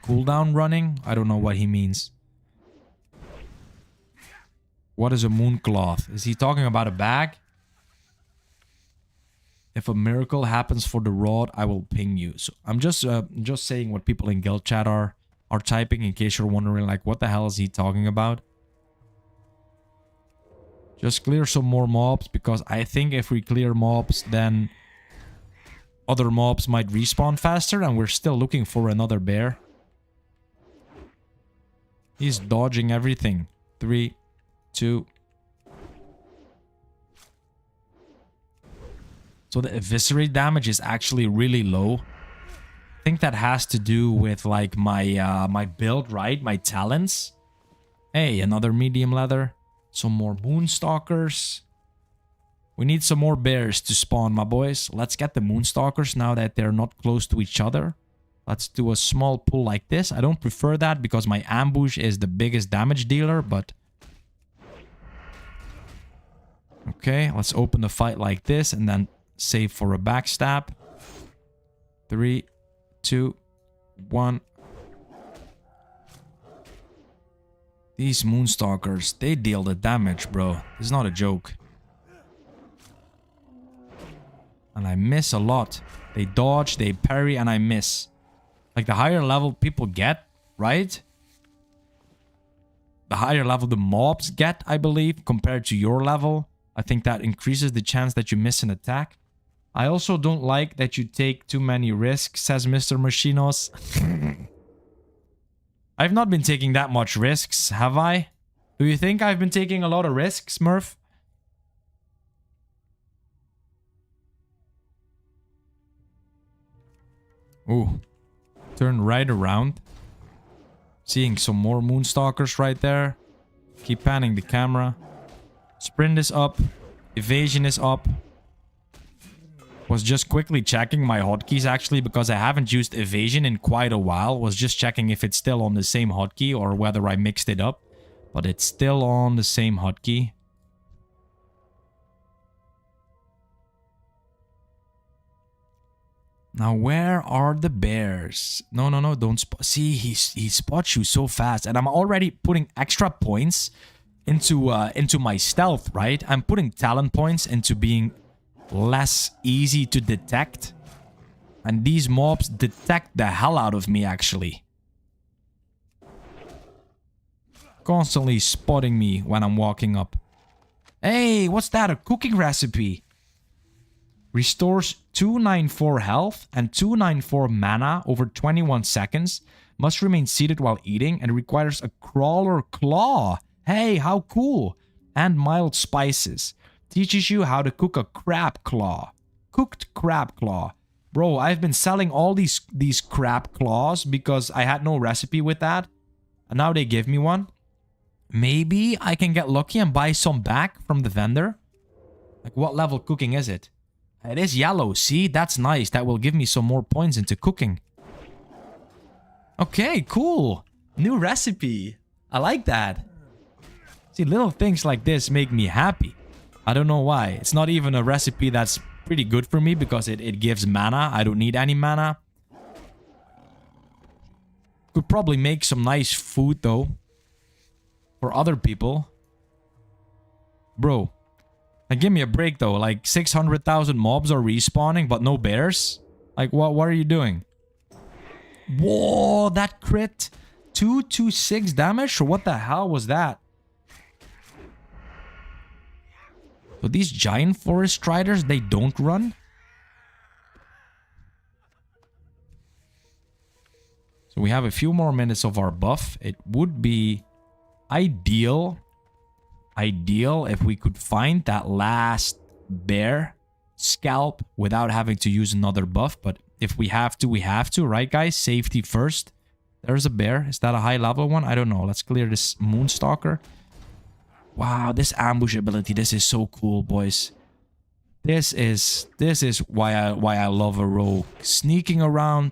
Cooldown running? I don't know what he means. What is a mooncloth? Is he talking about a bag? If a miracle happens for the rod, I will ping you. So I'm just saying what people in guild chat are typing in case you're wondering like what the hell is he talking about? Just clear some more mobs because I think if we clear mobs then other mobs might respawn faster and we're still looking for another bear. He's dodging everything. 3, 2. So the eviscerate damage is actually really low. I think that has to do with like my my build, right? My talents. Hey, another medium leather. Some more moonstalkers. We need some more bears to spawn, my boys. Let's get the moonstalkers now that they're not close to each other. Let's do a small pull like this. I don't prefer that because my ambush is the biggest damage dealer, but... Okay, let's open the fight like this and then save for a backstab. 3, 2, 1. These moonstalkers, they deal the damage, bro. It's not a joke. And I miss a lot. They dodge, they parry, and I miss. Like the higher level people get, right? The higher level the mobs get, I believe, compared to your level. I think that increases the chance that you miss an attack. I also don't like that you take too many risks, says Mr. Machinos. I've not been taking that much risks, have I? Do you think I've been taking a lot of risks, Murph? Ooh. Turn right around. Seeing some more moonstalkers right there. Keep panning the camera. Sprint is up. Evasion is up. Was just quickly checking my hotkeys actually because I haven't used evasion in quite a while. Was just checking if it's still on the same hotkey or whether I mixed it up. But it's still on the same hotkey. Now where are the bears? No, don't spot. See, he spots you so fast. And I'm already putting extra points into my stealth, right? I'm putting talent points into being less easy to detect. And these mobs detect the hell out of me, actually. Constantly spotting me when I'm walking up. Hey, what's that? A cooking recipe. Restores 294 health and 294 mana over 21 seconds. Must remain seated while eating and requires a crawler claw. Hey, how cool. And mild spices. Teaches you how to cook a crab claw. Cooked crab claw. Bro, I've been selling all these crab claws because I had no recipe with that. And now they give me one. Maybe I can get lucky and buy some back from the vendor. Like, what level cooking is it? It is yellow. See, that's nice. That will give me some more points into cooking. Okay, cool. New recipe. I like that. See, little things like this make me happy. I don't know why. It's not even a recipe that's pretty good for me because it gives mana. I don't need any mana. Could probably make some nice food though. for other people. Bro, now give me a break though. Like 600,000 mobs are respawning, but no bears? Like what are you doing? Whoa, that crit. 226 damage? Or what the hell was that? So these giant forest striders, they don't run? So we have a few more minutes of our buff. It would be ideal if we could find that last bear scalp without having to use another buff. But if we have to, we have to, right guys? Safety first. There's a bear. Is that a high level one? I don't know. Let's clear this Moonstalker. Wow, this ambush ability, this is so cool, boys. This is why I love a rogue. Sneaking around,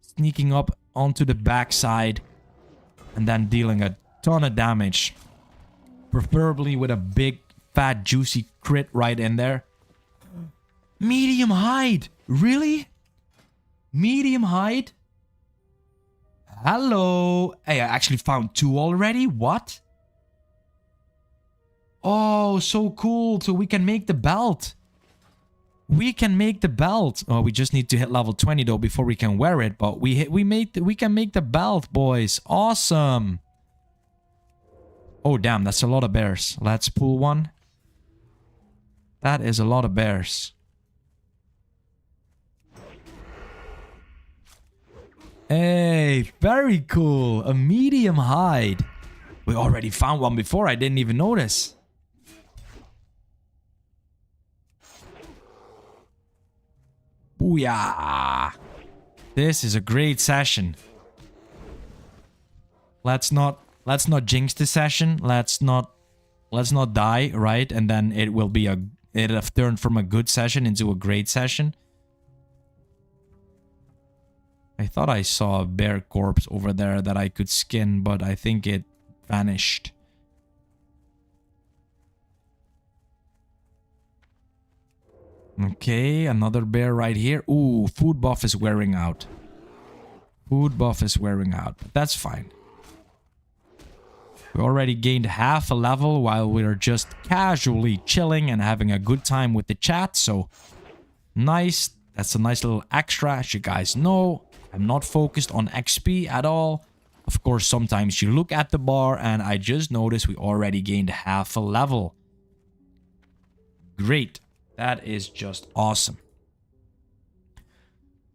sneaking up onto the backside, and then dealing a ton of damage. Preferably with a big, fat, juicy crit right in there. Medium hide! Really? Medium hide? Hello! Hey, I actually found 2 already? What? Oh, so cool. So we can make the belt. We can make the belt. Oh, we just need to hit level 20 though before we can wear it. But we can make the belt, boys. Awesome. Oh, damn. That's a lot of bears. Let's pull one. That is a lot of bears. Hey, very cool. A medium hide. We already found one before. I didn't even notice. Booyah! This is a great session. Let's not jinx the session. Let's not die, right? And then it'll have turned from a good session into a great session. I thought I saw a bear corpse over there that I could skin, but I think it vanished. Okay, another bear right here. Ooh, food buff is wearing out. Food buff is wearing out, but that's fine. We already gained half a level while we are just casually chilling and having a good time with the chat, so nice. That's a nice little extra. As you guys know, I'm not focused on XP at all. Of course, sometimes you look at the bar and I just noticed we already gained half a level. Great. That is just awesome.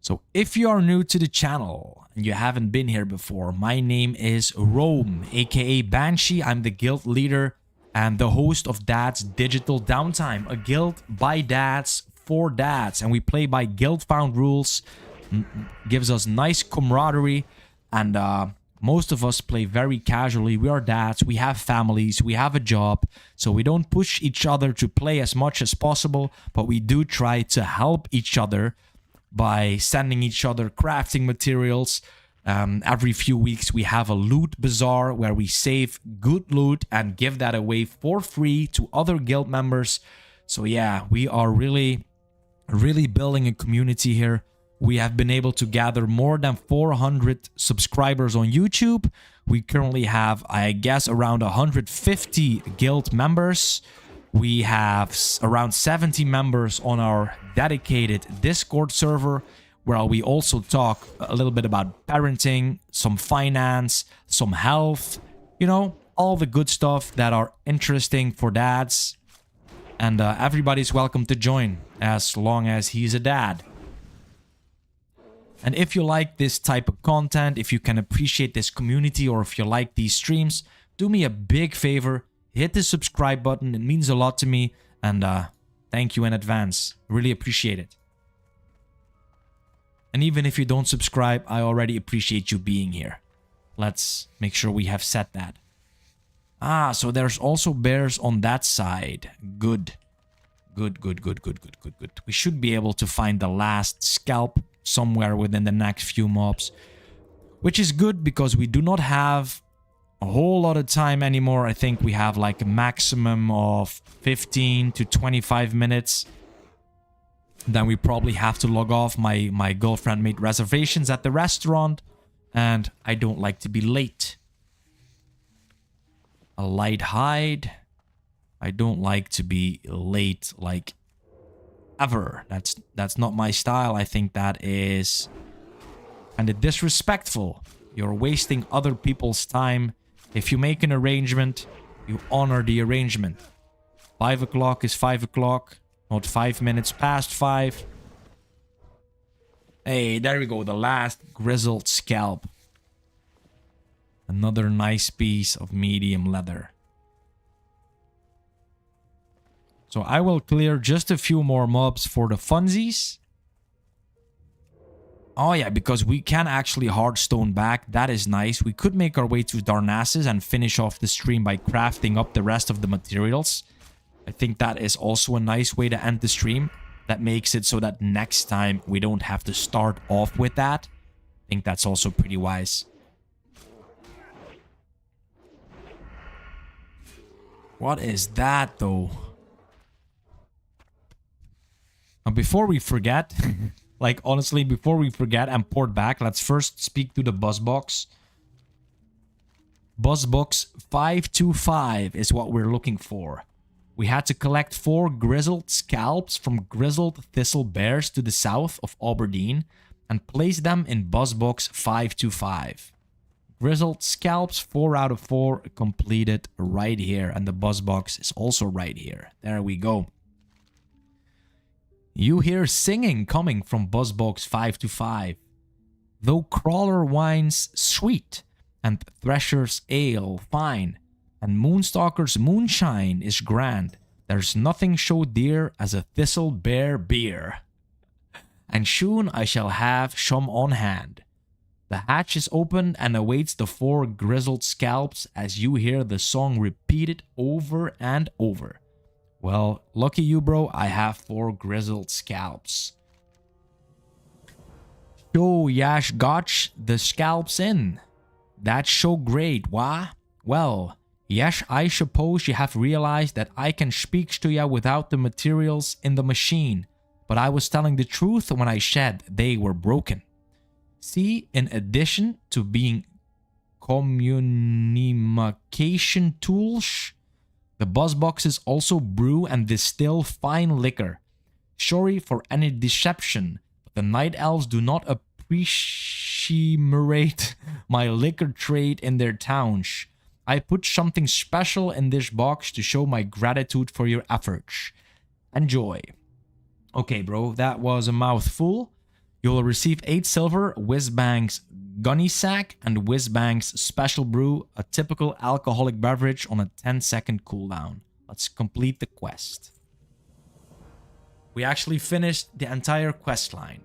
So if you are new to the channel and you haven't been here before, my name is Rome, aka Banshee. I'm the guild leader and the host of Dad's Digital Downtime, a guild by dads for dads. And we play by GuildFound rules, gives us nice camaraderie, and most of us play very casually. We are dads, we have families, we have a job, so we don't push each other to play as much as possible, but we do try to help each other by sending each other crafting materials. Every few weeks we have a loot bazaar where we save good loot and give that away for free to other guild members. So yeah, we are really building a community here. We have been able to gather more than 400 subscribers on YouTube. We currently have, I guess, around 150 guild members. We have around 70 members on our dedicated Discord server, where we also talk a little bit about parenting, some finance, some health, you know, all the good stuff that are interesting for dads. And everybody's welcome to join as long as he's a dad. And if you like this type of content, if you can appreciate this community, or if you like these streams, do me a big favor, hit the subscribe button. It means a lot to me, and thank you in advance. Really appreciate it. And even if you don't subscribe, I already appreciate you being here. Let's make sure we have set that. Ah, so there's also bears on that side. Good. Good. We should be able to find the last scalp somewhere within the next few mobs, which is good because we do not have a whole lot of time anymore. I think we have like a maximum of 15 to 25 minutes. Then we probably have to log off. My girlfriend made reservations at the restaurant, and I don't like to be late. A light hide. I don't like to be late, like, ever. That's not my style. I think that is kind of disrespectful. You're wasting other people's time. If you make an arrangement, you honor the arrangement. 5 o'clock is 5 o'clock, not 5 minutes past 5. Hey, there we go. The last grizzled scalp. Another nice piece of medium leather. So I will clear just a few more mobs for the funsies. Oh yeah, because we can actually hardstone back. That is nice. We could make our way to Darnassus and finish off the stream by crafting up the rest of the materials. I think that is also a nice way to end the stream. That makes it so that next time we don't have to start off with that. I think that's also pretty wise. What is that though? And before we forget, like honestly, before we forget and port back, let's first speak to the buzz box. Buzz box 525 is what we're looking for. We had to collect 4 grizzled scalps from grizzled thistle bears to the south of Aberdeen and place them in buzz box 525. Grizzled scalps 4 out of 4 completed right here, and the buzz box is also right here. There we go. You hear singing coming from buzzbox 525. Though crawler wine's sweet, and thresher's ale fine, and moonstalker's moonshine is grand, there's nothing so dear as a thistle bear beer. And soon I shall have some on hand. The hatch is open and awaits the 4 grizzled scalps as you hear the song repeated over and over. Well, lucky you, bro. I have 4 grizzled scalps. Show Yash Gotch the scalps in. That's so great, wah? Well, yes, I suppose you have realized that I can speak to ya without the materials in the machine. But I was telling the truth when I said they were broken. See, in addition to being communication tools, the buzz boxes also brew and distill fine liquor. Sorry for any deception, but the night elves do not appreciate my liquor trade in their towns. I put something special in this box to show my gratitude for your efforts. Enjoy. Okay, bro, that was a mouthful. You will receive 8 silver, Whizbang's Gunny Sack, and Whizbang's Special Brew, a typical alcoholic beverage on a 10-second cooldown. Let's complete the quest. We actually finished the entire quest line.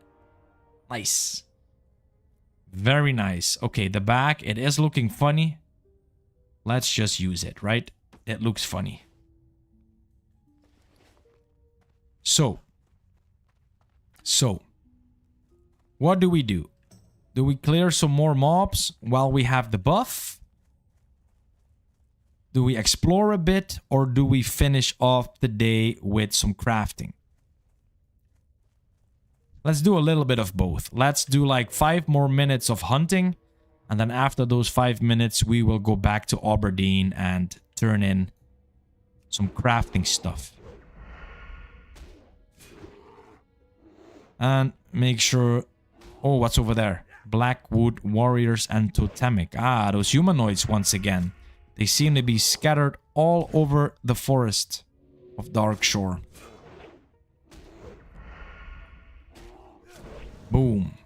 Nice. Very nice. Okay, the back, it is looking funny. Let's just use it, right? It looks funny. So, what do we do? Do we clear some more mobs while we have the buff? Do we explore a bit, or do we finish off the day with some crafting? Let's do a little bit of both. Let's do like 5 more minutes of hunting, and then after those 5 minutes, we will go back to Aberdeen and turn in some crafting stuff. And make sure... Oh, what's over there? Blackwood warriors and totemic. Ah, those humanoids once again. They seem to be scattered all over the forest of Darkshore. Boom.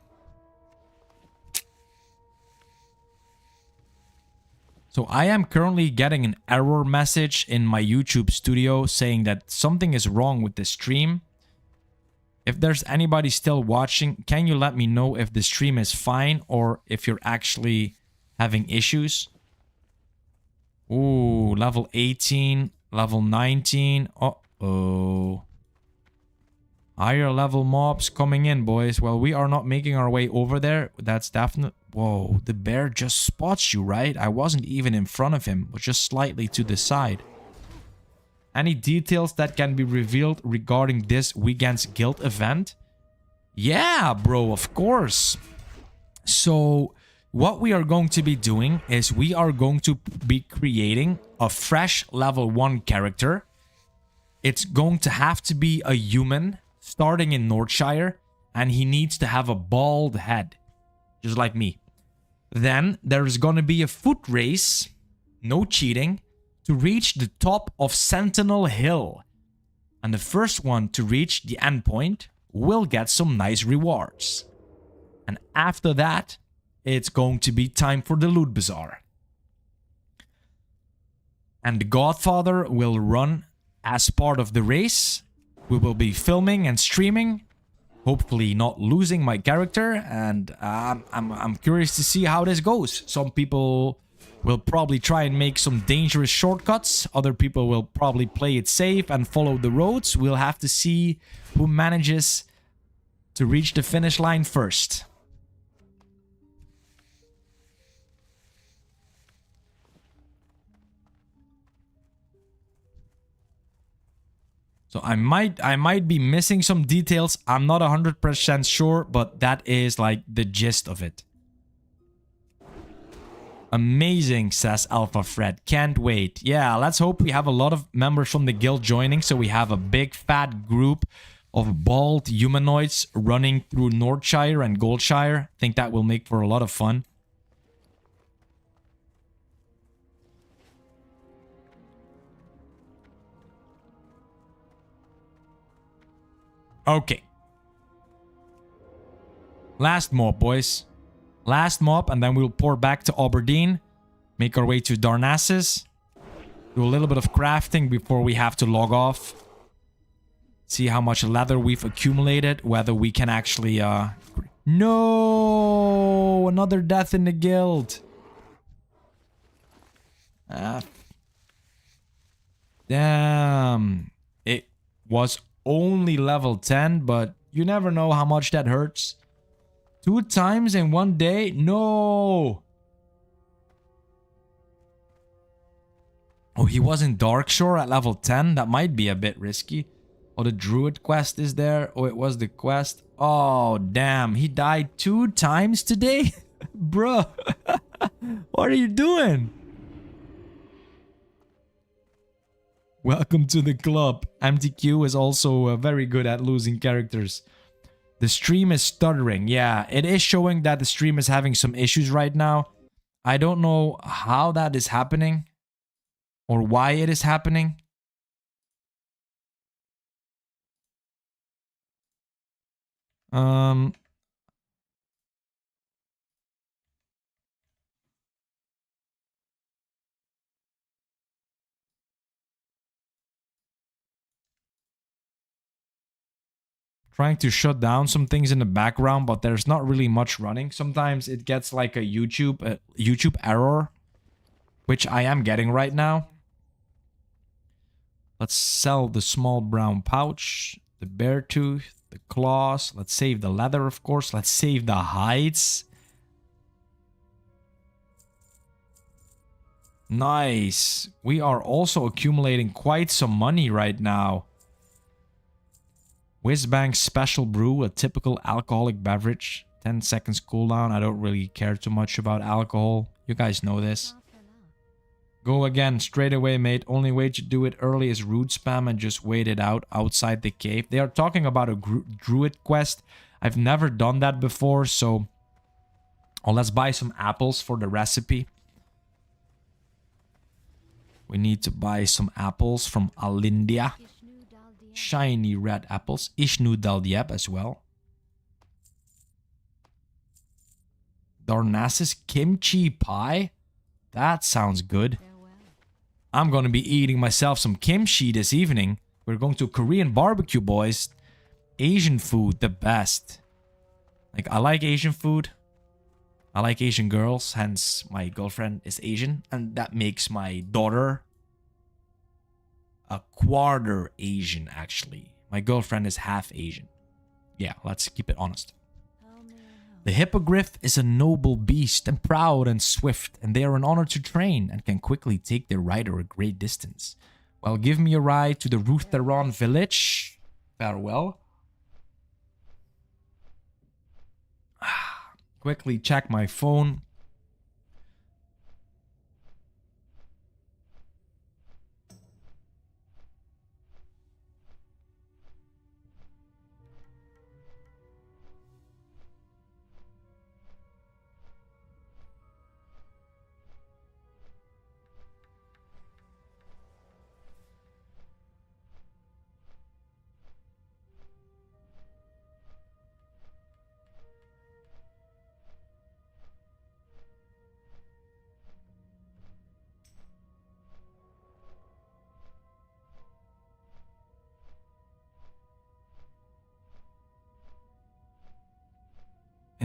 So I am currently getting an error message in my YouTube studio saying that something is wrong with the stream. If there's anybody still watching, can you let me know if the stream is fine or if you're actually having issues? Ooh, level 18, level 19. Uh-oh. Higher level mobs coming in, boys. Well, we are not making our way over there. That's definitely... Whoa, the bear just spots you, right? I wasn't even in front of him, but just slightly to the side. Any details that can be revealed regarding this weekend's guild event? Yeah, bro, of course. So, what we are going to be doing is we are going to be creating a fresh level 1 character. It's going to have to be a human starting in Northshire, and he needs to have a bald head, just like me. Then there's going to be a foot race, no cheating, to reach the top of Sentinel Hill. And the first one to reach the endpoint will get some nice rewards. And after that, it's going to be time for the Loot Bazaar. And the Godfather will run as part of the race. We will be filming and streaming, hopefully not losing my character. And I'm curious to see how this goes. Some people will probably try and make some dangerous shortcuts. Other people will probably play it safe and follow the roads. We'll have to see who manages to reach the finish line first. So I might be missing some details. I'm not 100% sure, but that is like the gist of it. Amazing, says Alpha Fred. Can't wait. Yeah, let's hope we have a lot of members from the guild joining, so we have a big fat group of bald humanoids running through Northshire and Goldshire. I think that will make for a lot of fun. Okay. Last mob, boys. Last mob, and then we'll pour back to Aberdeen. Make our way to Darnassus. Do a little bit of crafting before we have to log off. See how much leather we've accumulated. Whether we can actually... No! Another death in the guild. Damn. It was only level 10, but you never know how much that hurts. 2 times in one day? No! Oh, he was in Darkshore at level 10? That might be a bit risky. Oh, the Druid quest is there. Oh, it was the quest. Oh, damn. He died 2 times today? Bro. What are you doing? Welcome to the club. MTQ is also very good at losing characters. The stream is stuttering. Yeah, it is showing that the stream is having some issues right now. I don't know how that is happening or why it is happening. Trying to shut down some things in the background, but there's not really much running. Sometimes it gets like a YouTube error, which I am getting right now. Let's sell the small brown pouch, the bear tooth, the claws. Let's save the leather, of course. Let's save the hides. Nice. We are also accumulating quite some money right now. Whizbang Special Brew, a typical alcoholic beverage. 10 seconds cooldown. I don't really care too much about alcohol. You guys know this. Go again, straight away, mate. Only way to do it early is root spam and just wait it out outside the cave. They are talking about a druid quest. I've never done that before, so... Oh, let's buy some apples for the recipe. We need to buy some apples from Alindia. Shiny red apples. Ishnu Daldieb as well. Darnassus kimchi pie? That sounds good. I'm gonna be eating myself some kimchi this evening. We're going to Korean barbecue, boys. Asian food, the best. Like, I like Asian food. I like Asian girls, hence my girlfriend is Asian. And that makes my daughter a quarter Asian, actually. My girlfriend is half Asian. Yeah, let's keep it honest. The hippogriff is a noble beast and proud and swift, and they are an honor to train and can quickly take their rider a great distance. Well, give me a ride to the Rutheron village. Farewell. Quickly check my phone.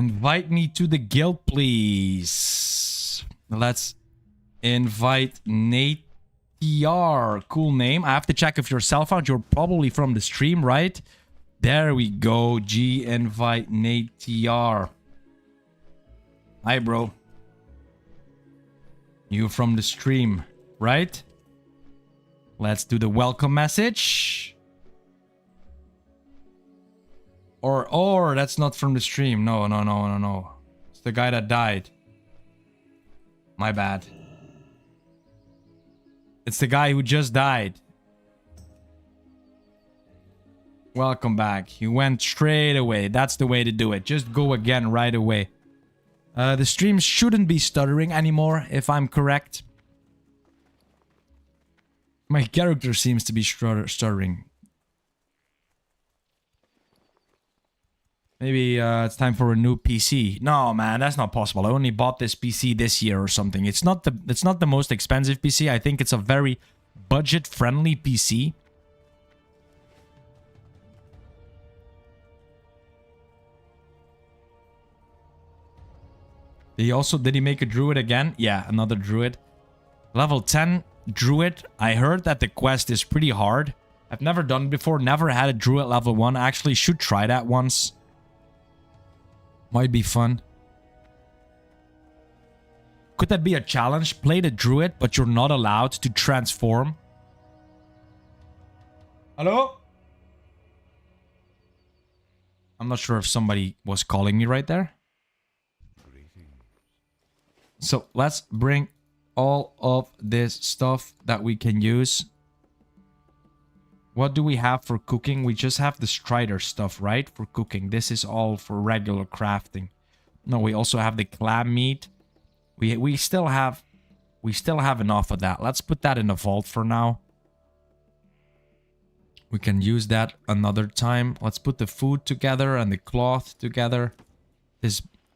Invite me to the guild, please. Let's invite Nate TR. Cool name. I have to check if you're self-found. You're probably from the stream, right? There we go. G invite Nate TR. Hi, bro. You from the stream, right? Let's do the welcome message. Or that's not from the stream. No. It's the guy that died. My bad. It's the guy who just died. Welcome back. He went straight away. That's the way to do it. Just go again right away. The stream shouldn't be stuttering anymore, if I'm correct. My character seems to be stuttering. Maybe it's time for a new PC. No, man, that's not possible. I only bought this PC this year or something. It's not the most expensive PC. I think it's a very budget-friendly PC. Did he make a druid again? Yeah, another druid. Level 10 druid. I heard that the quest is pretty hard. I've never done it before. Never had a druid level 1. Actually, should try that once. Might be fun. Could that be a challenge? Play the druid, but you're not allowed to transform. Hello? I'm not sure if somebody was calling me right there. So let's bring all of this stuff that we can use. What do we have for cooking? We just have the Strider stuff, right? For cooking. This is all for regular crafting. No, we also have the clam meat. We still have enough of that. Let's put that in the vault for now. We can use that another time. Let's put the food together and the cloth together.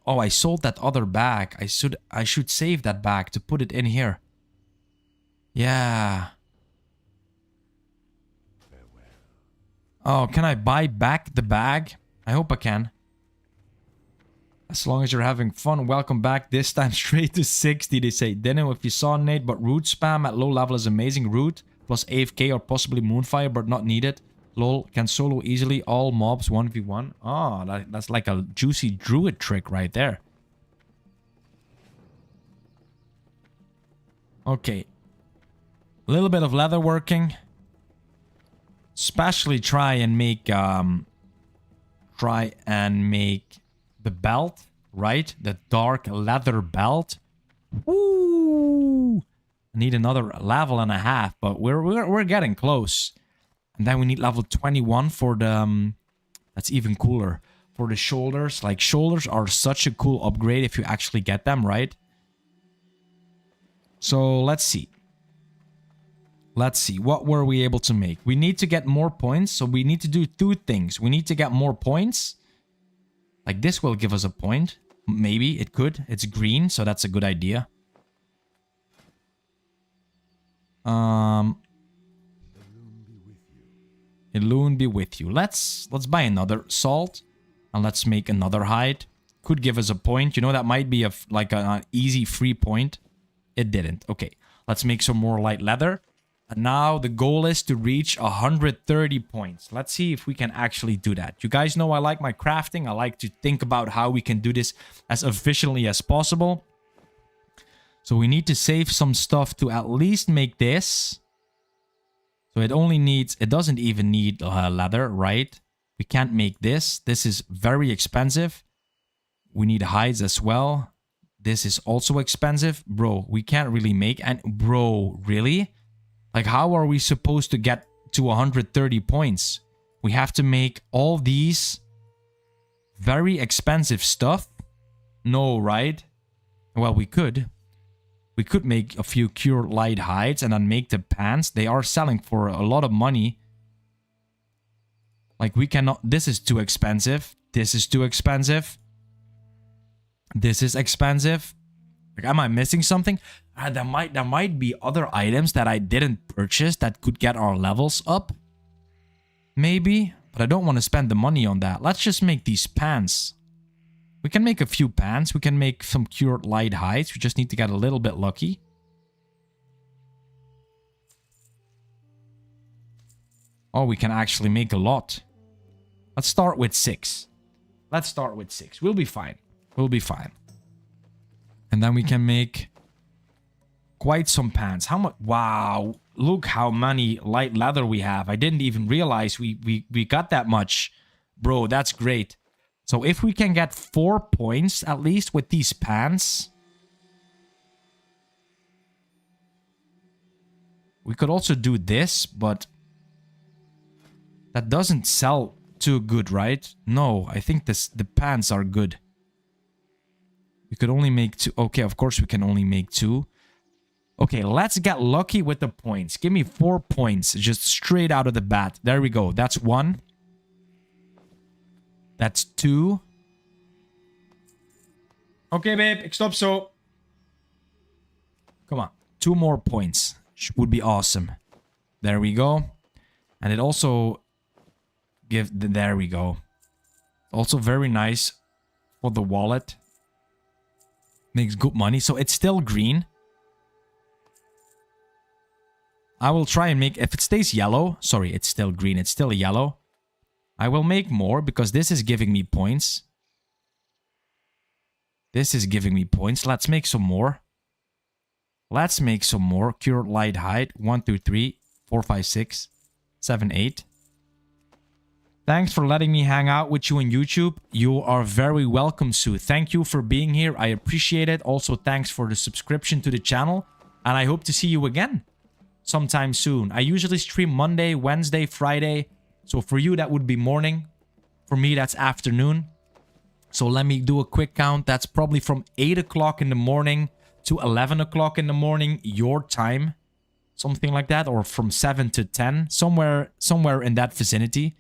Oh, I sold that other bag. I should save that bag to put it in here. Yeah. Oh, can I buy back the bag? I hope I can. As long as you're having fun, welcome back. This time straight to 60, they say. Didn't know if you saw, Nate, but root spam at low level is amazing. Root plus AFK or possibly Moonfire, but not needed. Lol, can solo easily all mobs 1v1. Oh, that's like a juicy druid trick right there. Okay. A little bit of leather working. Especially try and make the belt, right? The dark leather belt. Woo! I need another level and a half, but we're getting close. And then we need level 21 for the that's even cooler. For the shoulders. Like, shoulders are such a cool upgrade if you actually get them, right? So let's see. Let's see, what were we able to make? We need to get more points, so we need to do two things. We need to get more points. Like, this will give us a point. Maybe it could. It's green, so that's a good idea. Illusion be with you. Let's buy another salt. And let's make another hide. Could give us a point. You know, that might be like an easy free point. It didn't. Okay, let's make some more light leather. And now the goal is to reach 130 points. Let's see if we can actually do that. You guys know I like my crafting. I like to think about how we can do this as efficiently as possible. So we need to save some stuff to at least make this. So it doesn't even need leather, right? We can't make this. This is very expensive. We need hides as well. This is also expensive. Bro, we can't really make... Bro, really? Like, how are we supposed to get to 130 points? We have to make all these very expensive stuff? No, right? Well, we could. We could make a few cure light hides and then make the pants. They are selling for a lot of money. Like, we cannot... This is too expensive. This is too expensive. This is expensive. Like, am I missing something? There might be other items that I didn't purchase that could get our levels up. Maybe. But I don't want to spend the money on that. Let's just make these pants. We can make a few pants. We can make some cured light hides. We just need to get a little bit lucky. Oh, we can actually make a lot. Let's start with 6. Let's start with 6. We'll be fine. We'll be fine. And then we can make quite some pants. How much? Wow. Look how many light leather we have. I didn't even realize we got that much. Bro, that's great. So if we can get 4 points at least with these pants. We could also do this, but that doesn't sell too good, right? No, I think the pants are good. We could only make 2. Okay, of course we can only make 2. Okay, let's get lucky with the points. Give me 4 points just straight out of the bat. There we go. That's 1. That's 2. Okay, babe. Ik stop zo. Come on. 2 more points. Would be awesome. There we go. And it also there we go. Also very nice for the wallet. Makes good money. So it's still green. I will try and make... If it stays yellow... Sorry, it's still green. It's still yellow. I will make more because this is giving me points. This is giving me points. Let's make some more. Let's make some more. Cured light hide. 1, 2, 3, 4, 5, 6, 7, 8. Thanks for letting me hang out with you on YouTube. You are very welcome, Sue. Thank you for being here. I appreciate it. Also, thanks for the subscription to the channel. And I hope to see you again sometime soon. I usually stream Monday, Wednesday, Friday. So for you, that would be morning. For me, that's afternoon. So let me do a quick count. That's probably from 8 o'clock in the morning to 11 o'clock in the morning, your time. Something like that. Or from 7 to 10. Somewhere in that vicinity.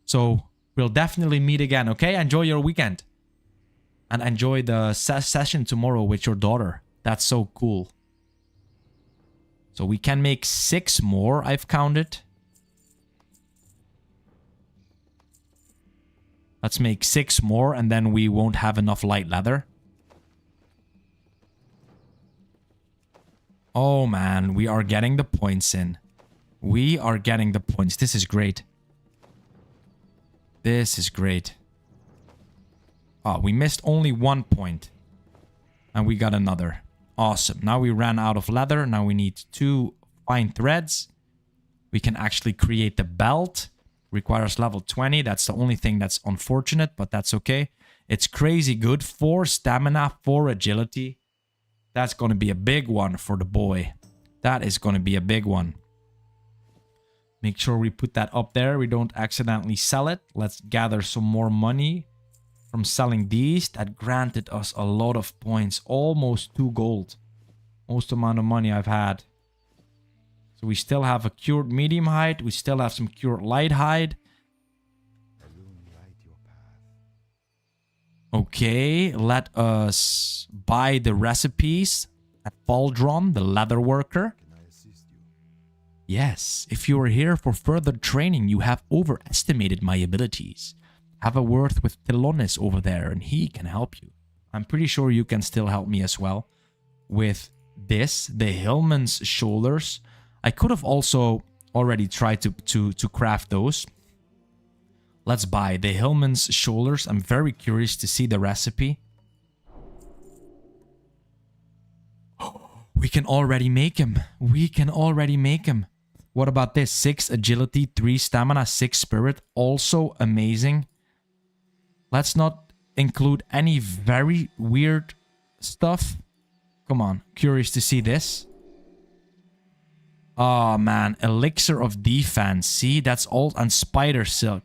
So we'll definitely meet again, okay? Enjoy your weekend. And enjoy the session tomorrow with your daughter. That's so cool. So we can make 6 more, I've counted. Let's make 6 more and then we won't have enough light leather. Oh man, we are getting the points in. We are getting the points. This is great. This is great. Oh, we missed only 1 point. And we got another. Awesome. Now we ran out of leather. Now we need 2 fine threads. We can actually create the belt. Requires level 20. That's the only thing that's unfortunate, but that's okay. It's crazy good. 4 stamina, 4 agility. That's going to be a big one for the boy. That is going to be a big one. Make sure we put that up there. We don't accidentally sell it. Let's gather some more money from selling these. That granted us a lot of points. Almost 2 gold. Most amount of money I've had. So we still have a cured medium hide. We still have some cured light hide. Okay, let us buy the recipes at Pauldron, the leather worker. Yes, if you are here for further training, you have overestimated my abilities. Have a word with Telonis over there and he can help you. I'm pretty sure you can still help me as well. With this, the Hillman's shoulders. I could have also already tried to craft those. Let's buy the Hillman's shoulders. I'm very curious to see the recipe. We can already make him. We can already make him. What about this? 6 agility, 3 stamina, 6 spirit. Also amazing. Let's not include any very weird stuff. Come on. Curious to see this. Oh man. Elixir of defense. See, that's all. And spider silk.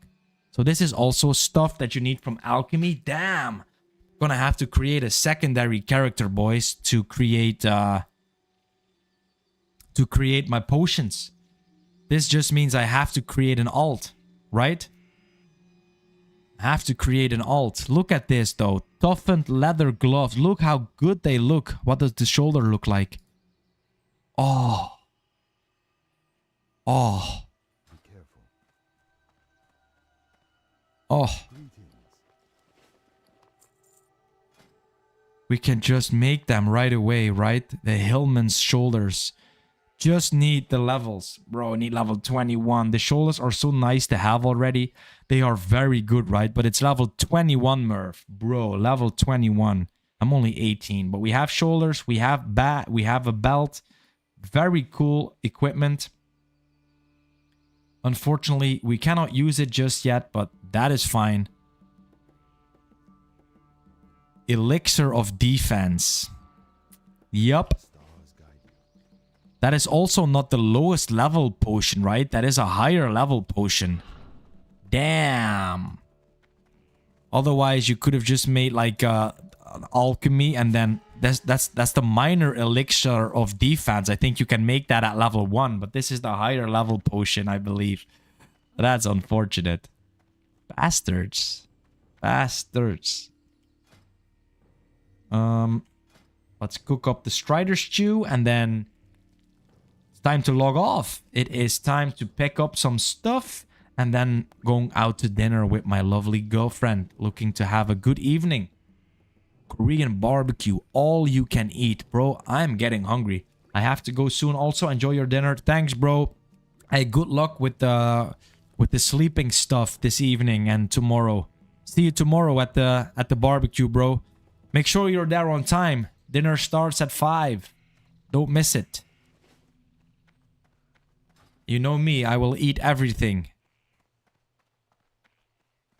So this is also stuff that you need from alchemy. Damn. Gonna have to create a secondary character, boys, to create my potions. This just means I have to create an alt, right? I have to create an alt. Look at this though. Toughened leather gloves. Look how good they look. What does the shoulder look like? Oh. Oh. Oh. We can just make them right away, right? The Hillman's shoulders. Just need the levels. Bro, need level 21. The shoulders are so nice to have already. They are very good, right? But it's level 21, Murph. Bro, level 21. I'm only 18. But we have shoulders. We have we have a belt. Very cool equipment. Unfortunately, we cannot use it just yet, but that is fine. Elixir of Defense. Yup. That is also not the lowest level potion, right? That is a higher level potion. Damn. Otherwise, you could have just made like an alchemy, and then that's the minor elixir of defense. I think you can make that at level 1, but this is the higher level potion, I believe. That's unfortunate. Bastards. Bastards. Let's cook up the Strider stew, and then it's time to log off. It is time to pick up some stuff, and then going out to dinner with my lovely girlfriend, looking to have a good evening. Korean barbecue, all you can eat. Bro, I'm getting hungry. I have to go soon. Also, enjoy your dinner. Thanks, bro. Hey, good luck with the sleeping stuff this evening and tomorrow. See you tomorrow at the barbecue, bro. Make sure you're there on time. Dinner starts at 5. Don't miss it. You know me, I will eat everything.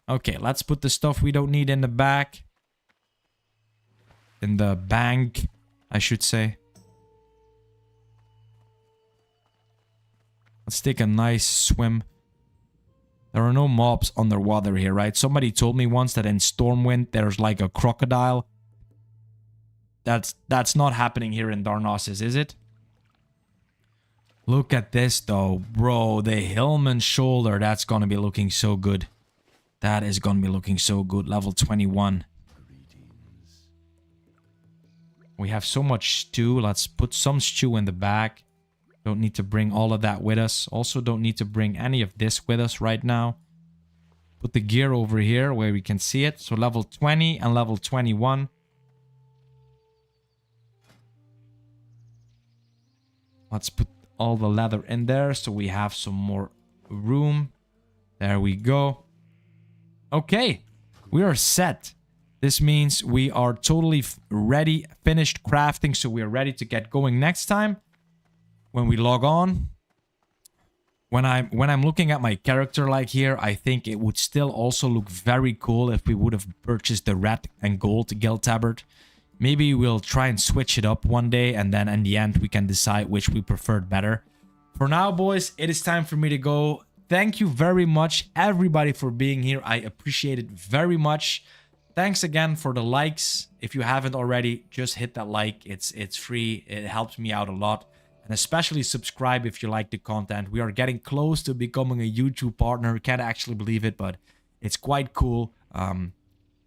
Okay, let's put the stuff we don't need in the back. In the bank, I should say. Let's take a nice swim. There are no mobs underwater here, right? Somebody told me once that in Stormwind there's like a crocodile. That's not happening here in Darnassus, is it? Look at this though, bro. The Hillman shoulder, that's gonna be looking so good. That is gonna be looking so good. Level 21. We have so much stew. Let's put some stew in the back. Don't need to bring all of that with us. Also don't need to bring any of this with us right now. Put the gear over here where we can see it. So level 20 and level 21. Let's put all the leather in there so we have some more room. There we go. Okay, we are set. This means we are totally ready, finished crafting, so we are ready to get going next time. When we log on, when I'm looking at my character like here, I think it would still also look very cool if we would have purchased the red and gold Guild Tabard. Maybe we'll try and switch it up one day, and then in the end we can decide which we preferred better. For now, boys, it is time for me to go. Thank you very much, everybody, for being here. I appreciate it very much. Thanks again for the likes. If you haven't already, just hit that like. It's free. It helps me out a lot. And especially subscribe if you like the content. We are getting close to becoming a YouTube partner. Can't actually believe it, but it's quite cool.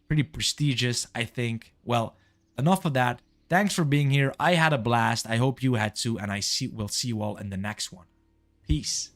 Pretty prestigious, I think. Well, enough of that. Thanks for being here. I had a blast. I hope you had too. And we'll see you all in the next one. Peace.